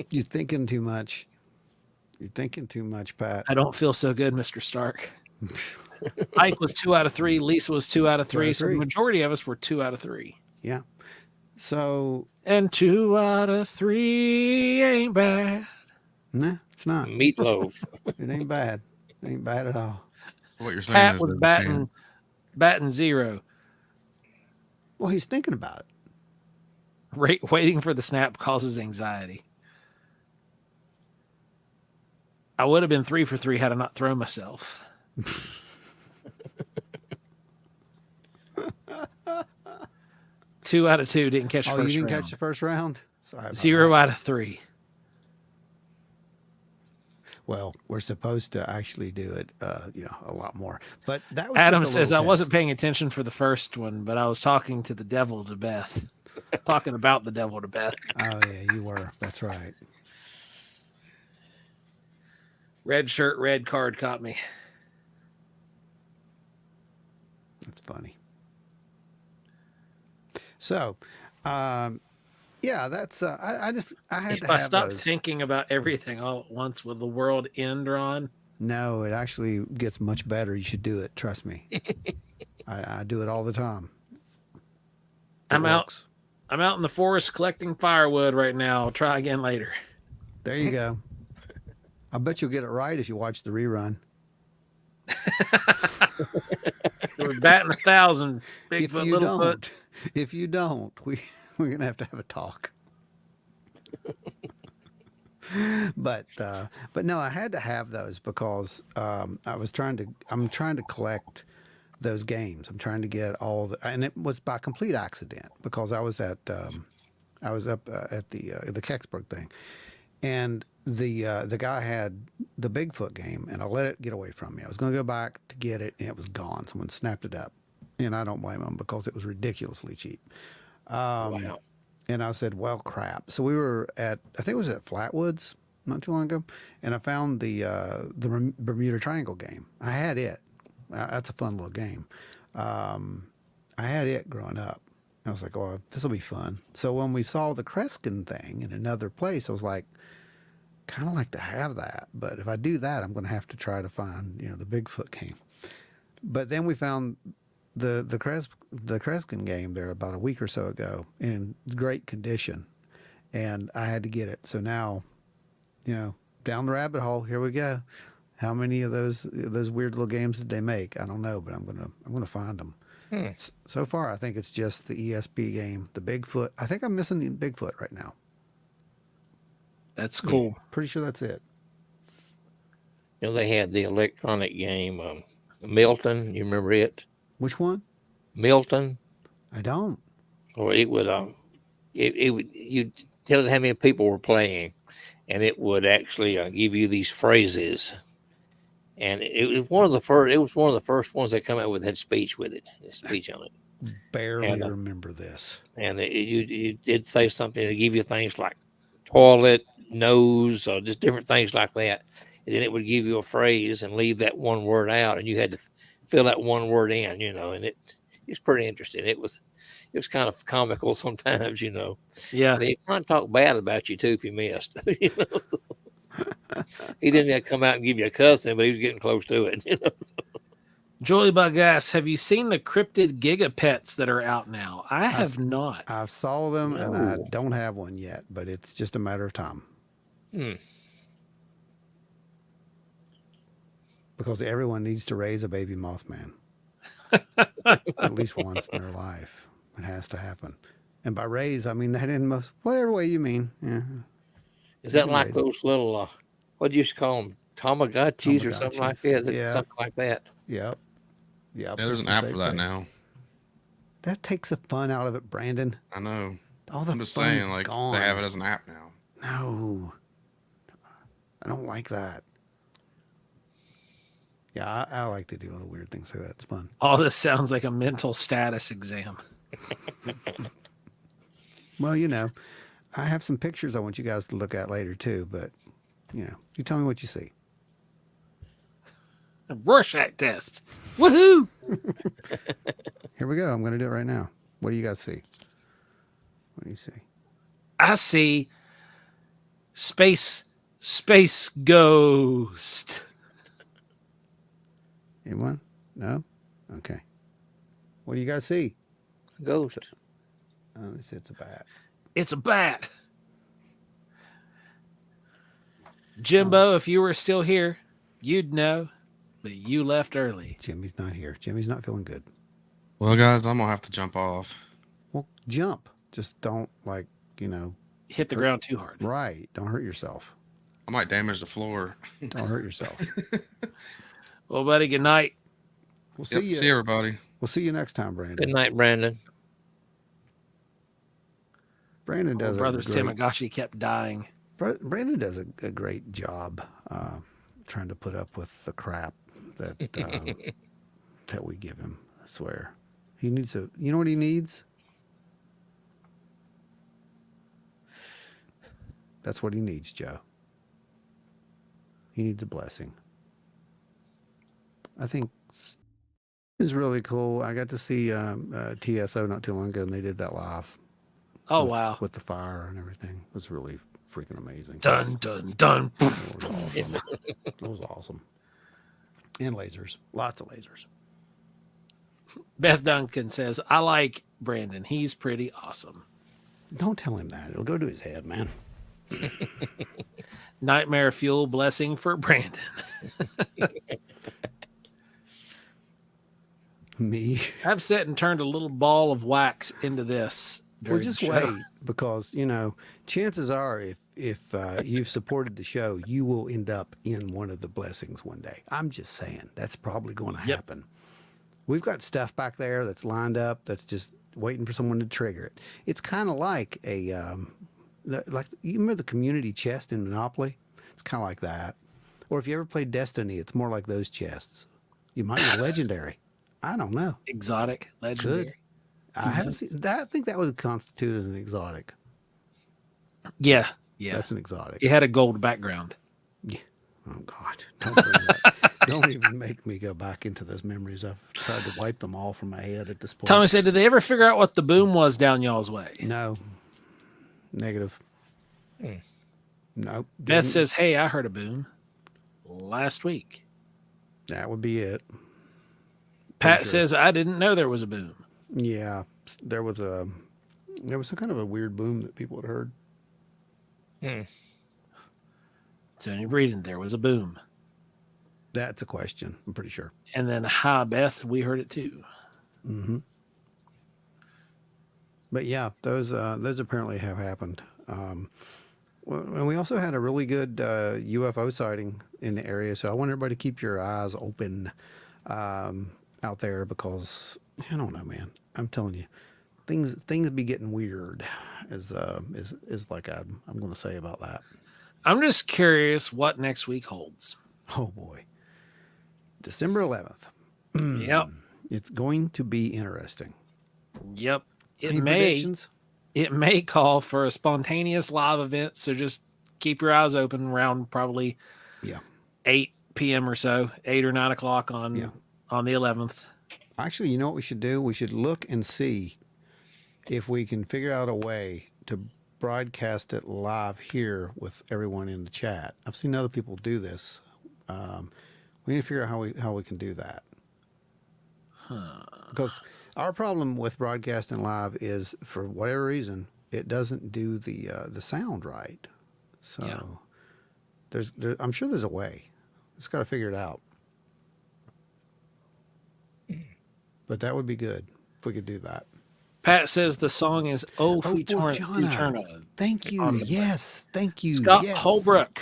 You're thinking too much. You're thinking too much, Pat. I don't feel so good, Mr. Stark. Ike was 2 out of 3. Lisa was 2 out of 3. So the majority of us were 2 out of 3. Yeah. So, And 2 out of 3 ain't bad. nah, it's not. Meatloaf. It ain't bad. It ain't bad at all. So what you're saying Pat is was there's a batting 0. Well, he's thinking about it. Waiting for the snap causes anxiety. I would have been 3 for 3 had I not thrown myself. Two out of 2 didn't catch Oh, first you didn't round. catch the first round? Sorry about 0 that. out of 3. Well, we're supposed to actually do it, a lot more. But that was Adam just a says, I little wasn't test. paying attention for the first one, but I was talking to the devil to Beth. Talking about the devil to Beth. Oh, yeah, you were. That's right. Red shirt, red card caught me. That's funny. So, yeah, that's I had If to I have stopped those. thinking about everything all at once, will the world end, Ron? No, it actually gets much better. You should do it. Trust me. I do it all the time. It I'm out. works. I'm out in the forest collecting firewood right now. I'll try again later. There you go. I bet you'll get it right if you watch the rerun. We're batting 1,000. If Bigfoot, you Littlefoot. don't, if you don't, we're gonna have to have a talk. But no, I had to have those because I'm trying to collect those games. I'm trying to get all the, and it was by complete accident because I was up at the Kecksburg thing, and the guy had the Bigfoot game, and I let it get away from me. I was going to go back to get it, and it was gone. Someone snapped it up, and I don't blame them because it was ridiculously cheap. Wow. And I said, well, crap. So we were at, I think it was at Flatwoods not too long ago, and I found the Bermuda Triangle game. I had it. That's a fun little game. I had it growing up. I was like, oh, this will be fun. So when we saw the Kreskin thing in another place, I was like, kind of like to have that. But if I do that, I'm going to have to try to find, the Bigfoot game. But then we found the Kreskin game there about a week or so ago in great condition. and I had to get it. So now, down the rabbit hole. Here we go. How many of those weird little games did they make? I don't know, but I'm gonna find them. So far, I think it's just the ESP game, the Bigfoot. I think I'm missing the Bigfoot right now. That's cool. Pretty sure that's it. They had the electronic game Milton. You remember it? Which one? Milton. I don't. Or it would it would, you tell it how many people were playing, and it would actually give you these phrases. And it was one of the first. It was one of the first ones that come out with had speech with it, speech on it. Barely remember this. And you did say something to give you things like toilet, nose, or just different things like that. And then it would give you a phrase and leave that one word out, and you had to fill that one word in. And it's pretty interesting. It was kind of comical sometimes. Yeah. They kind of talk bad about you too if you missed. He didn't come out and give you a cussing, but he was getting close to it. Julie Bugass, have you seen the cryptid gigapets that are out now? I have not. I saw them and I don't have one yet, but it's just a matter of time. Because everyone needs to raise a baby Mothman. At least once in their life. It has to happen. And by raise, I mean that in most, whatever way you mean. Yeah. Is that like those little, what do you used to call them? Tamagotchis or something like that? Yeah. Something like that. Yep. Yeah, there's an app for that now. That takes the fun out of it, Brandon. I know. All the I'm just fun saying, is like, gone. they have it as an app now. No. I don't like that. Yeah, I like to do little weird things like that. It's fun. All this sounds like a mental status exam. Well, I have some pictures I want you guys to look at later too, but you tell me what you see. A Rorschach test. Woohoo! Here we go. I'm going to do it right now. What do you guys see? What do you see? I see space ghost. Anyone? No? Okay. What do you guys see? Ghost. Oh, it's a bat. It's a bat. Jimbo, if you were still here, you'd know, but you left early. Jimmy's not here. Jimmy's not feeling good. Well, guys, I'm gonna have to jump off. Well, jump. Just don't Hit the ground too hard. Right. Don't hurt yourself. I might damage the floor. Don't hurt yourself. Well, buddy, good night. We'll Yep, see you. see everybody. We'll see you next time, Brandon. Good night, Brandon. Brandon does Brother's a great, Tamagotchi kept dying. Brandon does a great job trying to put up with the crap that that we give him. I swear, he needs a. You know what he needs? That's what he needs, Joe. He needs a blessing. I think it's really cool. I got to see TSO not too long ago, and they did that live. Oh, wow. With the fire and everything. It was really freaking amazing. Dun, dun, dun. It was awesome. And lasers. Lots of lasers. Beth Duncan says, I like Brandon. He's pretty awesome. Don't tell him that. It'll go to his head, man. Nightmare fuel blessing for Brandon. Me. I've sat and turned a little ball of wax into this. Well, just wait, because chances are, if you've supported the show, you will end up in one of the blessings one day. I'm just saying that's probably going to happen. We've got stuff back there that's lined up that's just waiting for someone to trigger it. It's kind of like you remember the community chest in Monopoly? It's kind of like that. Or if you ever played Destiny, it's more like those chests. You might be legendary. I don't know. Exotic, legendary. Good. I haven't seen that. I think that would constitute as an exotic. Yeah. That's an exotic. It had a gold background. Yeah. Oh God! Don't bring that. Don't even make me go back into those memories. I've tried to wipe them all from my head at this point. Tommy said, did they ever figure out what the boom was down y'all's way? No. Negative. Nope. Beth Didn't. says, hey, I heard a boom last week. That would be it. Pat says, I didn't know there was a boom. Yeah, there was some kind of a weird boom that people had heard. Hmm. Tony Breeden, there was a boom. That's a question, I'm pretty sure. And then Hi Beth, we heard it too. Mm-hmm. But yeah, those apparently have happened. And we also had a really good UFO sighting in the area, so I want everybody to keep your eyes open out there, because I don't know, man. I'm telling you, things be getting weird. Is like I'm going to say about that. I'm just curious what next week holds. Oh boy, December 11th. Yep. It's going to be interesting. Yep. It Any may predictions? it may call for a spontaneous live event, so just keep your eyes open around probably 8 p.m. or so, 8 or 9 o'clock on the 11th. Actually, you know what we should do? We should look and see if we can figure out a way to broadcast it live here with everyone in the chat. I've seen other people do this. We need to figure out how we can do that. Because our problem with broadcasting live is, for whatever reason, it doesn't do the sound right. So I'm sure there's a way. Just got to figure it out. But that would be good if we could do that. Pat says the song is "Oh Fortuna. Futurna." Thank you. Yes. Thank you. Scott yes. Holbrook.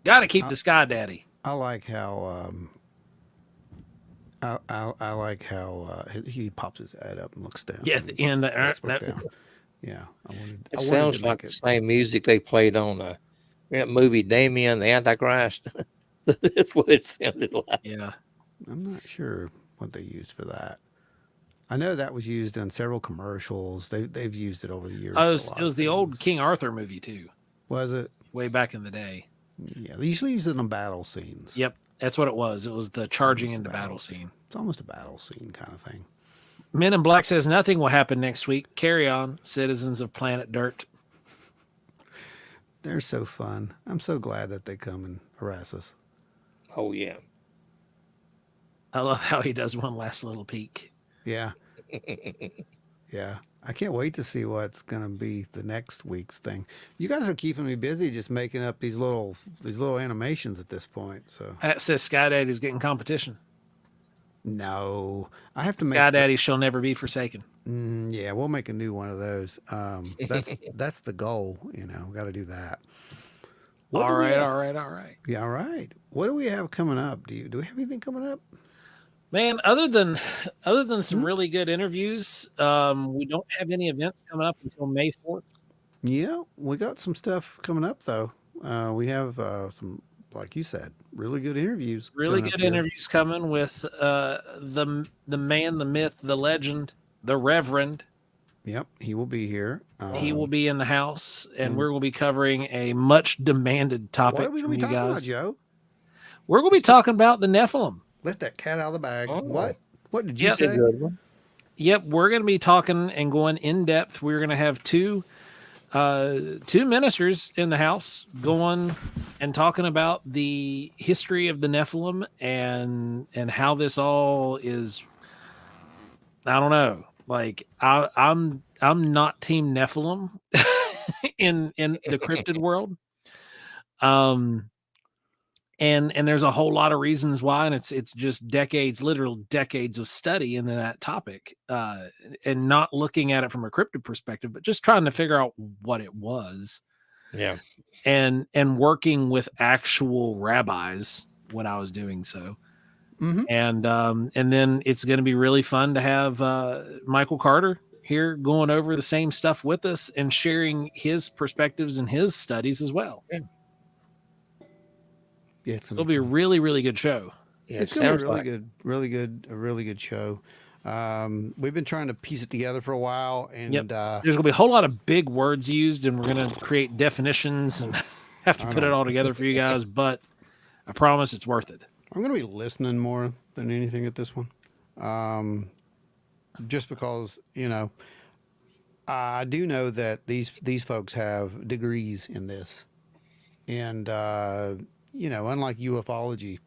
Got to keep the Sky Daddy. I like how I like how he pops his head up and looks down. Yeah, at the end. Down. Yeah, It sounds like the same music they played on that movie Damien the Antichrist. That's what it sounded like. Yeah. I'm not sure what they used for that. I know that was used in several commercials. They've used it over the years. It was the old King Arthur movie too. Was it? Way back in the day. Yeah, they usually use it in battle scenes. Yep, that's what it was. It was the charging into battle scene. It's almost a battle scene kind of thing. Men in Black says nothing will happen next week. Carry on, citizens of Planet Dirt. They're so fun. I'm so glad that they come and harass us. Oh yeah. I love how he does one last little peek. Yeah. Yeah. I can't wait to see what's going to be the next week's thing. You guys are keeping me busy just making up these little animations at this point. So Pat says Sky Daddy's getting competition. No, I have to make Sky Daddy shall never be forsaken. Yeah, we'll make a new one of those. That's the goal. Got to do that. All right. Yeah, all right. What do we have coming up? Do we have anything coming up? Man, other than some really good interviews, we don't have any events coming up until May 4th. Yeah, we got some stuff coming up though. We have some, like you said, really good interviews. Really good interviews coming with the man, the myth, the legend, the Reverend. Yep, he will be here. He will be in the house, and we're going to be covering a much demanded topic. What are we going to be talking about, Joe? We're going to be talking about the Nephilim. Let that cat out of the bag. Oh. What did you say? Yep, we're going to be talking and going in depth. We're going to have two ministers in the house going and talking about the history of the Nephilim and how this all is. I don't know. Like I'm not team Nephilim in the cryptid world. And there's a whole lot of reasons why, and it's just literal decades of study into that topic, and not looking at it from a cryptid perspective, but just trying to figure out what it was. Yeah. And working with actual rabbis when I was doing so. Mm-hmm. And then it's going to be really fun to have Michael Carter here going over the same stuff with us and sharing his perspectives and his studies as well. Yeah. Yeah, It'll be a really, really good show. Yeah, it's gonna be a really good show. We've been trying to piece it together for a while, and there's gonna be a whole lot of big words used, and we're gonna create definitions and have to put it all together for you guys. But I promise it's worth it. I'm gonna be listening more than anything at this one, just because I do know that these folks have degrees in this, and unlike ufology,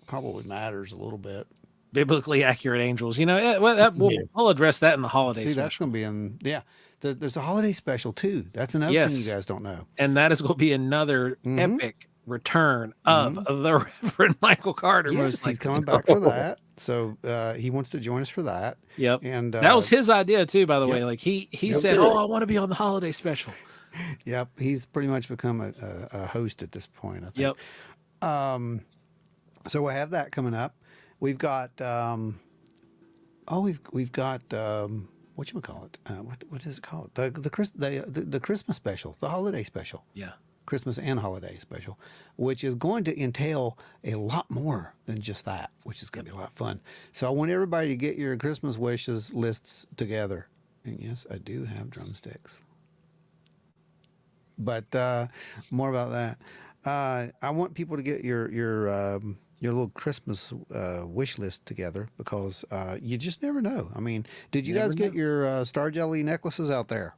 probably matters a little bit. Biblically accurate angels. We'll address that in the holiday See, that's special. going to be in There's a holiday special too. That's another thing you Yes. guys don't know. And that is going to be another epic return of the Reverend Michael Carter. Yes, most he's likely. coming back for that. So he wants to join us for that. Yep. And that was his idea too, by the yep. way. Like he said, "Oh, I want to be on the holiday special." Yep, he's pretty much become a host at this point, I think. Yep. So we'll have that coming up. We've got we've got whatchamacallit? What is it called? The Christmas special, the holiday special. Yeah. Christmas and holiday special, which is going to entail a lot more than just that, which is going to be a lot of fun. So I want everybody to get your Christmas wishes lists together. And yes, I do have drumsticks. But more about that. I want people to get your little Christmas wish list together, because you just never know. I mean, did you guys get your Star Jelly necklaces out there?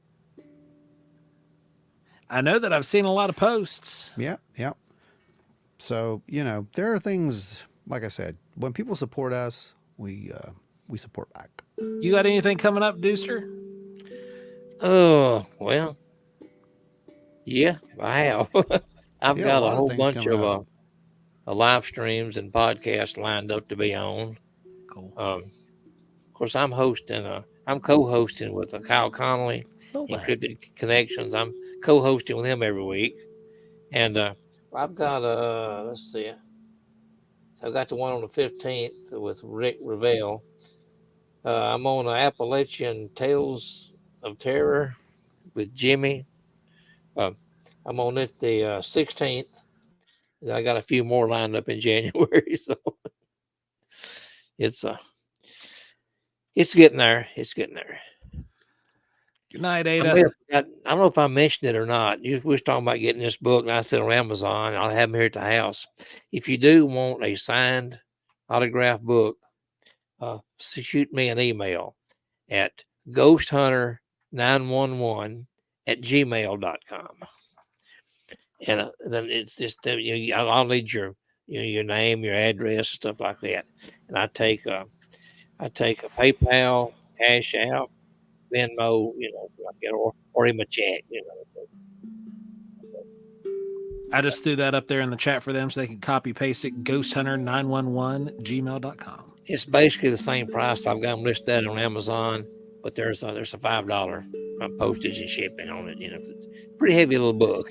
I know that I've seen a lot of posts. Yeah. So, there are things, like I said, when people support us, we support back. You got anything coming up, Deuster? Oh, well, yeah, I have. I've got a whole bunch of live streams and podcasts lined up to be on. Cool. Of course, I'm co-hosting with Kyle Connolly, Encrypted Connections. I'm co-hosting with him every week. And I've got, let's see. So I got the one on the 15th with Rick Revelle. I'm on Appalachian Tales of Terror with Jimmy. I'm on it the 16th. And I got a few more lined up in January. So it's getting there. It's getting there. Good night, Ada. I don't know if I mentioned it or not. We was talking about getting this book, and I said on Amazon, I'll have them here at the house. If you do want a signed autographed book, shoot me an email at ghosthunter911@gmail.com. And then it's just, I'll need your name, your address, stuff like that. And I take a PayPal, Cash App, Venmo, or in my chat, I just threw that up there in the chat for them so they can copy paste it. ghosthunter911@gmail.com. It's basically the same price. I've got them listed on Amazon, but there's a $5 postage and shipping on it. It's a pretty heavy little book.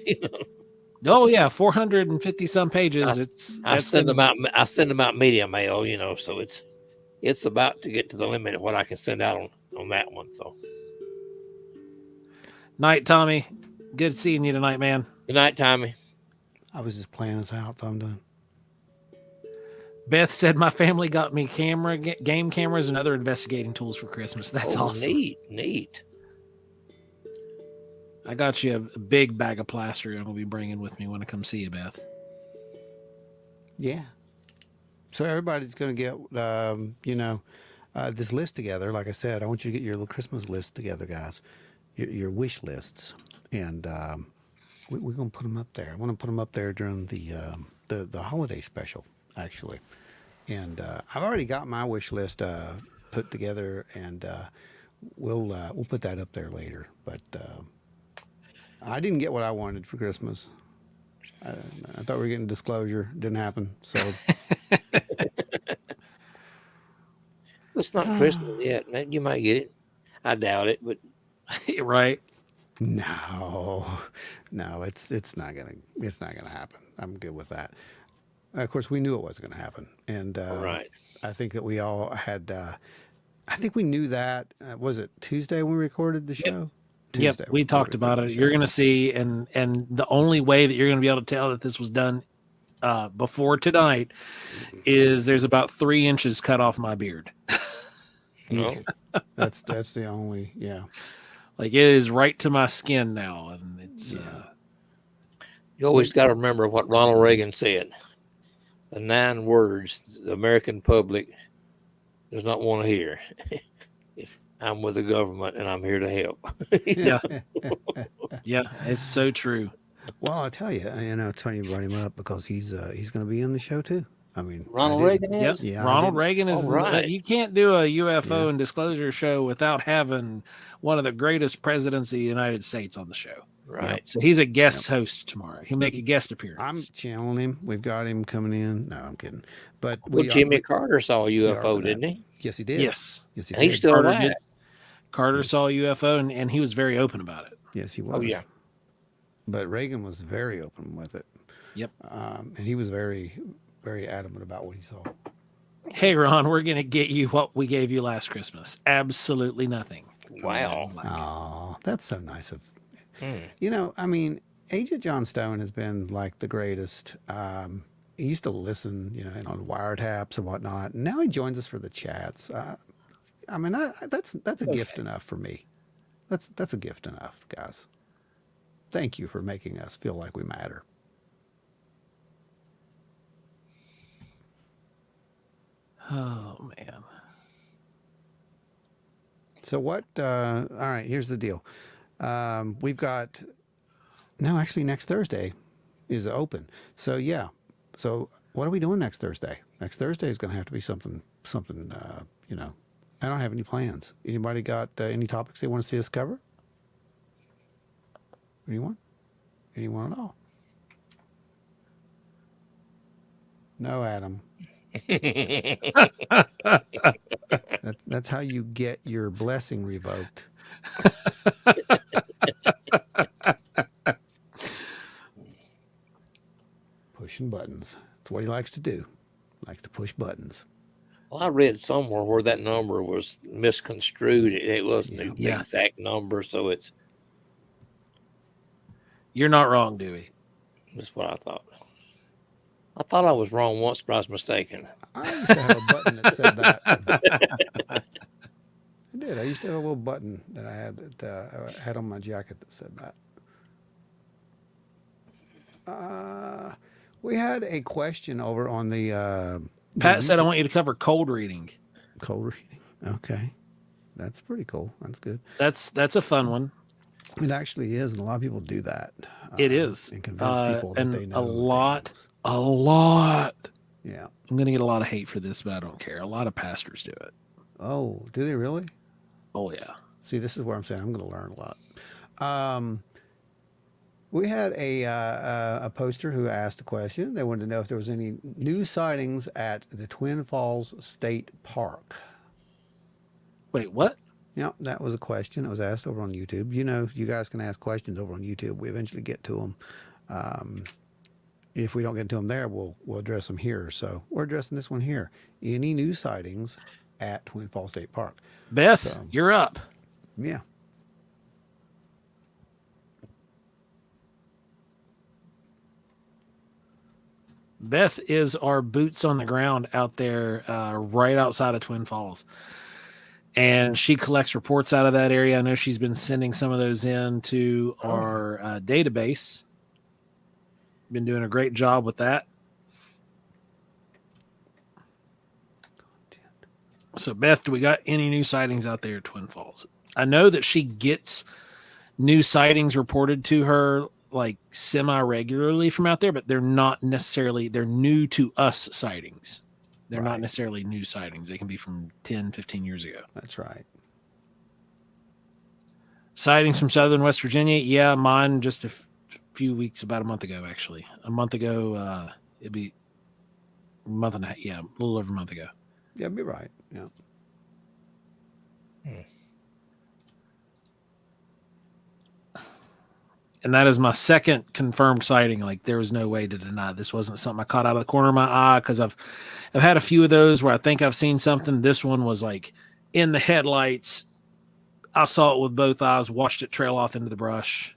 Oh yeah, 450 some pages. I send them out media mail. So it's about to get to the limit of what I can send out on that one. So, night, Tommy. Good seeing you tonight, man. Good night, Tommy. I was just playing us out, so I'm done. Beth said my family got me game cameras and other investigating tools for Christmas. That's awesome. Neat. I got you a big bag of plaster I'm going to be bringing with me when I come see you, Beth. Yeah. So everybody's going to get, this list together. Like I said, I want you to get your little Christmas list together, guys. Your wish lists. And we're going to put them up there. I want to put them up there during the holiday special, actually. And I've already got my wish list put together, and we'll put that up there later. But I didn't get what I wanted for Christmas. I thought we were getting disclosure. Didn't happen. So it's not Christmas yet. Maybe you might get it. I doubt it, but right. No, it's not gonna happen. I'm good with that. Of course, we knew it wasn't gonna happen, and right. I think that we all had. I think we knew that. Was it Tuesday when we recorded the show? Yep, we talked about it. You're going to see, and the only way that you're going to be able to tell that this was done before tonight is there's about 3 inches cut off my beard. No, that's the only Like it is right to my skin now, and it's. You always got to remember what Ronald Reagan said: the 9 words the American public does not want to hear. I'm with the government and I'm here to help. Yeah. Yeah, it's so true. Well, I'll tell you, Tony brought him up because he's going to be on the show too. I mean, Ronald I didn't- Reagan Yep. is? Yeah, I Ronald didn't- Reagan is. All right. You can't do a UFO Yeah. and disclosure show without having one of the greatest presidents of the United States on the show. Right. So he's a guest host tomorrow. He'll make a guest I'm appearance. channeling him. We've got him coming in. No, I'm kidding. But Well, Jimmy Carter saw a are UFO, for that. didn't he? Yes, he did. Yes. Yes, he And he's did. still Carter alive. did. Carter Yes. saw a UFO and he was very open about it. Yes, he was. Oh, yeah. But Reagan was very open with it. Yep. And he was very, very adamant about what he saw. Hey, Ron, we're going to get you what we gave you last Christmas. Absolutely nothing. Wow. Oh, that's so nice of. Hmm. I mean, Agent John Stone has been like the greatest. He used to listen, on wiretaps and whatnot. And now he joins us for the chats. I mean, that's a gift enough for me. That's a gift enough, guys. Thank you for making us feel like we matter. Oh, man. So what? All right, here's the deal. We've got actually next Thursday is open. So yeah. So what are we doing next Thursday? Next Thursday is going to have to be something. I don't have any plans. Anybody got any topics they want to see us cover? Anyone? Anyone at all? No, Adam. That's how you get your blessing revoked. Pushing buttons. That's what he likes to do. Likes to push buttons. Well, I read somewhere where that number was misconstrued. It wasn't the Yeah. exact number, so it's You're not wrong, Dewey. that's what I thought. I thought I was wrong once, but I was mistaken. I used to have a button that said that. I did. I used to have a little button that I had on my jacket that said that. We had a question over on the Pat said, I want you to cover cold reading. cold reading. Okay, that's pretty cool. That's good. That's a fun one. It actually is, and a lot of people do that. It is. and convince people that and they know a lot. things. A lot. Yeah. I'm going to get a lot of hate for this, but I don't care. A lot of pastors do it. Oh, do they really? Oh, yeah. See, this is where I'm saying I'm going to learn a lot. We had a poster who asked a question. They wanted to know if there was any new sightings at the Twin Falls State Park. Wait, what? Yeah, that was a question that was asked over on YouTube. You guys can ask questions over on YouTube. We eventually get to them. If we don't get to them there, we'll address them here. So we're addressing this one here. Any new sightings at Twin Falls State Park? Beth, So- you're up. Yeah. Beth is our boots on the ground out there, right outside of Twin Falls. And she collects reports out of that area. I know she's been sending some of those in to our database. Been doing a great job with that. So, Beth, do we got any new sightings out there at Twin Falls? I know that she gets new sightings reported to her like semi-regularly from out there, but they're not necessarily, they're new to us sightings. They're not Right. necessarily new sightings. They can be from 10, 15 years ago. That's right. Sightings from southern West Virginia. Yeah, mine just a few weeks, about a month ago, actually. A month ago, it'd be a month and a half. Yeah, a little over a month ago. Yeah, be right. Yeah. And that is my second confirmed sighting. Like, there was no way to deny this wasn't something I caught out of the corner of my eye, because I've had a few of those where I think I've seen something. This one was like in the headlights. I saw it with both eyes, watched it trail off into the brush.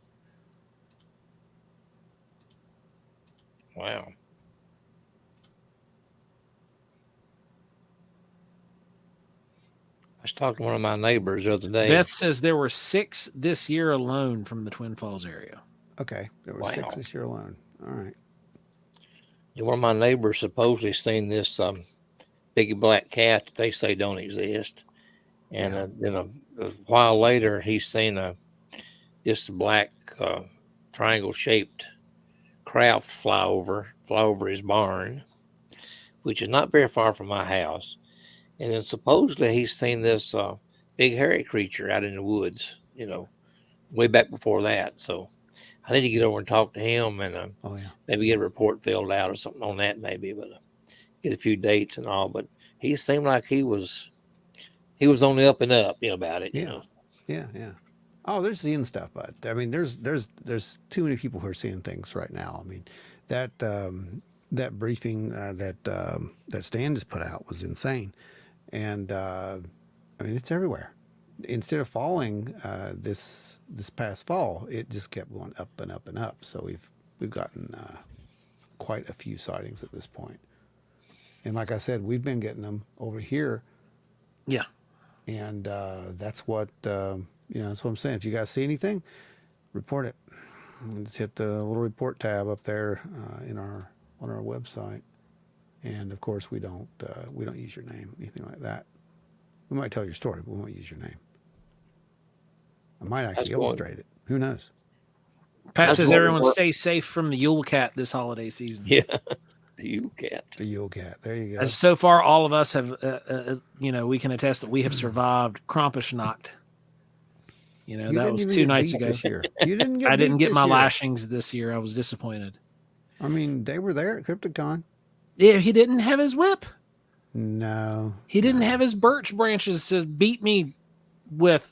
Wow. I was talking to one of my neighbors the other day. Beth says there were 6 this year alone from the Twin Falls area. Okay. There were Wow. 6 this year alone. All right. One of my neighbors supposedly seen this big black cat that they say don't exist, And Yeah. then a while later, he's seen this black triangle shaped craft fly over his barn, which is not very far from my house. And then supposedly he's seen this big hairy creature out in the woods, way back before that. So I need to get over and talk to him and Oh yeah. maybe get a report filled out or something on that, maybe, but get a few dates and all. But he seemed like he was on the up and up, about it. Yeah. Yeah. Yeah. Oh, they're seeing stuff, but I mean, there's too many people who are seeing things right now. I mean, that briefing that Stan just put out was insane, and I mean, it's everywhere. Instead of falling this past fall, it just kept going up and up and up. So we've gotten quite a few sightings at this point. And like I said, we've been getting them over here, Yeah. and that's what that's what I'm saying. If you guys see anything, report it. And just hit the little report tab up there on our website. And of course, we don't use your name, anything like that. We might tell your story, but we won't use your name. I might actually illustrate it. Who knows? Pat That's says what everyone we're- stay safe from the Yule Cat this holiday season. Yeah. The Yule Cat. The Yule Cat. There you go. As so far, all of us have, we can attest that we have survived Krampusnacht. You that didn't was even 2 get nights beat ago. This year. You didn't get I didn't beat get this my year. lashings this year. I was disappointed. I mean, they were there at Crypticon. Yeah, he didn't have his whip. No. He didn't have his birch branches to beat me with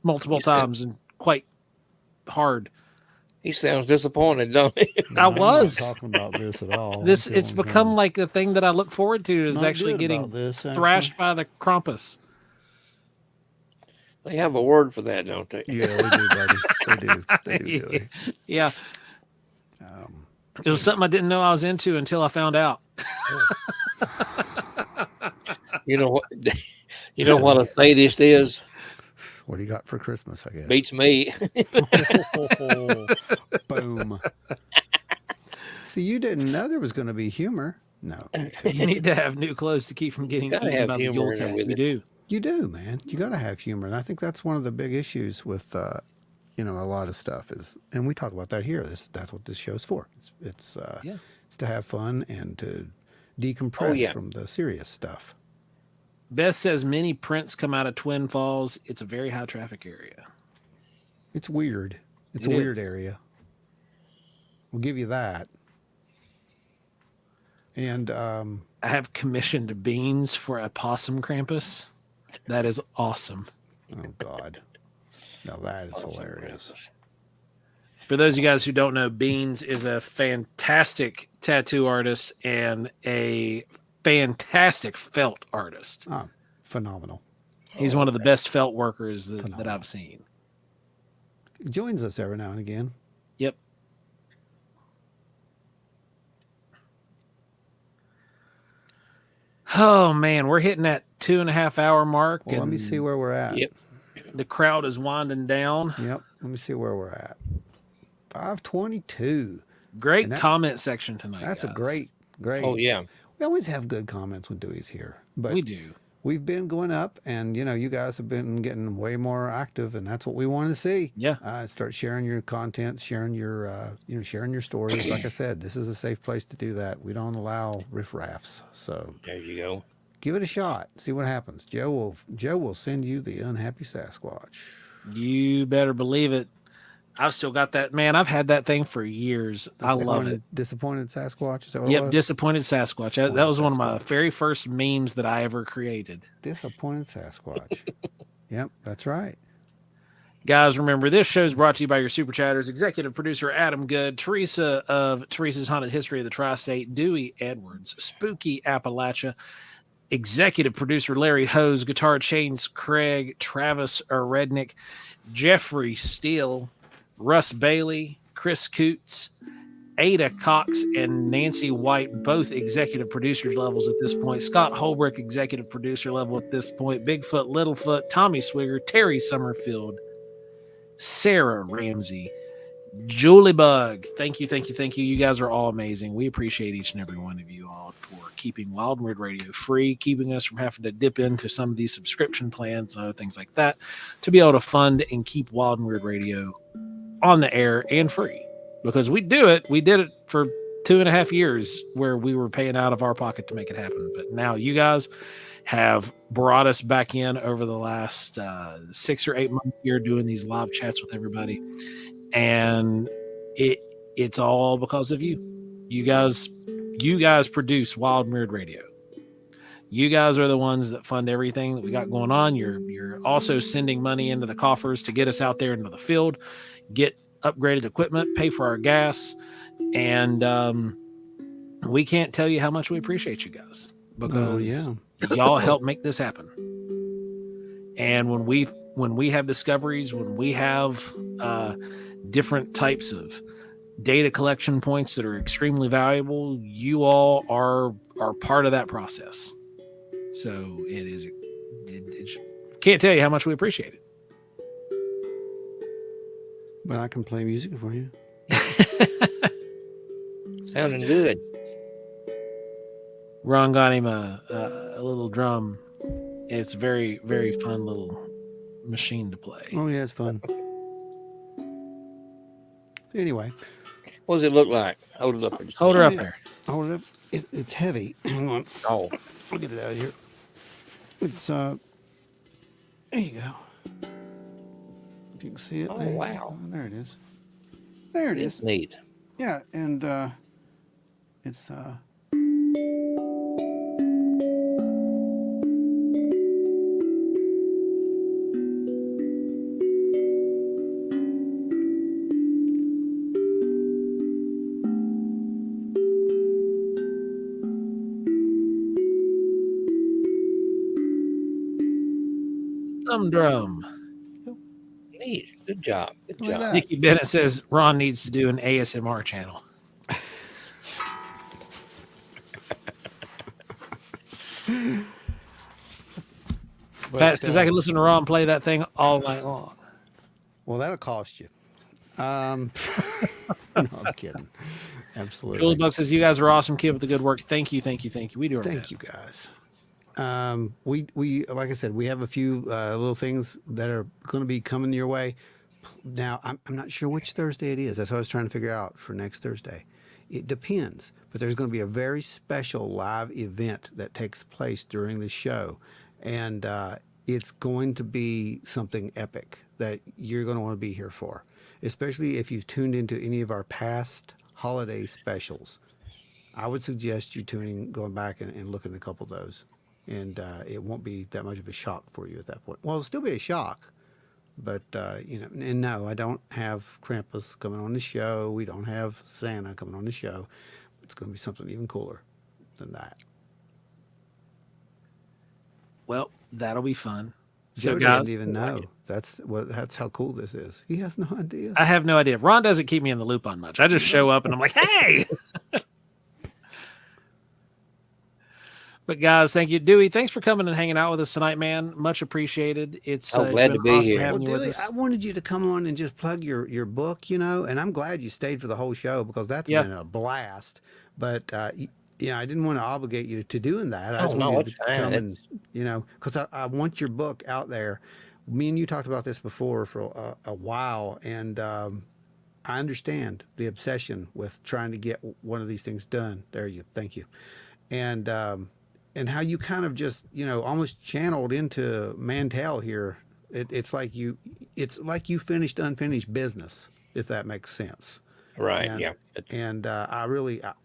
multiple times and quite hard. He sounds disappointed, don't he? I I'm not was. talking about this at all. It's I'm feeling become kinda like a thing that I look forward to is not actually good getting about this, actually. thrashed by the Krampus. They have a word for that, don't they? Yeah, they do, buddy. They do. They do, Billy. Yeah, Um, it was something I didn't know I was into until I found out. You know what? You know what a sadist is? what do you got for Christmas, I guess? Beats me. Boom. See, you didn't know there was going to be humor. No, You need to have new clothes to keep from getting Gotta eaten have by the humor Yule in there Cat. with You it. do. you do, man. You got to have humor, and I think that's one of the big issues with a lot of stuff is, and we talk about that here. That's what this show's for. It's to have fun and to decompress yeah. from the serious stuff. Beth says many prints come out of Twin Falls. It's a very high traffic area. It's weird. It's It a weird is. area. We'll give you that. And I have commissioned beans for a possum Krampus. That is awesome. oh God, now that is hilarious. For those of you guys who don't know, Beans is a fantastic tattoo artist and a fantastic felt artist. Oh, phenomenal. He's one of the best felt workers that Phenomenal. I've seen. He joins us every now and again. Yep. Oh man, we're hitting that 2.5 hour mark. Well, let me see where we're at. Yep. The crowd is winding down. Yep. Let me see where we're at. 5:22. Great And that- comment section tonight. That's a guys. great. Oh, yeah. We always have good comments when Dewey's here, but We do. we've been going up, and you guys have been getting way more active, and that's what we want to see. Yeah. Start sharing your content, sharing your sharing your stories. Like I said, this is a safe place to do that. We don't allow riffraffs, so There you go. give it a shot. See what happens. Joe will send you the unhappy Sasquatch. You better believe it. I've still got that, man. I've had that thing for years. I love it. Disappointed Sasquatch. Is that what it Yep, was? disappointed Sasquatch. That was one of my Sasquatch. very first memes that I ever created. Disappointed Sasquatch. Yep, that's right. Guys, remember, this show is brought to you by your super chatters, executive producer Adam Good, Teresa of Teresa's Haunted History of the Tri-State, Dewey Edwards, Spooky Appalachia, executive producer Larry Hose, Guitar Chains Craig, Travis Rednick, Jeffrey Steele, Russ Bailey, Chris Coots, Ada Cox, and Nancy White, both executive producers levels at this point. Scott Holbrook, executive producer level at this point. Bigfoot, Littlefoot, Tommy Swigger, Terry Summerfield, Sarah Ramsey, Julie Bug, thank you, thank you, thank you. You guys are all amazing. We appreciate each and every one of you all for keeping Wild and Weird Radio free, keeping us from having to dip into some of these subscription plans and other things like that to be able to fund and keep Wild and Weird Radio on the air and free. Because we do it. We did it for 2.5 years where we were paying out of our pocket to make it happen. But now you guys have brought us back in over the last 6 or 8 months here doing these live chats with everybody. And it's all because of you. You guys produce Wild and Weird Radio. You guys are the ones that fund everything that we got going on. You're also sending money into the coffers to get us out there into the field, get upgraded equipment, pay for our gas, and we can't tell you how much we appreciate you guys because y'all help make this happen. And when we have discoveries, when we have different types of data collection points that are extremely valuable, you all are part of that process. So it can't tell you how much we appreciate it. But I can play music for you. Sounding good. Ron got him a little drum. It's a very, very fun little machine to play. Oh yeah, it's fun. Anyway, What does it look like? Hold it up. Hold her up there. hold it up. It's heavy. Hang on. Oh, I'll get it out of here. It's there you go. If you can see it. Oh, there. wow. Oh, there it is. There it it's is. neat. Yeah, and it's Thumb drum. Neat. Good job. Good Look at job. that. Nikki Bennett says Ron needs to do an ASMR channel. Because I can listen to Ron play that thing all night long. Well, that'll cost you. No, I'm kidding. Absolutely. Julie Buck says, you guys are awesome. Keep up the good work. Thank you, thank you, thank you. We do our Thank best. you, guys. We like I said, we have a few little things that are going to be coming your way. Now, I'm not sure which Thursday it is. That's what I was trying to figure out for next Thursday. It depends, but there's going to be a very special live event that takes place during the show, and it's going to be something epic that you're going to want to be here for, especially if you've tuned into any of our past holiday specials. I would suggest you going back and looking at a couple of those, and it won't be that much of a shock for you at that point. Well, it'll still be a shock, but and no, I don't have Krampus coming on the show. We don't have Santa coming on the show. It's going to be something even cooler than that. Well, that'll be fun. Joe So, guys, doesn't even know. That's how cool this is. He has no idea. I have no idea. Ron doesn't keep me in the loop on much. I just show up and I'm like, hey. But guys, thank you, Dewey. Thanks for coming and hanging out with us tonight, man. Much appreciated. It's glad been to be awesome here. having Well, you with Dewey, us. I wanted you to come on and just plug your book, and I'm glad you stayed for the whole show because that's Yeah. been a blast. But I didn't want to obligate you to doing that. I Oh, just no, wanted it's you to come fine. and because I want your book out there. Me and you talked about this before for a while, and I understand the obsession with trying to get one of these things done. Thank you, and how you kind of just almost channeled into Mantel here. It's like you finished unfinished business, if that makes sense. Right. And, Yeah. And I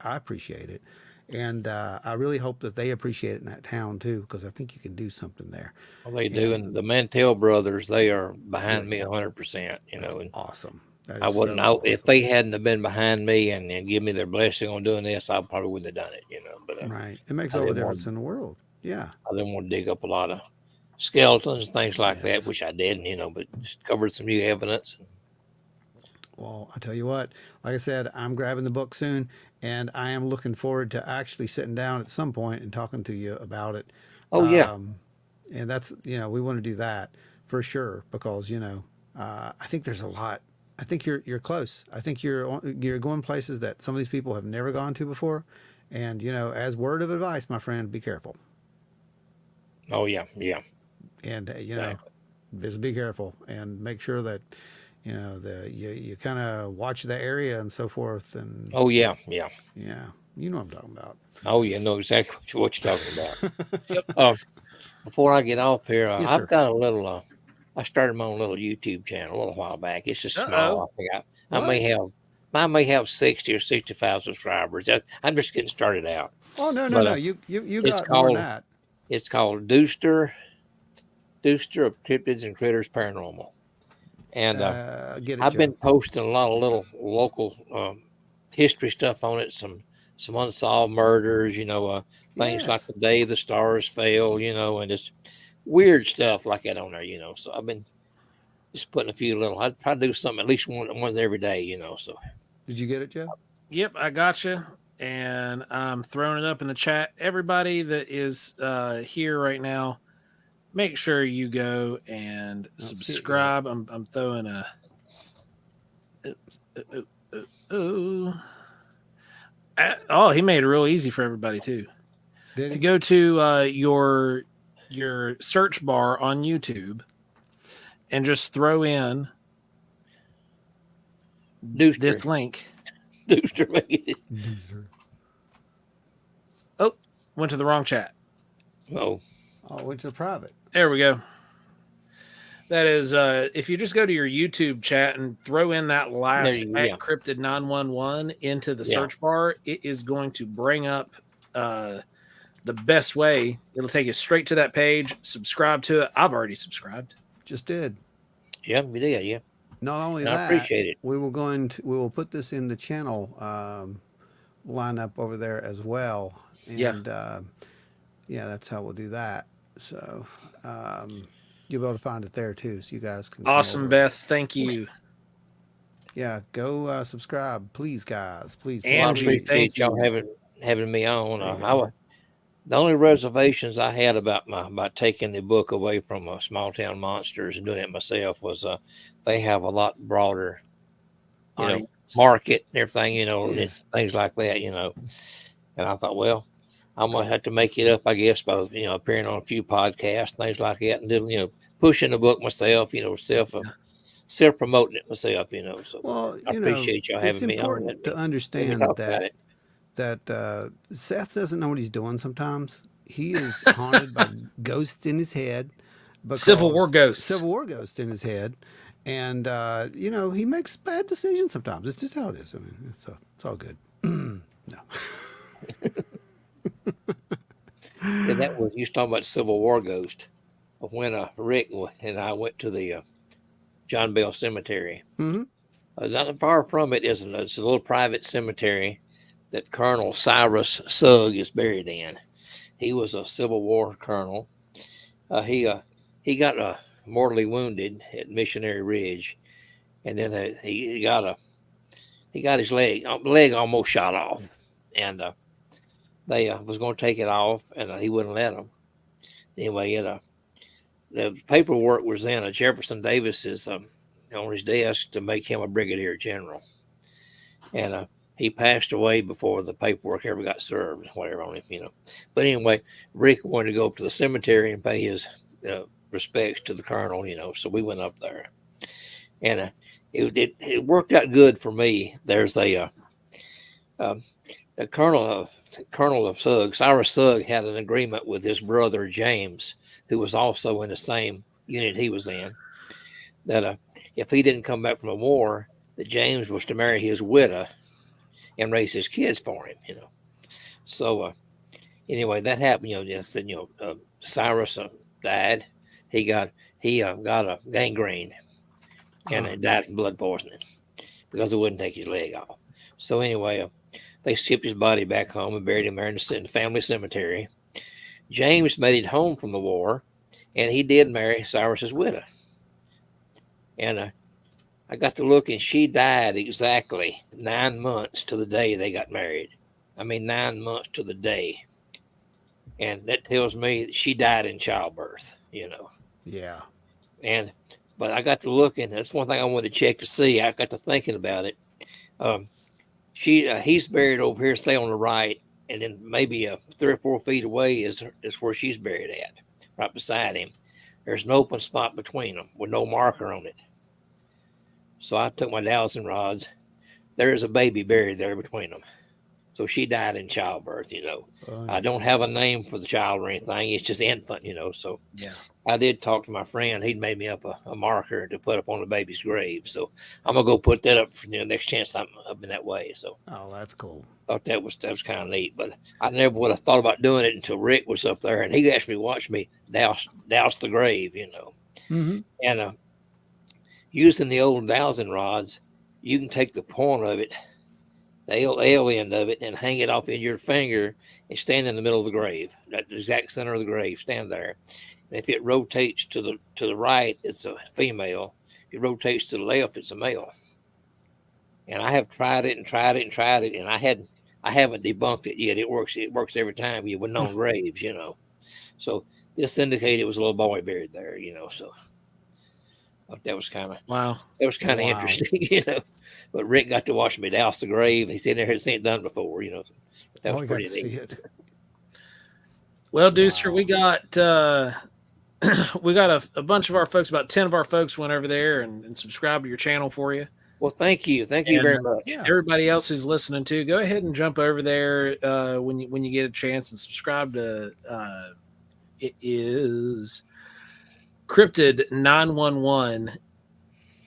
appreciate it, and I really hope that they appreciate it in that town too, because I think you can do something there. Well, they do. And the Mantell brothers, they are behind Good. me 100%. That's And awesome. That I is wouldn't. so If awesome. they hadn't have been behind me and give me their blessing on doing this, I probably wouldn't have done it. But Right, it makes I all the didn't want- difference in the world. Yeah. I didn't want to dig up a lot of skeletons and things like Yes. that, which I did. But just covered some new evidence. Well, I tell you what, like I said, I'm grabbing the book soon, and I am looking forward to actually sitting down at some point and talking to you about it. Oh yeah. And that's, we want to do that for sure, because, I think there's a lot I think you're close. I think you're going places that some of these people have never gone to before, and as word of advice, my friend, be careful. Oh yeah, yeah. And Exactly. just be careful and make sure that you kind of watch the area and so forth. And Oh yeah, yeah. yeah, you know what I'm talking about. Oh yeah, know exactly what you're talking about. Yep. Before I get off here, Yes, I've sir. got a little. I started my own little YouTube channel a little while back. It's just Uh-oh. small. I think I What? may have 60 or 65 subscribers. I'm just getting started out. Oh, no, no, But no. You it's got more than called that. Deuster of Cryptids and Critters Paranormal. And Get it, I've Joe. been posting a lot of little local history stuff on it. Some unsolved murders. Things like Yes. the day the stars fell. And just weird stuff like that on there. So I've been just putting a few little. I try to do something at least one every day. So Did you get it, Joe? Yep, I gotcha. And I'm throwing it up in the chat. Everybody that is here right now, make sure you go and I don't see it yet. subscribe. I'm throwing a. Oh, he made it real easy for everybody too. Did If he? you go to your search bar on YouTube and just throw in Deuster, this link. Deuster made it. Oh, went to the wrong chat. Oh, Went to the private. There we go. That is, if you just go to your YouTube chat and throw in that last yeah. cryptid 911 into the Yeah. search bar, it is going to bring up the best way. It'll take you straight to that page. Subscribe to it. I've already subscribed. Just did. Yeah, we did. Yeah. Not only And I that, appreciate it. we will put this in the channel lineup over there as well. And yeah, that's how we'll do that. So you'll be able to find it there too. So you guys can. Awesome, Beth. Thank you. Yeah, go subscribe, please, guys. Please. Well, I Angie, please. thank appreciate y'all you. having me on. There you go. The only reservations I had about taking the book away from Small Town Monsters and doing it myself was they have a lot broader, Audience. market and everything, and things like that, And I thought, well, I might have to make it up, I guess, by appearing on a few podcasts, things like that, and pushing the book myself, self promoting it myself, So Well, I appreciate y'all it's having me on. important to Let me understand talk about it. that Seth doesn't know what he's doing sometimes. He is haunted by ghosts in his head. Civil War ghosts. Civil War ghost in his head. And, he makes bad decisions sometimes. It's just how it is. I mean, it's all good. No. Yeah, that was you was talking about Civil War ghost. When Rick and I went to the John Bell Cemetery. Mm-hmm. Not far from it it's a little private cemetery that Colonel Cyrus Sugg is buried in. He was a Civil War colonel. He got mortally wounded at Missionary Ridge, and then he got his leg almost shot off, and they was going to take it off, and he wouldn't let them. Anyway, the paperwork was then Jefferson Davis's on his desk to make him a brigadier general, and he passed away before the paperwork ever got served, whatever on him, But anyway, Rick wanted to go up to the cemetery and pay his respects to the colonel, So we went up there, and it worked out good for me. There's a colonel of Sugg, Cyrus Sugg, had an agreement with his brother James, who was also in the same unit he was in, that if he didn't come back from the war, that James was to marry his widow and raise his kids for him, So anyway, that happened. Cyrus died. He got a gangrene, and he died from blood poisoning because it wouldn't take his leg off. So anyway, they shipped his body back home and buried him there in the family cemetery. James made it home from the war, and he did marry Cyrus's widow. And I got to look, and she died exactly 9 months to the day they got married. I mean, 9 months to the day. And that tells me that she died in childbirth, Yeah. And But I got to looking. That's one thing I wanted to check to see. I got to thinking about it. He's buried over here, say on the right, and then maybe 3 or 4 feet away is where she's buried at, right beside him. There's an open spot between them with no marker on it. So I took my dowsing rods. There is a baby buried there between them. So she died in childbirth, I don't have a name for the child or anything. It's just infant, So Yeah. I did talk to my friend. He'd made me up a marker to put up on the baby's grave. So I'm gonna go put that up for the next chance I'm up in that way. So Oh, that's cool. thought that was kind of neat. But I never would have thought about doing it until Rick was up there and he actually watched me douse the grave, Mm-hmm. And using the old dowsing rods, you can take the point of it, the L end of it, and hang it off in your finger and stand in the middle of the grave, at the exact center of the grave. Stand there, and if it rotates to the right, it's a female. If it rotates to the left, it's a male. And I have tried it, and I haven't debunked it yet. It works every time. With known graves, So this indicated it was a little boy buried there, So that was kind of Wow. interesting, But Rick got to watch me douse the grave. He said never had seen it done before, So that was pretty neat. Well, Deucer, we got we got a bunch of our folks, about 10 of our folks went over there and subscribed to your channel for you. Well, thank you very much. Yeah. Everybody else who's listening too, go ahead and jump over there when you get a chance and subscribe to it is Cryptid 911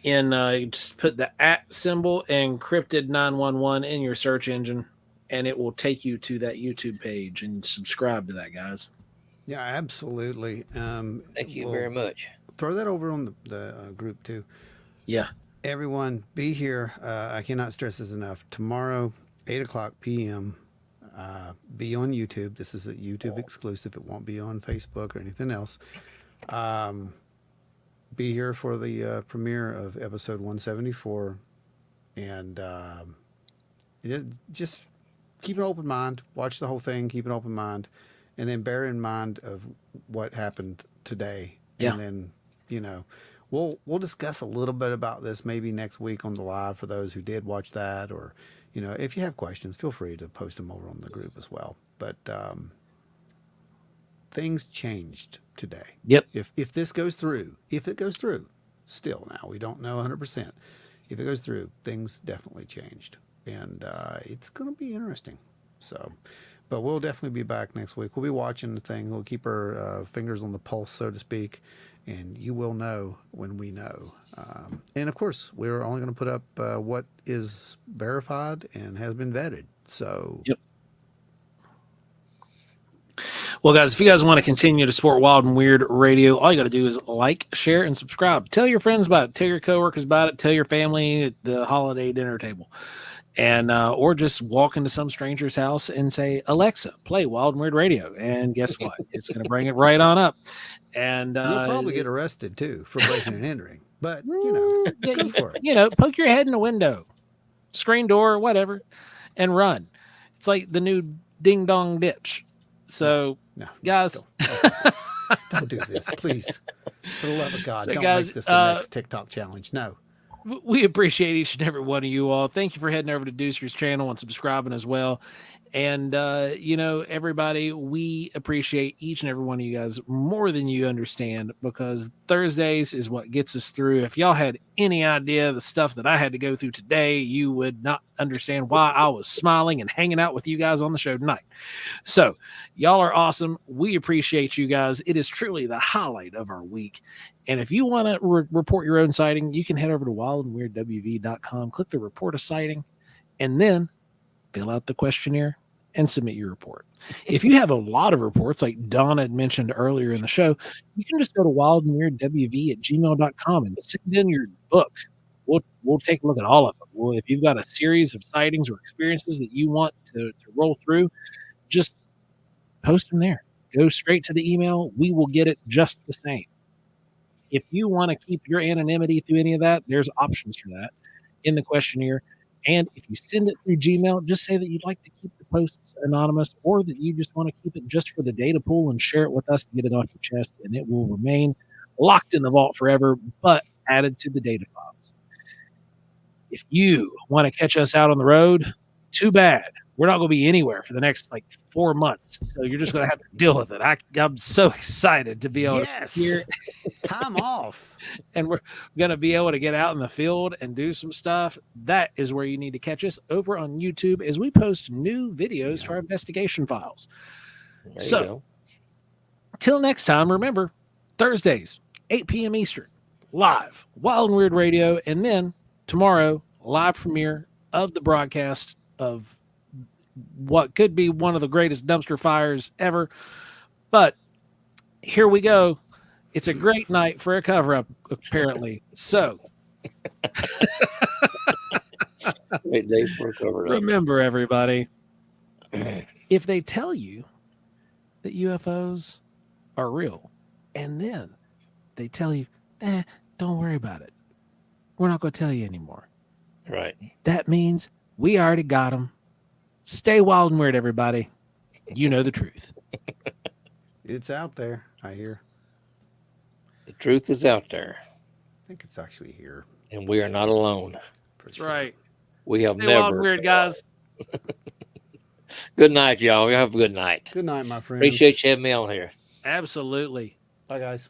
in just put the @ symbol and Cryptid 911 in your search engine, and it will take you to that YouTube page, and subscribe to that, guys. Yeah, absolutely. Thank you we'll very much. Throw that over on the group too. Yeah. Everyone, be here. I cannot stress this enough. Tomorrow, 8:00 p.m. Be on YouTube. This is a YouTube exclusive. It won't be on Facebook or anything else. Be here for the premiere of episode 174, and just keep an open mind. Watch the whole thing. Keep an open mind, and then bear in mind of what happened today. Yeah. And then we'll discuss a little bit about this maybe next week on the live for those who did watch that, or if you have questions, feel free to post them over on the group as well. But things changed today. Yep. If this goes through, still now we don't know 100%. If it goes through, things definitely changed, and it's going to be interesting. So, but we'll definitely be back next week. We'll be watching the thing. We'll keep our fingers on the pulse, so to speak, and you will know when we know. And of course, we're only going to put up what is verified and has been vetted. So. Yep. Well, guys, if you guys want to continue to support Wild and Weird Radio, all you got to do is like, share, and subscribe. Tell your friends about it. Tell your coworkers about it. Tell your family at the holiday dinner table. And or just walk into some stranger's house and say, Alexa, play Wild and Weird Radio. And guess what? It's going to bring it right on up. And you'll probably get arrested, too, for breaking and entering. But, go for it. Poke your head in a window, screen door, whatever, and run. It's like the new Ding Dong Ditch. So, no, guys, don't do this, please. For the love of God, so don't guys, make this the next TikTok challenge. No. We appreciate each and every one of you all. Thank you for heading over to Deucer's channel and subscribing as well. And, everybody, we appreciate each and every one of you guys more than you understand, because Thursdays is what gets us through. If y'all had any idea the stuff that I had to go through today, you would not understand why I was smiling and hanging out with you guys on the show tonight. So y'all are awesome. We appreciate you guys. It is truly the highlight of our week. And if you want to report your own sighting, you can head over to wildandweirdwv.com, click the report a sighting, and then fill out the questionnaire and submit your report. If you have a lot of reports, like Don had mentioned earlier in the show, you can just go to wildandweirdwv@gmail.com and send in your book. We'll take a look at all of them. Well, if you've got a series of sightings or experiences that you want to roll through, just post them there. Go straight to the email. We will get it just the same. If you want to keep your anonymity through any of that, there's options for that in the questionnaire. And if you send it through Gmail, just say that you'd like to keep the posts anonymous, or that you just want to keep it just for the data pool and share it with us to get it off your chest, and it will remain locked in the vault forever. But added to the data files. If you want to catch us out on the road, too bad. We're not going to be anywhere for the next 4 months. So you're just going to have to deal with it. I'm so excited to be able Yes. to hear, Time off. and we're going to be able to get out in the field and do some stuff. That is where you need to catch us over on YouTube as we post new videos to our investigation files. There So, you go. till next time, remember, Thursdays, 8 p.m. Eastern, live, Wild and Weird Radio, and then tomorrow, live premiere of the broadcast of what could be one of the greatest dumpster fires ever. But here we go. It's a great night for a cover-up, apparently. So Great day for a cover up. remember, everybody, if they tell you that UFOs are real, and then they tell you, don't worry about it, we're not going to tell you anymore. Right. That means we already got them. Stay wild and weird, everybody. You know the truth. It's out there, I hear. The truth is out there, I think it's actually here. and we are not alone. That's right. We have Stay wild and never. weird, guys. Good night, y'all. You have a good night. Good night, my friend. Appreciate you having me on here. Absolutely. Bye, guys.